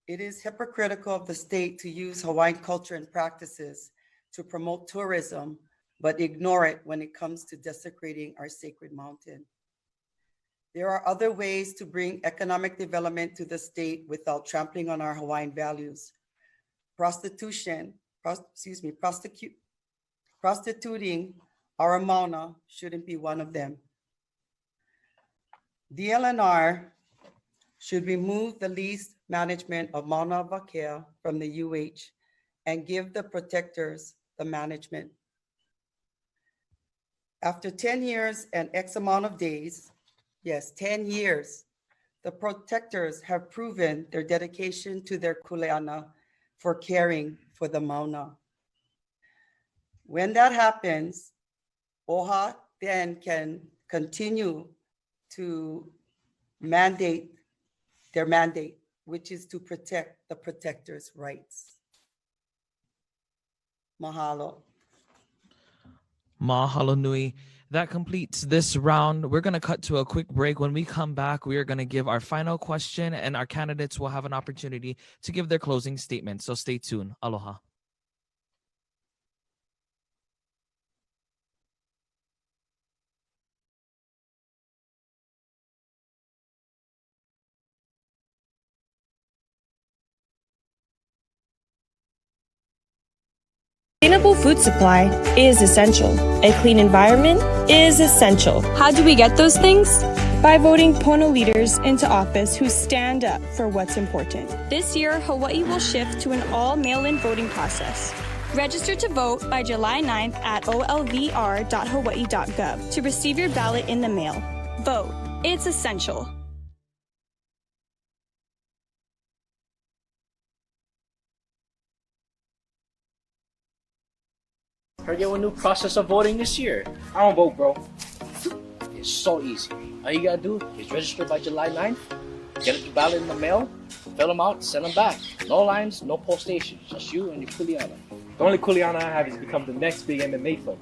It is hypocritical of the state to use Hawaiian culture and practices to promote tourism, but ignore it when it comes to desecrating our sacred mountain. There are other ways to bring economic development to the state without trampling on our Hawaiian values. Prostituting our mauna shouldn't be one of them. DLNR should remove the lease management of Mauna Kea from the UH and give the protectors the management. After 10 years and X amount of days, yes, 10 years, the protectors have proven their dedication to their kuleana for caring for the mauna. When that happens, OHA then can continue to their mandate, which is to protect the protector's rights. Mahalo. Mahalo nui. That completes this round. We're going to cut to a quick break. When we come back, we are going to give our final question, and our candidates will have an opportunity to give their closing statement. So stay tuned. Aloha. Sustainable food supply is essential. A clean environment is essential. How do we get those things? By voting Pono leaders into office who stand up for what's important. This year, Hawaii will shift to an all-mail-in voting process. Register to vote by July 9th at olvr.hawaii.gov to receive your ballot in the mail. Vote. It's essential. Heard you have a new process of voting this year. I don't vote, bro. It's so easy. All you gotta do is register by July 9th, get the ballot in the mail, fill them out, send them back. No lines, no poll stations, just you and your kuleana. The only kuleana I have is become the next big MMA fight.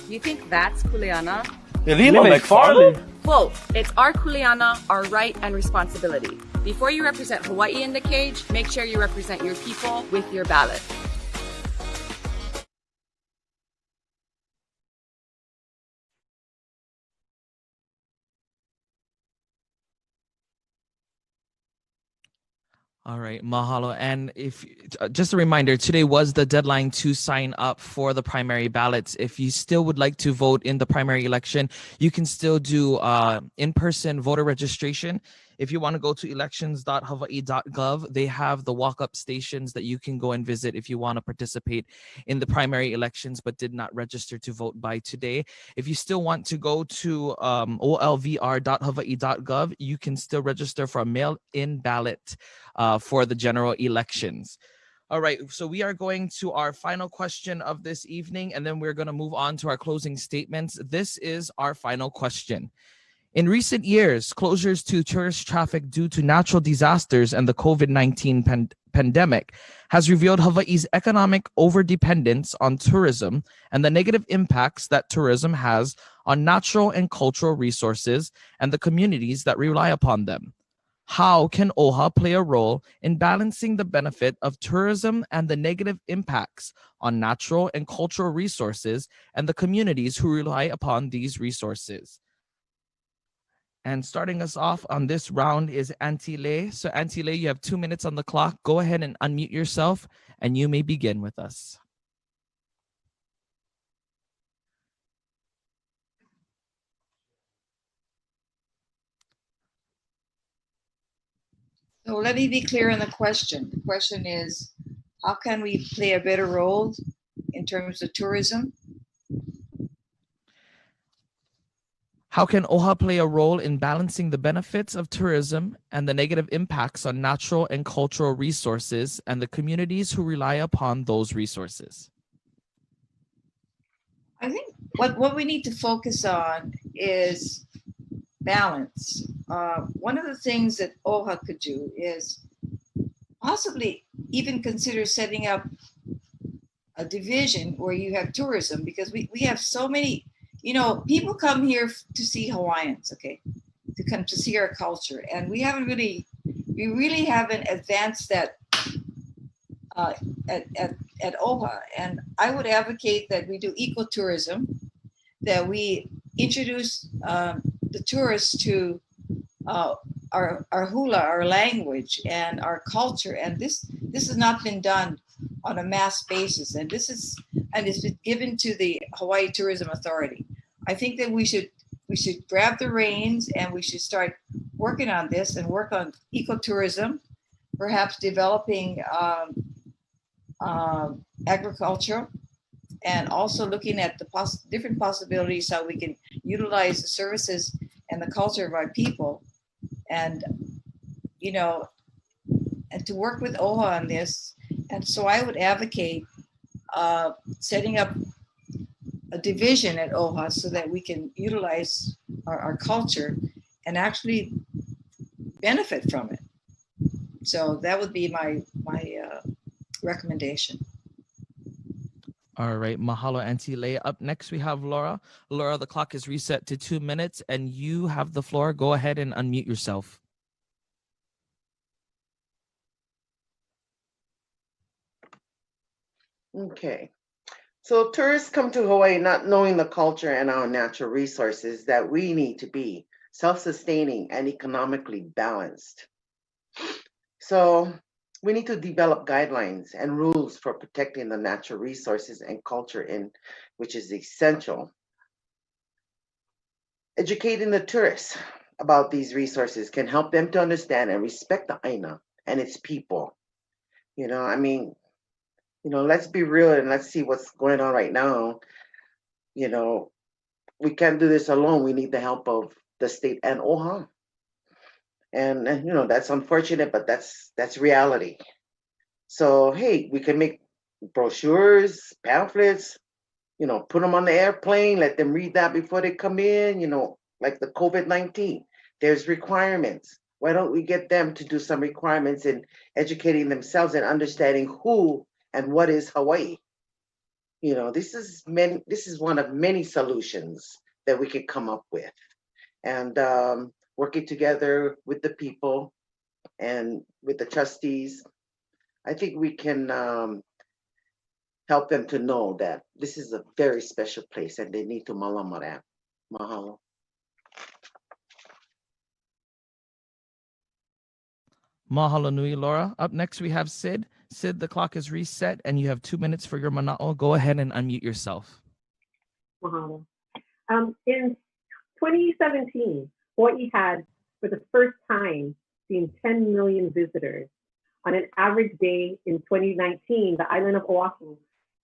You think that's kuleana? Lima McFarland? Whoa, it's our kuleana, our right and responsibility. Before you represent Hawaii in the cage, make sure you represent your people with your ballot. All right, mahalo. And if just a reminder, today was the deadline to sign up for the primary ballots. If you still would like to vote in the primary election, you can still do in-person voter registration. If you want to go to elections.hawaii.gov, they have the walk-up stations that you can go and visit if you want to participate in the primary elections but did not register to vote by today. If you still want to go to olvr.hawaii.gov, you can still register for a mail-in ballot for the general elections. All right, so we are going to our final question of this evening, and then we're going to move on to our closing statements. This is our final question. In recent years, closures to tourist traffic due to natural disasters and the COVID-19 pandemic has revealed Hawaii's economic overdependence on tourism and the negative impacts that tourism has on natural and cultural resources and the communities that rely upon them. How can OHA play a role in balancing the benefit of tourism and the negative impacts on natural and cultural resources and the communities who rely upon these resources? And starting us off on this round is Auntie Lei. So Auntie Lei, you have 2 minutes on the clock. Go ahead and unmute yourself and you may begin with us. So let me be clear on the question. The question is, how can we play a better role in terms of tourism? How can OHA play a role in balancing the benefits of tourism and the negative impacts on natural and cultural resources and the communities who rely upon those resources? I think what we need to focus on is balance. One of the things that OHA could do is possibly even consider setting up a division where you have tourism, because we have so many, you know, people come here to see Hawaiians, okay, to come to see our culture. And we really haven't advanced that at OHA. And I would advocate that we do ecotourism, that we introduce the tourists to our hula, our language, and our culture. And this has not been done on a mass basis. And it's been given to the Hawaii Tourism Authority. I think that we should grab the reins and we should start working on this and work on ecotourism, perhaps developing agriculture, and also looking at the different possibilities how we can utilize the services and the culture of our people, and you know, and to work with OHA on this. And so I would advocate setting up a division at OHA so that we can utilize our culture and actually benefit from it. So that would be my recommendation. All right, mahalo, Auntie Lei. Up next, we have Laura. Laura, the clock is reset to 2 minutes, and you have the floor. Go ahead and unmute yourself. Okay. So tourists come to Hawaii not knowing the culture and our natural resources that we need to be self-sustaining and economically balanced. So we need to develop guidelines and rules for protecting the natural resources and culture which is essential. Educating the tourists about these resources can help them to understand and respect the Aina and its people. Let's be real and let's see what's going on right now. We can't do this alone. We need the help of the state and OHA. And that's unfortunate, but that's reality. So, hey, we can make brochures, pamphlets, put them on the airplane, let them read that before they come in, like the COVID-19. There's requirements. Why don't we get them to do some requirements in educating themselves and understanding who and what is Hawaii? This is one of many solutions that we could come up with. And working together with the people and with the trustees, I think we can help them to know that this is a very special place and they need to malama that. Mahalo. Mahalo nui, Laura. Up next, we have Cyd. Cyd, the clock is reset, and you have 2 minutes for your mana'o. Go ahead and unmute yourself. Mahalo. In 2017, Hawaii had, for the first time, seen 10 million visitors. On an average day in 2019, the island of Oahu,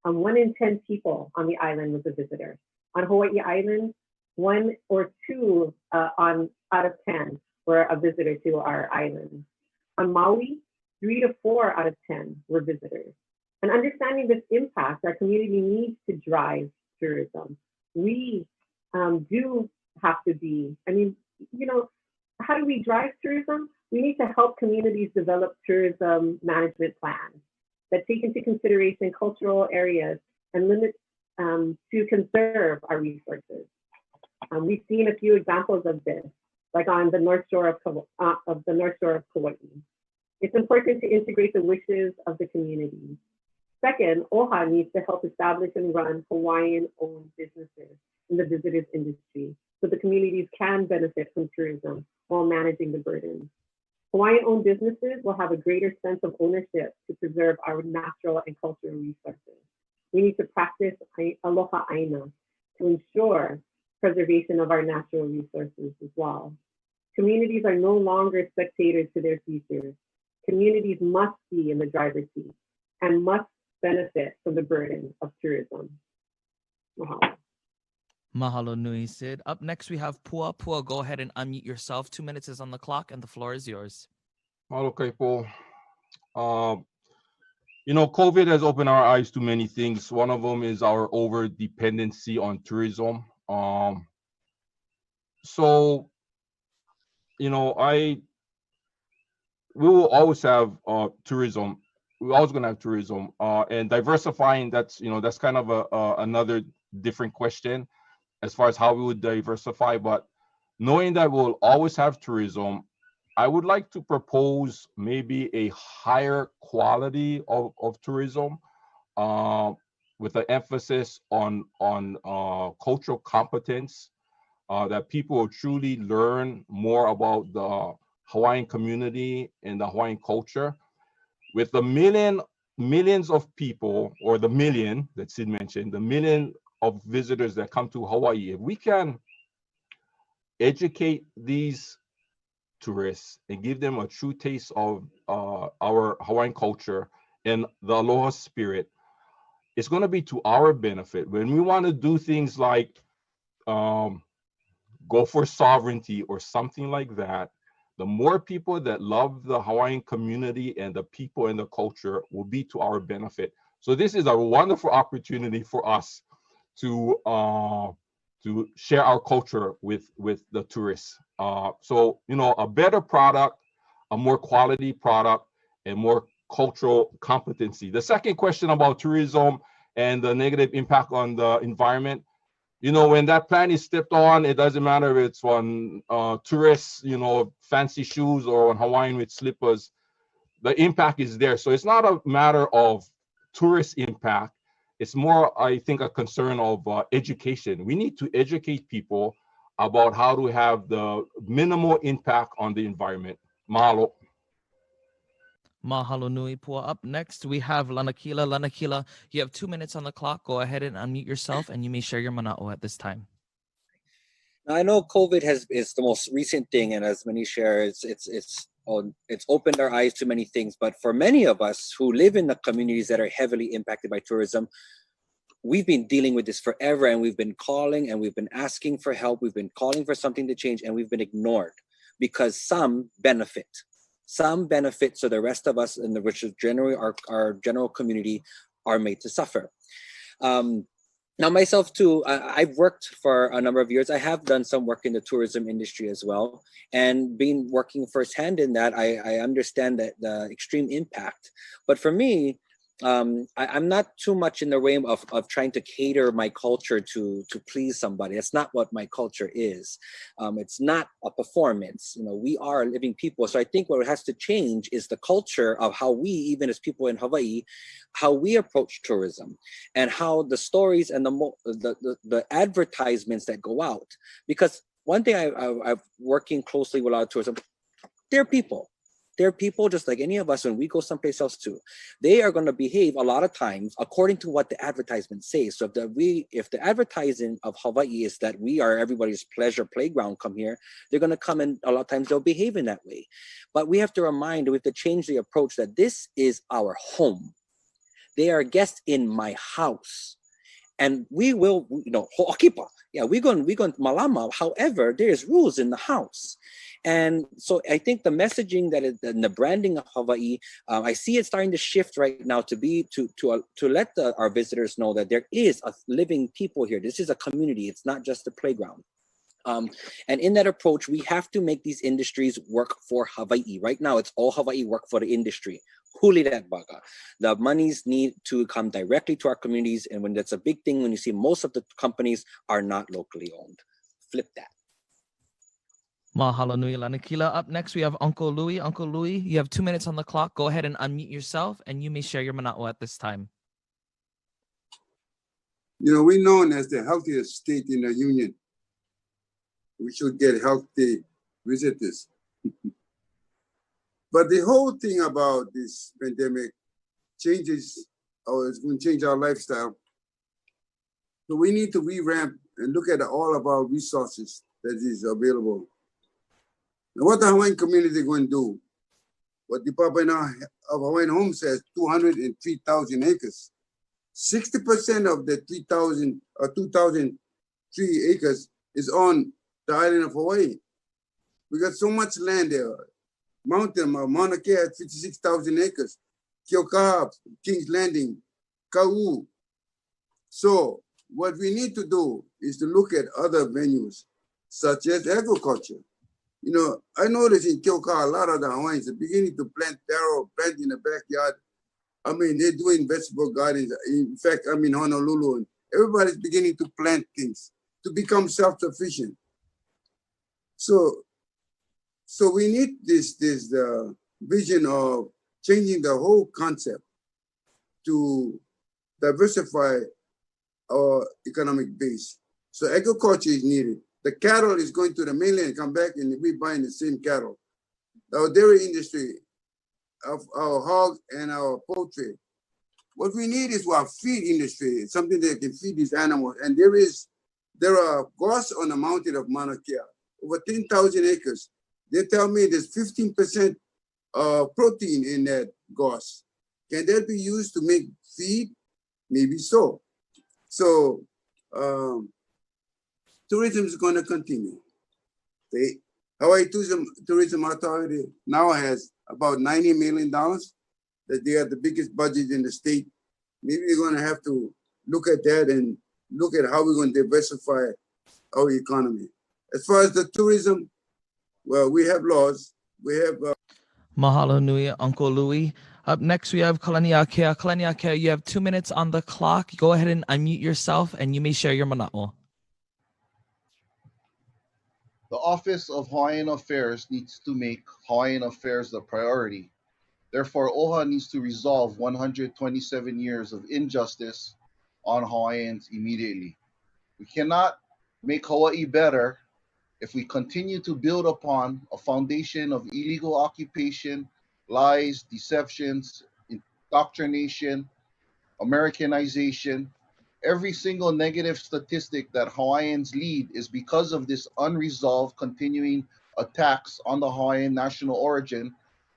1 in 10 people on the island was a visitor. On Hawaiʻi Island, 1 or 2 out of 10 were a visitor to our island. On Maui, 3 to 4 out of 10 were visitors. And understanding this impact, our community needs to drive tourism. We do have to be, how do we drive tourism? We need to help communities develop tourism management plans that take into consideration cultural areas and limits to conserve our resources. We've seen a few examples of this, like on the North Shore of Kauai. It's important to integrate the wishes of the community. Second, OHA needs to help establish and run Hawaiian-owned businesses in the visitors industry so the communities can benefit from tourism while managing the burden. Hawaiian-owned businesses will have a greater sense of ownership to preserve our natural and cultural resources. We need to practice aloha aina to ensure preservation of our natural resources as well. Communities are no longer spectators to their futures. Communities must be in the driver's seat and must benefit from the burden of tourism. Mahalo. Mahalo nui, Cyd. Up next, we have Pua. Pua, go ahead and unmute yourself. 2 minutes is on the clock, and the floor is yours. Mahalo kaipo. COVID has opened our eyes to many things. One of them is our over dependency on tourism. We will always have tourism. We're always going to have tourism, and diversifying. That's kind of another different question as far as how we would diversify. But knowing that we'll always have tourism, I would like to propose maybe a higher quality of tourism, with an emphasis on cultural competence, that people will truly learn more about the Hawaiian community and the Hawaiian culture. With the millions of people, or the million that Cyd mentioned, the million of visitors that come to Hawaii, if we can educate these tourists and give them a true taste of our Hawaiian culture and the aloha spirit, it's going to be to our benefit. When we want to do things like go for sovereignty or something like that, the more people that love the Hawaiian community and the people and the culture will be to our benefit. So this is a wonderful opportunity for us to to share our culture with the tourists. So, you know, a better product, a more quality product, and more cultural competency. The second question about tourism and the negative impact on the environment, you know, when that plan is stepped on, it doesn't matter if it's on tourists, you know, fancy shoes, or on Hawaiian with slippers, the impact is there. So it's not a matter of tourist impact. It's more, I think, a concern of education. We need to educate people about how to have the minimal impact on the environment. Mahalo. Mahalo nui, Pua. Up next, we have Lanakila. Lanakila, you have 2 minutes on the clock. Go ahead and unmute yourself, and you may share your mana'o at this time. Now, I know COVID is the most recent thing, and as many share, it's opened our eyes to many things. But for many of us who live in the communities that are heavily impacted by tourism, we've been dealing with this forever, and we've been calling and we've been asking for help. We've been calling for something to change, and we've been ignored because some benefit. Some benefit, so the rest of us, and which is generally our general community, are made to suffer. Now, myself too, I've worked for a number of years. I have done some work in the tourism industry as well, and being working firsthand in that, I understand that the extreme impact. But for me, I'm not too much in the realm of trying to cater my culture to please somebody. That's not what my culture is. It's not a performance. You know, we are living people. So I think what has to change is the culture of how we, even as people in Hawaii, how we approach tourism, and how the stories and the advertisements that go out. Because one thing I'm working closely with a lot of tourism, they're people. They're people just like any of us when we go someplace else too. They are going to behave a lot of times according to what the advertisement says. So if the advertising of Hawaii is that we are everybody's pleasure playground, come here, they're going to come, and a lot of times they'll behave in that way. But we have to change the approach that this is our home. They are guests in my house. And we will, you know, ho'okipa. Yeah, we're going malama. However, there's rules in the house. And so I think the messaging and the branding of Hawaii, I see it starting to shift right now to let our visitors know that there is a living people here. This is a community. It's not just a playground. And in that approach, we have to make these industries work for Hawaii. Right now, it's all Hawaii work for the industry. Huli that baga. The monies need to come directly to our communities. And when that's a big thing, when you see most of the companies are not locally owned. Flip that. Mahalo nui, Lanakila. Up next, we have Uncle Louie. Uncle Louie, you have 2 minutes on the clock. Go ahead and unmute yourself, and you may share your mana'o at this time. You know, we're known as the healthiest state in the union. We should get healthy visitors. But the whole thing about this pandemic changes, or it's going to change our lifestyle. So we need to revamp and look at all of our resources that is available. Now, what the Hawaiian community going to do? What the Department of Hawaiian Homes says, 203,000 acres. 60% of the 2,003 acres is on the island of Hawaii. We got so much land there. Mauna Kea at 56,000 acres. Keoka, King's Landing, Kau. So what we need to do is to look at other venues, such as agriculture. You know, I noticed in Keoka, a lot of the Hawaiians are beginning to plant taro, plant in the backyard. I mean, they're doing vegetable gardens. In fact, I'm in Honolulu, and everybody's beginning to plant things to become self-sufficient. So we need this vision of changing the whole concept to diversify our economic base. So agriculture is needed. The cattle is going to the mainland and come back, and we're buying the same cattle. Our dairy industry, of our hogs and our poultry. What we need is our feed industry, something that can feed these animals. And there are goats on the mountain of Mauna Kea, over 10,000 acres. They tell me there's 15% protein in that goose. Can that be used to make feed? Maybe so. So tourism is going to continue. The Hawaii Tourism Authority now has about $90 million that they are the biggest budget in the state. Maybe we're going to have to look at that and look at how we're going to diversify our economy. As far as the tourism, well, we have laws. We have... Mahalo nui, Uncle Louie. Up next, we have Kalaniakea. Kalaniakea, you have 2 minutes on the clock. Go ahead and unmute yourself, and you may share your mana'o. The Office of Hawaiian Affairs needs to make Hawaiian affairs the priority. Therefore, OHA needs to resolve 127 years of injustice on Hawaiians immediately. We cannot make Hawaii better if we continue to build upon a foundation of illegal occupation, lies, deceptions, indoctrination, Americanization. Every single negative statistic that Hawaiians lead is because of this unresolved continuing attacks on the Hawaiian national origin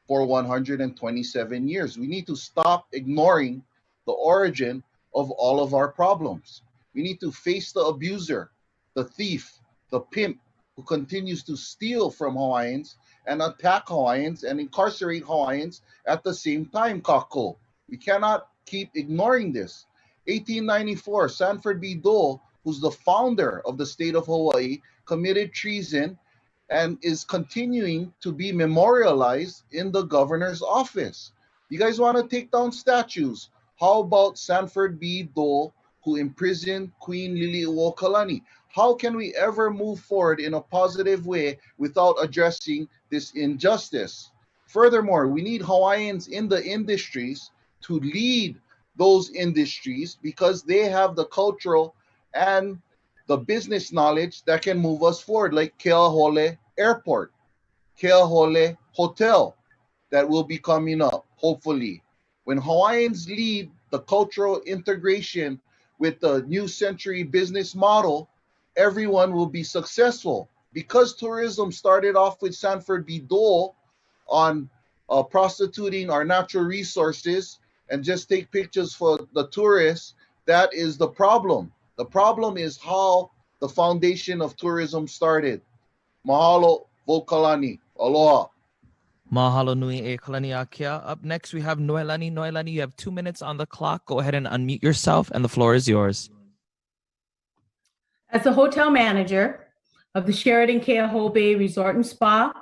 for 127 years. We need to stop ignoring the origin of all of our problems. We need to face the abuser, the thief, the pimp who continues to steal from Hawaiians and attack Hawaiians and incarcerate Hawaiians at the same time, Kako. We cannot keep ignoring this. 1894, Sanford B. Dole, who's the founder of the state of Hawaii, committed treason and is continuing to be memorialized in the governor's office. You guys want to take down statues? How about Sanford B. Dole, who imprisoned Queen Liliuokalani? How can we ever move forward in a positive way without addressing this injustice? Furthermore, we need Hawaiians in the industries to lead those industries because they have the cultural and the business knowledge that can move us forward, like Keola Airport, Keola Hotel that will be coming up, hopefully. When Hawaiians lead the cultural integration with the new century business model, everyone will be successful. Because tourism started off with Sanford B. Dole on prostituting our natural resources and just take pictures for the tourists, that is the problem. The problem is how the foundation of tourism started. Mahalo, Vokalani. Aloha. Mahalo nui e Kalaniakea. Up next, we have Noelani. Noelani, you have 2 minutes on the clock. Go ahead and unmute yourself, and the floor is yours. As the hotel manager of the Sheraton Keauhou Bay Resort and Spa,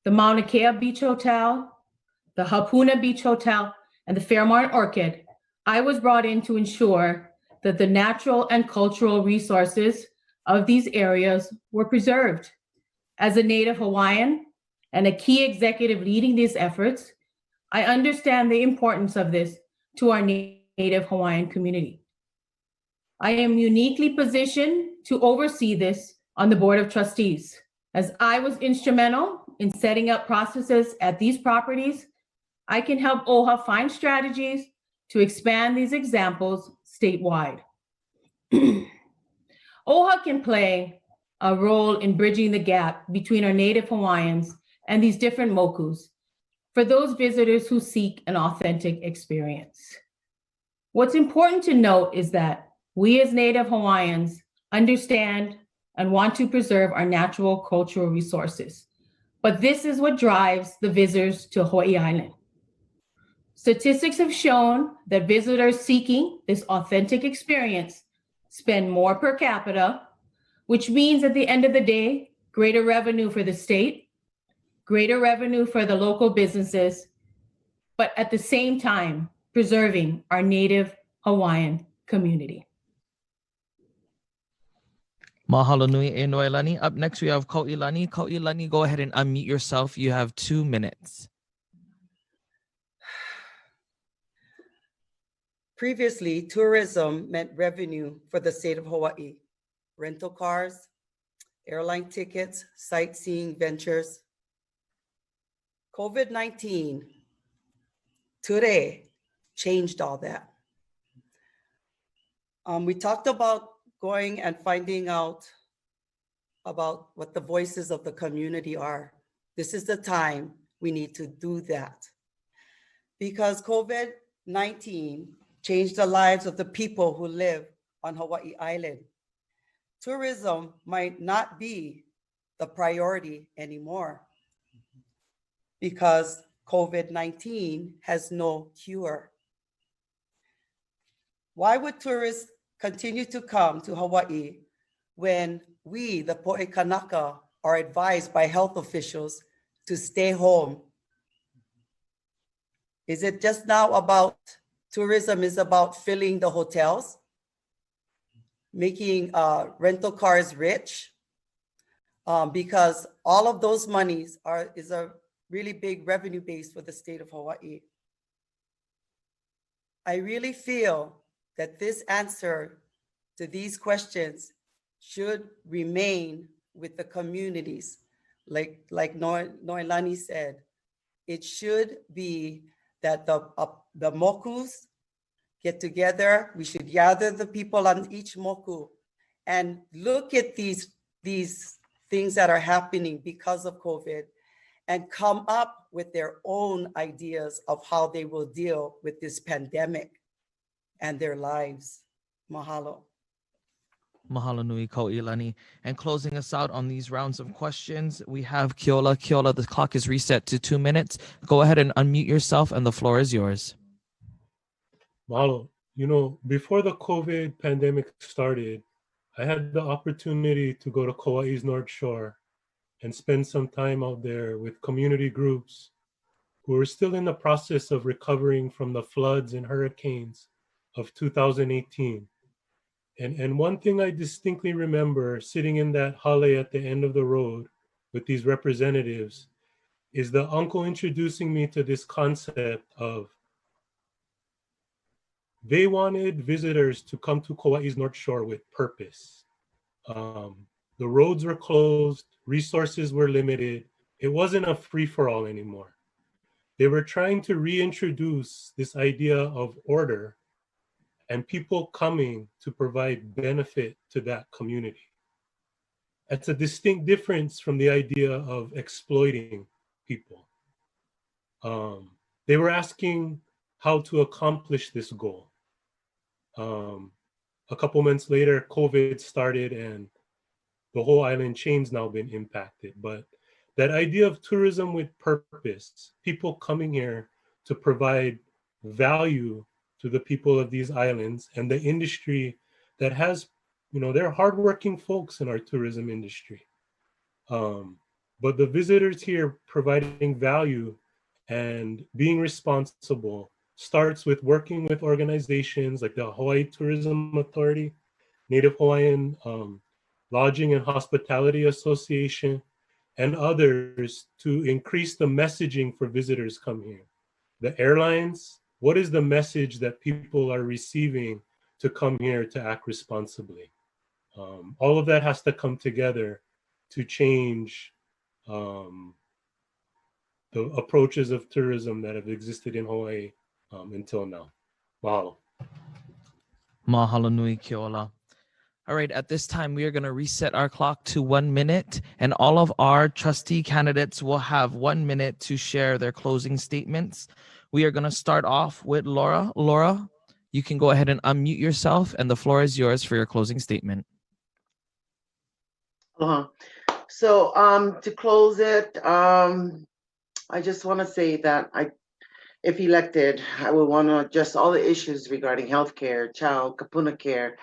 the Mauna Kea Beach Hotel, the Hapuna Beach Hotel, and the Fairmont Orchid, I was brought in to ensure that the natural and cultural resources of these areas were preserved. As a Native Hawaiian and a key executive leading these efforts, I understand the importance of this to our Native Hawaiian community. I am uniquely positioned to oversee this on the Board of Trustees, as I was instrumental in setting up processes at these properties. I can help OHA find strategies to expand these examples statewide. OHA can play a role in bridging the gap between our Native Hawaiians and these different mokus for those visitors who seek an authentic experience. What's important to note is that we as Native Hawaiians understand and want to preserve our natural cultural resources, but this is what drives the visitors to Hawaiʻi Island. Statistics have shown that visitors seeking this authentic experience spend more per capita, which means at the end of the day, greater revenue for the state, greater revenue for the local businesses, but at the same time, preserving our Native Hawaiian community. Mahalo nui e Noelani. Up next, we have Kauilani. Kauilani, go ahead and unmute yourself. You have 2 minutes. Previously, tourism meant revenue for the state of Hawaii. Rental cars, airline tickets, sightseeing ventures. COVID-19 today changed all that. We talked about going and finding out about what the voices of the community are. This is the time we need to do that. Because COVID-19 changed the lives of the people who live on Hawaiʻi Island. Tourism might not be the priority anymore because COVID-19 has no cure. Why would tourists continue to come to Hawaii when we, the poʻe kanaka, are advised by health officials to stay home? Is it just now about tourism is about filling the hotels, making rental cars rich? Because all of those monies is a really big revenue base for the state of Hawaii. I really feel that this answer to these questions should remain with the communities. Like Noelani said, it should be that the mokus get together. We should gather the people on each moku and look at these things that are happening because of COVID and come up with their own ideas of how they will deal with this pandemic and their lives. Mahalo. Mahalo nui, Kauilani. And closing us out on these rounds of questions, we have Keola. Keola, the clock is reset to 2 minutes. Go ahead and unmute yourself and the floor is yours. Mahalo. You know, before the COVID pandemic started, I had the opportunity to go to Kauai's North Shore and spend some time out there with community groups who were still in the process of recovering from the floods and hurricanes of 2018. And one thing I distinctly remember sitting in that hale at the end of the road with these representatives is the uncle introducing me to this concept of they wanted visitors to come to Kauai's North Shore with purpose. The roads were closed, resources were limited. It wasn't a free-for-all anymore. They were trying to reintroduce this idea of order and people coming to provide benefit to that community. That's a distinct difference from the idea of exploiting people. They were asking how to accomplish this goal. A couple months later, COVID started and the whole island chain's now been impacted. But that idea of tourism with purpose, people coming here to provide value to the people of these islands and the industry that has, you know, they're hardworking folks in our tourism industry. But the visitors here providing value and being responsible starts with working with organizations like the Hawaii Tourism Authority, Native Hawaiian Lodging and Hospitality Association, and others to increase the messaging for visitors come here. The airlines, what is the message that people are receiving to come here to act responsibly? All of that has to come together to change the approaches of tourism that have existed in Hawaii until now. Mahalo. Mahalo nui, Keola. All right, at this time, we are going to reset our clock to 1 minute, and all of our trustee candidates will have 1 minute to share their closing statements. We are going to start off with Laura. Laura, you can go ahead and unmute yourself, and the floor is yours for your closing statement. So to close it, I just want to say that if elected, I would want to address all the issues regarding healthcare, child kapuna care,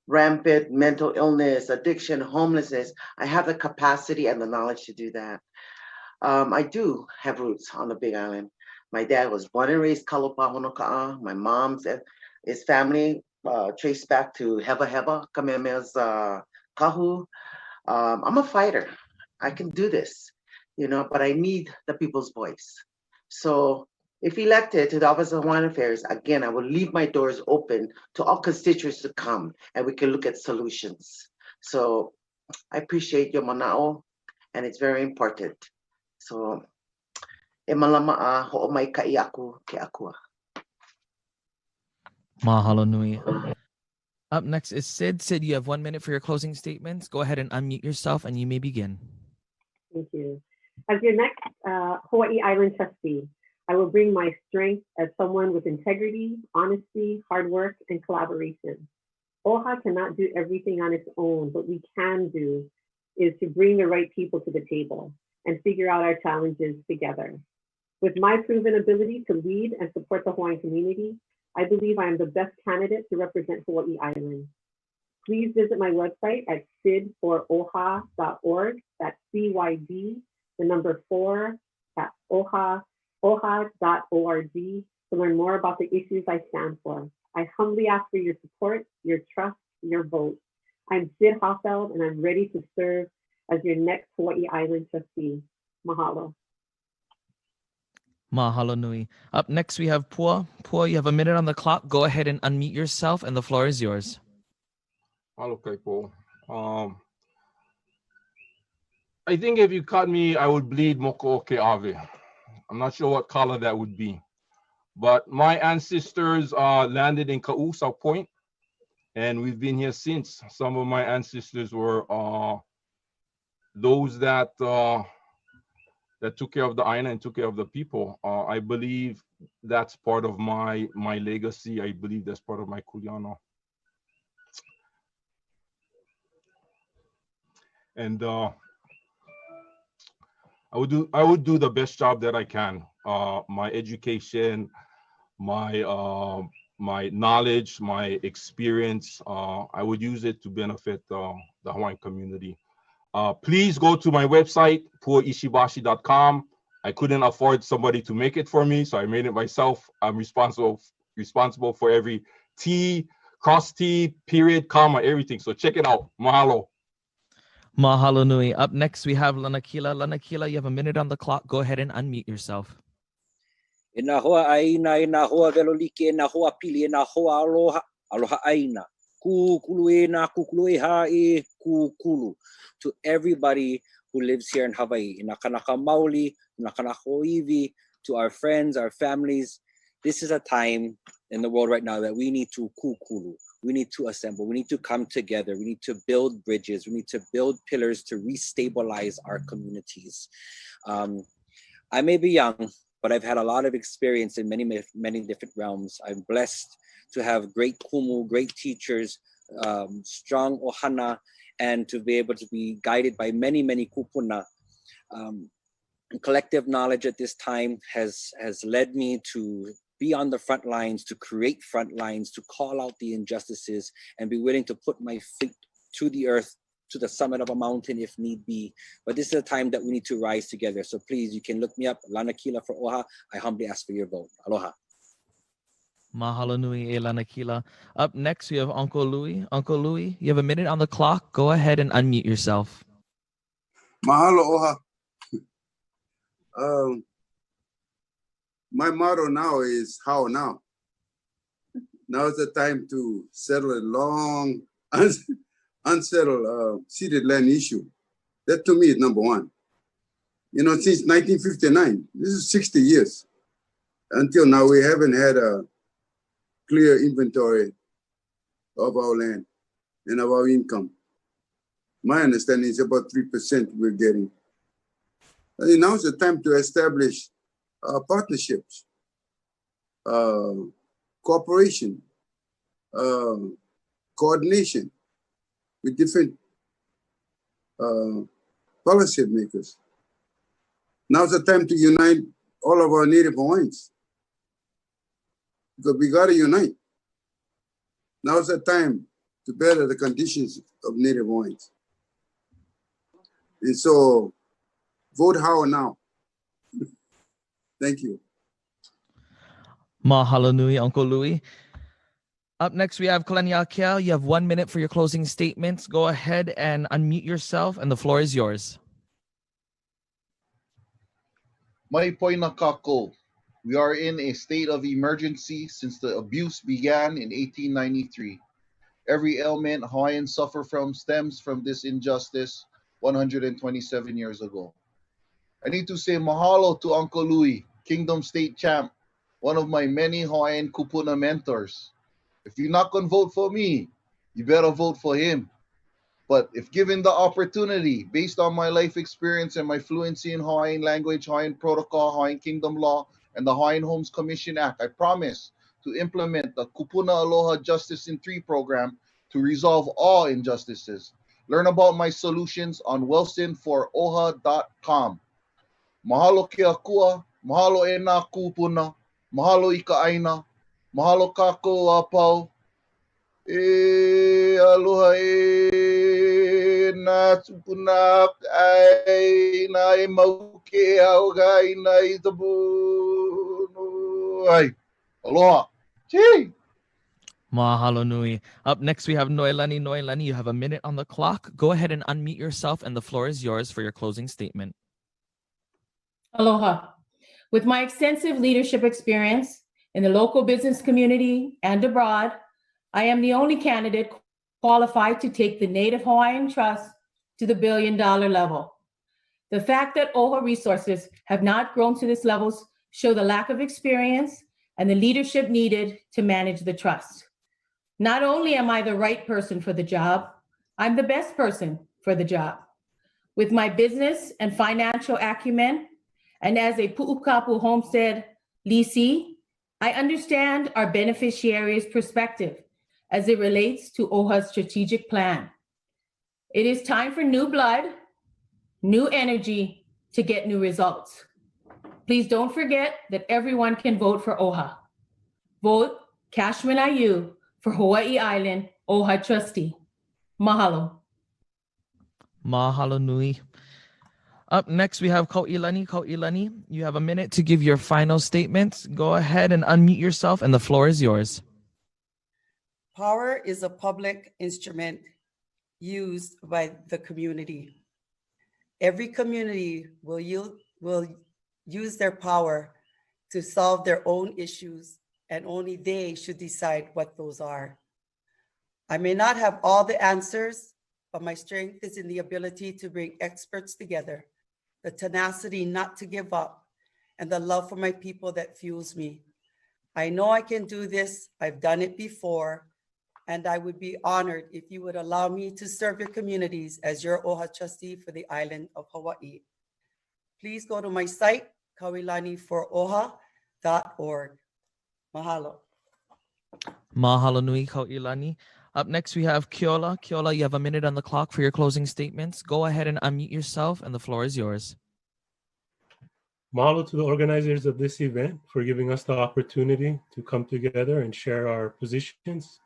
rampant mental illness, addiction, homelessness. I have the capacity and the knowledge to do that. I do have roots on the Big Island. My dad was born and raised Kalopa Honoka'a. My mom's family traced back to Heba Heba, Kamehameha's kahu. I'm a fighter. I can do this, you know, but I need the people's voice. So if elected to the Office of Hawaiian Affairs, again, I will leave my doors open to all constituents to come and we can look at solutions. So I appreciate your mana'o and it's very important. So, e malama'a ho'omai ka'i aku ke akua. Mahalo nui. Up next is Cyd. Cyd, you have 1 minute for your closing statements. Go ahead and unmute yourself and you may begin. Thank you. As your next Hawaiʻi Island Trustee, I will bring my strength as someone with integrity, honesty, hard work, and collaboration. OHA cannot do everything on its own. What we can do is to bring the right people to the table and figure out our challenges together. With my proven ability to lead and support the Hawaiian community, I believe I am the best candidate to represent Hawaiʻi Island. Please visit my website at cydforoha.org. That's CYD, the number 4, at OHA.org to learn more about the issues I stand for. I humbly ask for your support, your trust, your vote. I'm Cyd Hoffeld, and I'm ready to serve as your next Hawaiʻi Island Trustee. Mahalo. Mahalo nui. Up next, we have Pua. Pua, you have a minute on the clock. Go ahead and unmute yourself, and the floor is yours. Hello, Kaipo. I think if you cut me, I would bleed moko ke ave. I'm not sure what color that would be. But my ancestors landed in Ka'u, South Point, and we've been here since. Some of my ancestors were those that took care of the island and took care of the people. I believe that's part of my legacy. I believe that's part of my kuleana. And I would do the best job that I can. My education, my knowledge, my experience, I would use it to benefit the Hawaiian community. Please go to my website, puaishibashi.com. I couldn't afford somebody to make it for me, so I made it myself. I'm responsible for every T, cross T, period, comma, everything. So check it out. Mahalo. Mahalo nui. Up next, we have Lanakila. Lanakila, you have a minute on the clock. Go ahead and unmute yourself. Ina hoa aina, ina hoa velolike, ina hoa pili, ina hoa aloha, aloha aina. Kukulu ina, kukulu hae, kukulu. To everybody who lives here in Hawaii, ina kanaka maoli, ina kanaka ʻŌiwi, to our friends, our families. This is a time in the world right now that we need to kukulu. We need to assemble. We need to come together. We need to build bridges. We need to build pillars to restabilize our communities. I may be young, but I've had a lot of experience in many different realms. I'm blessed to have great kumu, great teachers, strong ohana, and to be able to be guided by many kupuna. Collective knowledge at this time has led me to be on the front lines, to create front lines, to call out the injustices, and be willing to put my feet to the earth, to the summit of a mountain if need be. But this is a time that we need to rise together. So please, you can look me up, Lanakila for OHA. I humbly ask for your vote. Aloha. Mahalo nui e Lanakila. Up next, we have Uncle Louie. Uncle Louie, you have a minute on the clock. Go ahead and unmute yourself. Mahalo OHA. My motto now is how now? Now is the time to settle a long, unsettled ceded land issue. That to me is number one. You know, since 1959, this is 60 years. Until now, we haven't had a clear inventory of our land and of our income. My understanding is about 3% we're getting. And now is the time to establish partnerships, cooperation, coordination with different policy makers. Now's the time to unite all of our Native Hawaiians, because we got to unite. Now's the time to better the conditions of Native Hawaiians. And so, vote how now. Thank you. Mahalo nui, Uncle Louie. Up next, we have Kalaniakea. You have 1 minute for your closing statements. Go ahead and unmute yourself, and the floor is yours. Mai poina kako. We are in a state of emergency since the abuse began in 1893. Every ailment Hawaiians suffer from stems from this injustice 127 years ago. I need to say mahalo to Uncle Louie, Kingdom State Champ, one of my many Hawaiian kupuna mentors. If you're not going to vote for me, you better vote for him. But if given the opportunity, based on my life experience and my fluency in Hawaiian language, Hawaiian protocol, Hawaiian kingdom law, and the Hawaiian Homes Commission Act, I promise to implement the Kupuna Aloha Justice in 3 program to resolve all injustices. Learn about my solutions on wilsonforoha.com. Mahalo ke akua, mahalo e nā kupuna, mahalo I ka aina, mahalo kākou a pau. Aloha nā tupuna ai nā mau ke au gai nā tabu ai. Aloha. Gee. Mahalo nui. Up next, we have Noelani. Noelani, you have a minute on the clock. Go ahead and unmute yourself, and the floor is yours for your closing statement. Aloha. With my extensive leadership experience in the local business community and abroad, I am the only candidate qualified to take the Native Hawaiian Trust to the $1 billion level. The fact that OHA resources have not grown to this level show the lack of experience and the leadership needed to manage the trust. Not only am I the right person for the job, I'm the best person for the job. With my business and financial acumen, and as a Pu'ukapu homestead leasee, I understand our beneficiaries' perspective as it relates to OHA's strategic plan. It is time for new blood, new energy to get new results. Please don't forget that everyone can vote for OHA. Vote Cashman-Aiu for Hawaiʻi Island OHA Trustee. Mahalo. Mahalo nui. Up next, we have Kauilani. Kauilani, you have a minute to give your final statements. Go ahead and unmute yourself, and the floor is yours. Power is a public instrument used by the community. Every community will use their power to solve their own issues, and only they should decide what those are. I may not have all the answers, but my strength is in the ability to bring experts together, the tenacity not to give up, and the love for my people that fuels me. I know I can do this. I've done it before, and I would be honored if you would allow me to serve your communities as your OHA trustee for the island of Hawaii. Please go to my site, kauilaniforoha.org. Mahalo. Mahalo nui, Kauilani. Up next, we have Keola. Keola, you have a minute on the clock for your closing statements. Go ahead and unmute yourself, and the floor is yours. Mahalo to the organizers of this event for giving us the opportunity to come together and share our positions.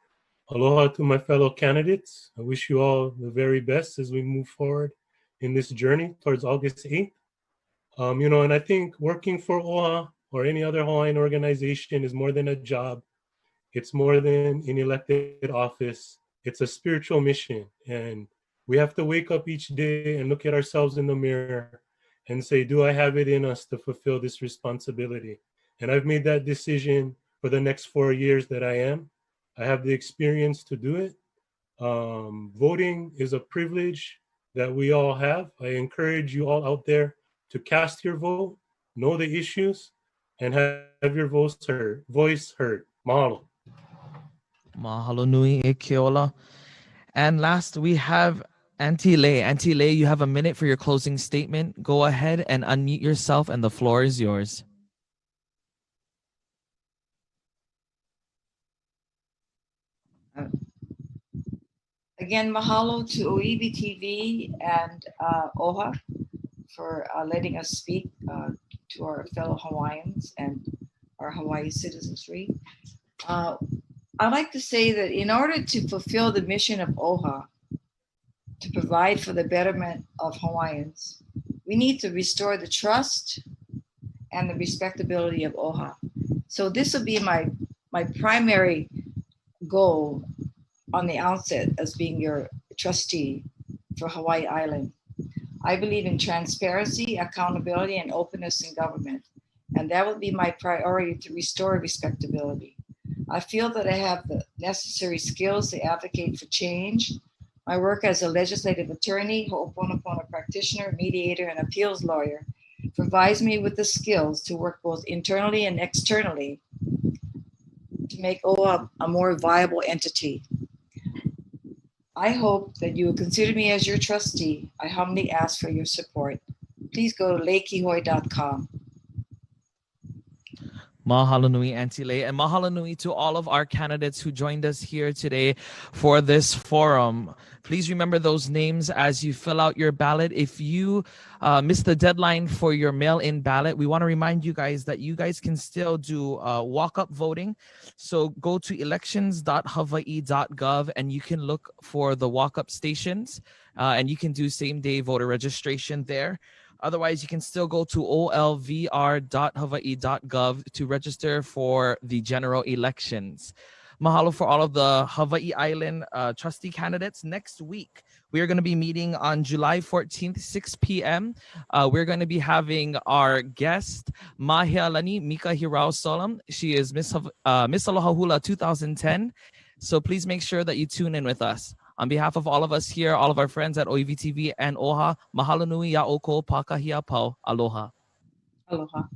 Aloha to my fellow candidates. I wish you all the very best as we move forward in this journey towards August 8th. And I think working for OHA or any other Hawaiian organization is more than a job. It's more than an elected office. It's a spiritual mission. And we have to wake up each day and look at ourselves in the mirror and say, do I have it in us to fulfill this responsibility? And I've made that decision for the next 4 years that I am. I have the experience to do it. Voting is a privilege that we all have. I encourage you all out there to cast your vote, know the issues, and have your voice heard. Mahalo. Mahalo nui e Keola. And last, we have Auntie Lei. Auntie Lei, you have a minute for your closing statement. Go ahead and unmute yourself, and the floor is yours. Again, mahalo to ʻŌiwi TV and OHA for letting us speak to our fellow Hawaiians and our Hawaii citizenry. I'd like to say that in order to fulfill the mission of OHA, to provide for the betterment of Hawaiians, we need to restore the trust and the respectability of OHA. So this will be my primary goal on the outset as being your trustee for Hawaii Island. I believe in transparency, accountability, and openness in government, and that would be my priority to restore respectability. I feel that I have the necessary skills to advocate for change. My work as a legislative attorney, ho'oponopono practitioner, mediator, and appeals lawyer provides me with the skills to work both internally and externally to make OHA a more viable entity. I hope that you will consider me as your trustee. I humbly ask for your support. Please go to leikihoi.com. Mahalo nui, Auntie Lei, and mahalo nui to all of our candidates who joined us here today for this forum. Please remember those names as you fill out your ballot. If you missed the deadline for your mail-in ballot, we want to remind you guys that you guys can still do walk-up voting. So go to elections.hawaii.gov and you can look for the walk-up stations and you can do same-day voter registration there. Otherwise, you can still go to olvr.hawaii.gov to register for the general elections. Mahalo for all of the Hawaiʻi Island trustee candidates. Next week, we are going to be meeting on July 14th, 6 p.m. We're going to be having our guest, Mahealani Mika Hirao Solam. She is Miss Aloha Hula 2010. So please make sure that you tune in with us. On behalf of all of us here, all of our friends at ʻŌiwi TV and OHA, mahalo nui ya ʻoukou pākahia pau. Aloha. Aloha.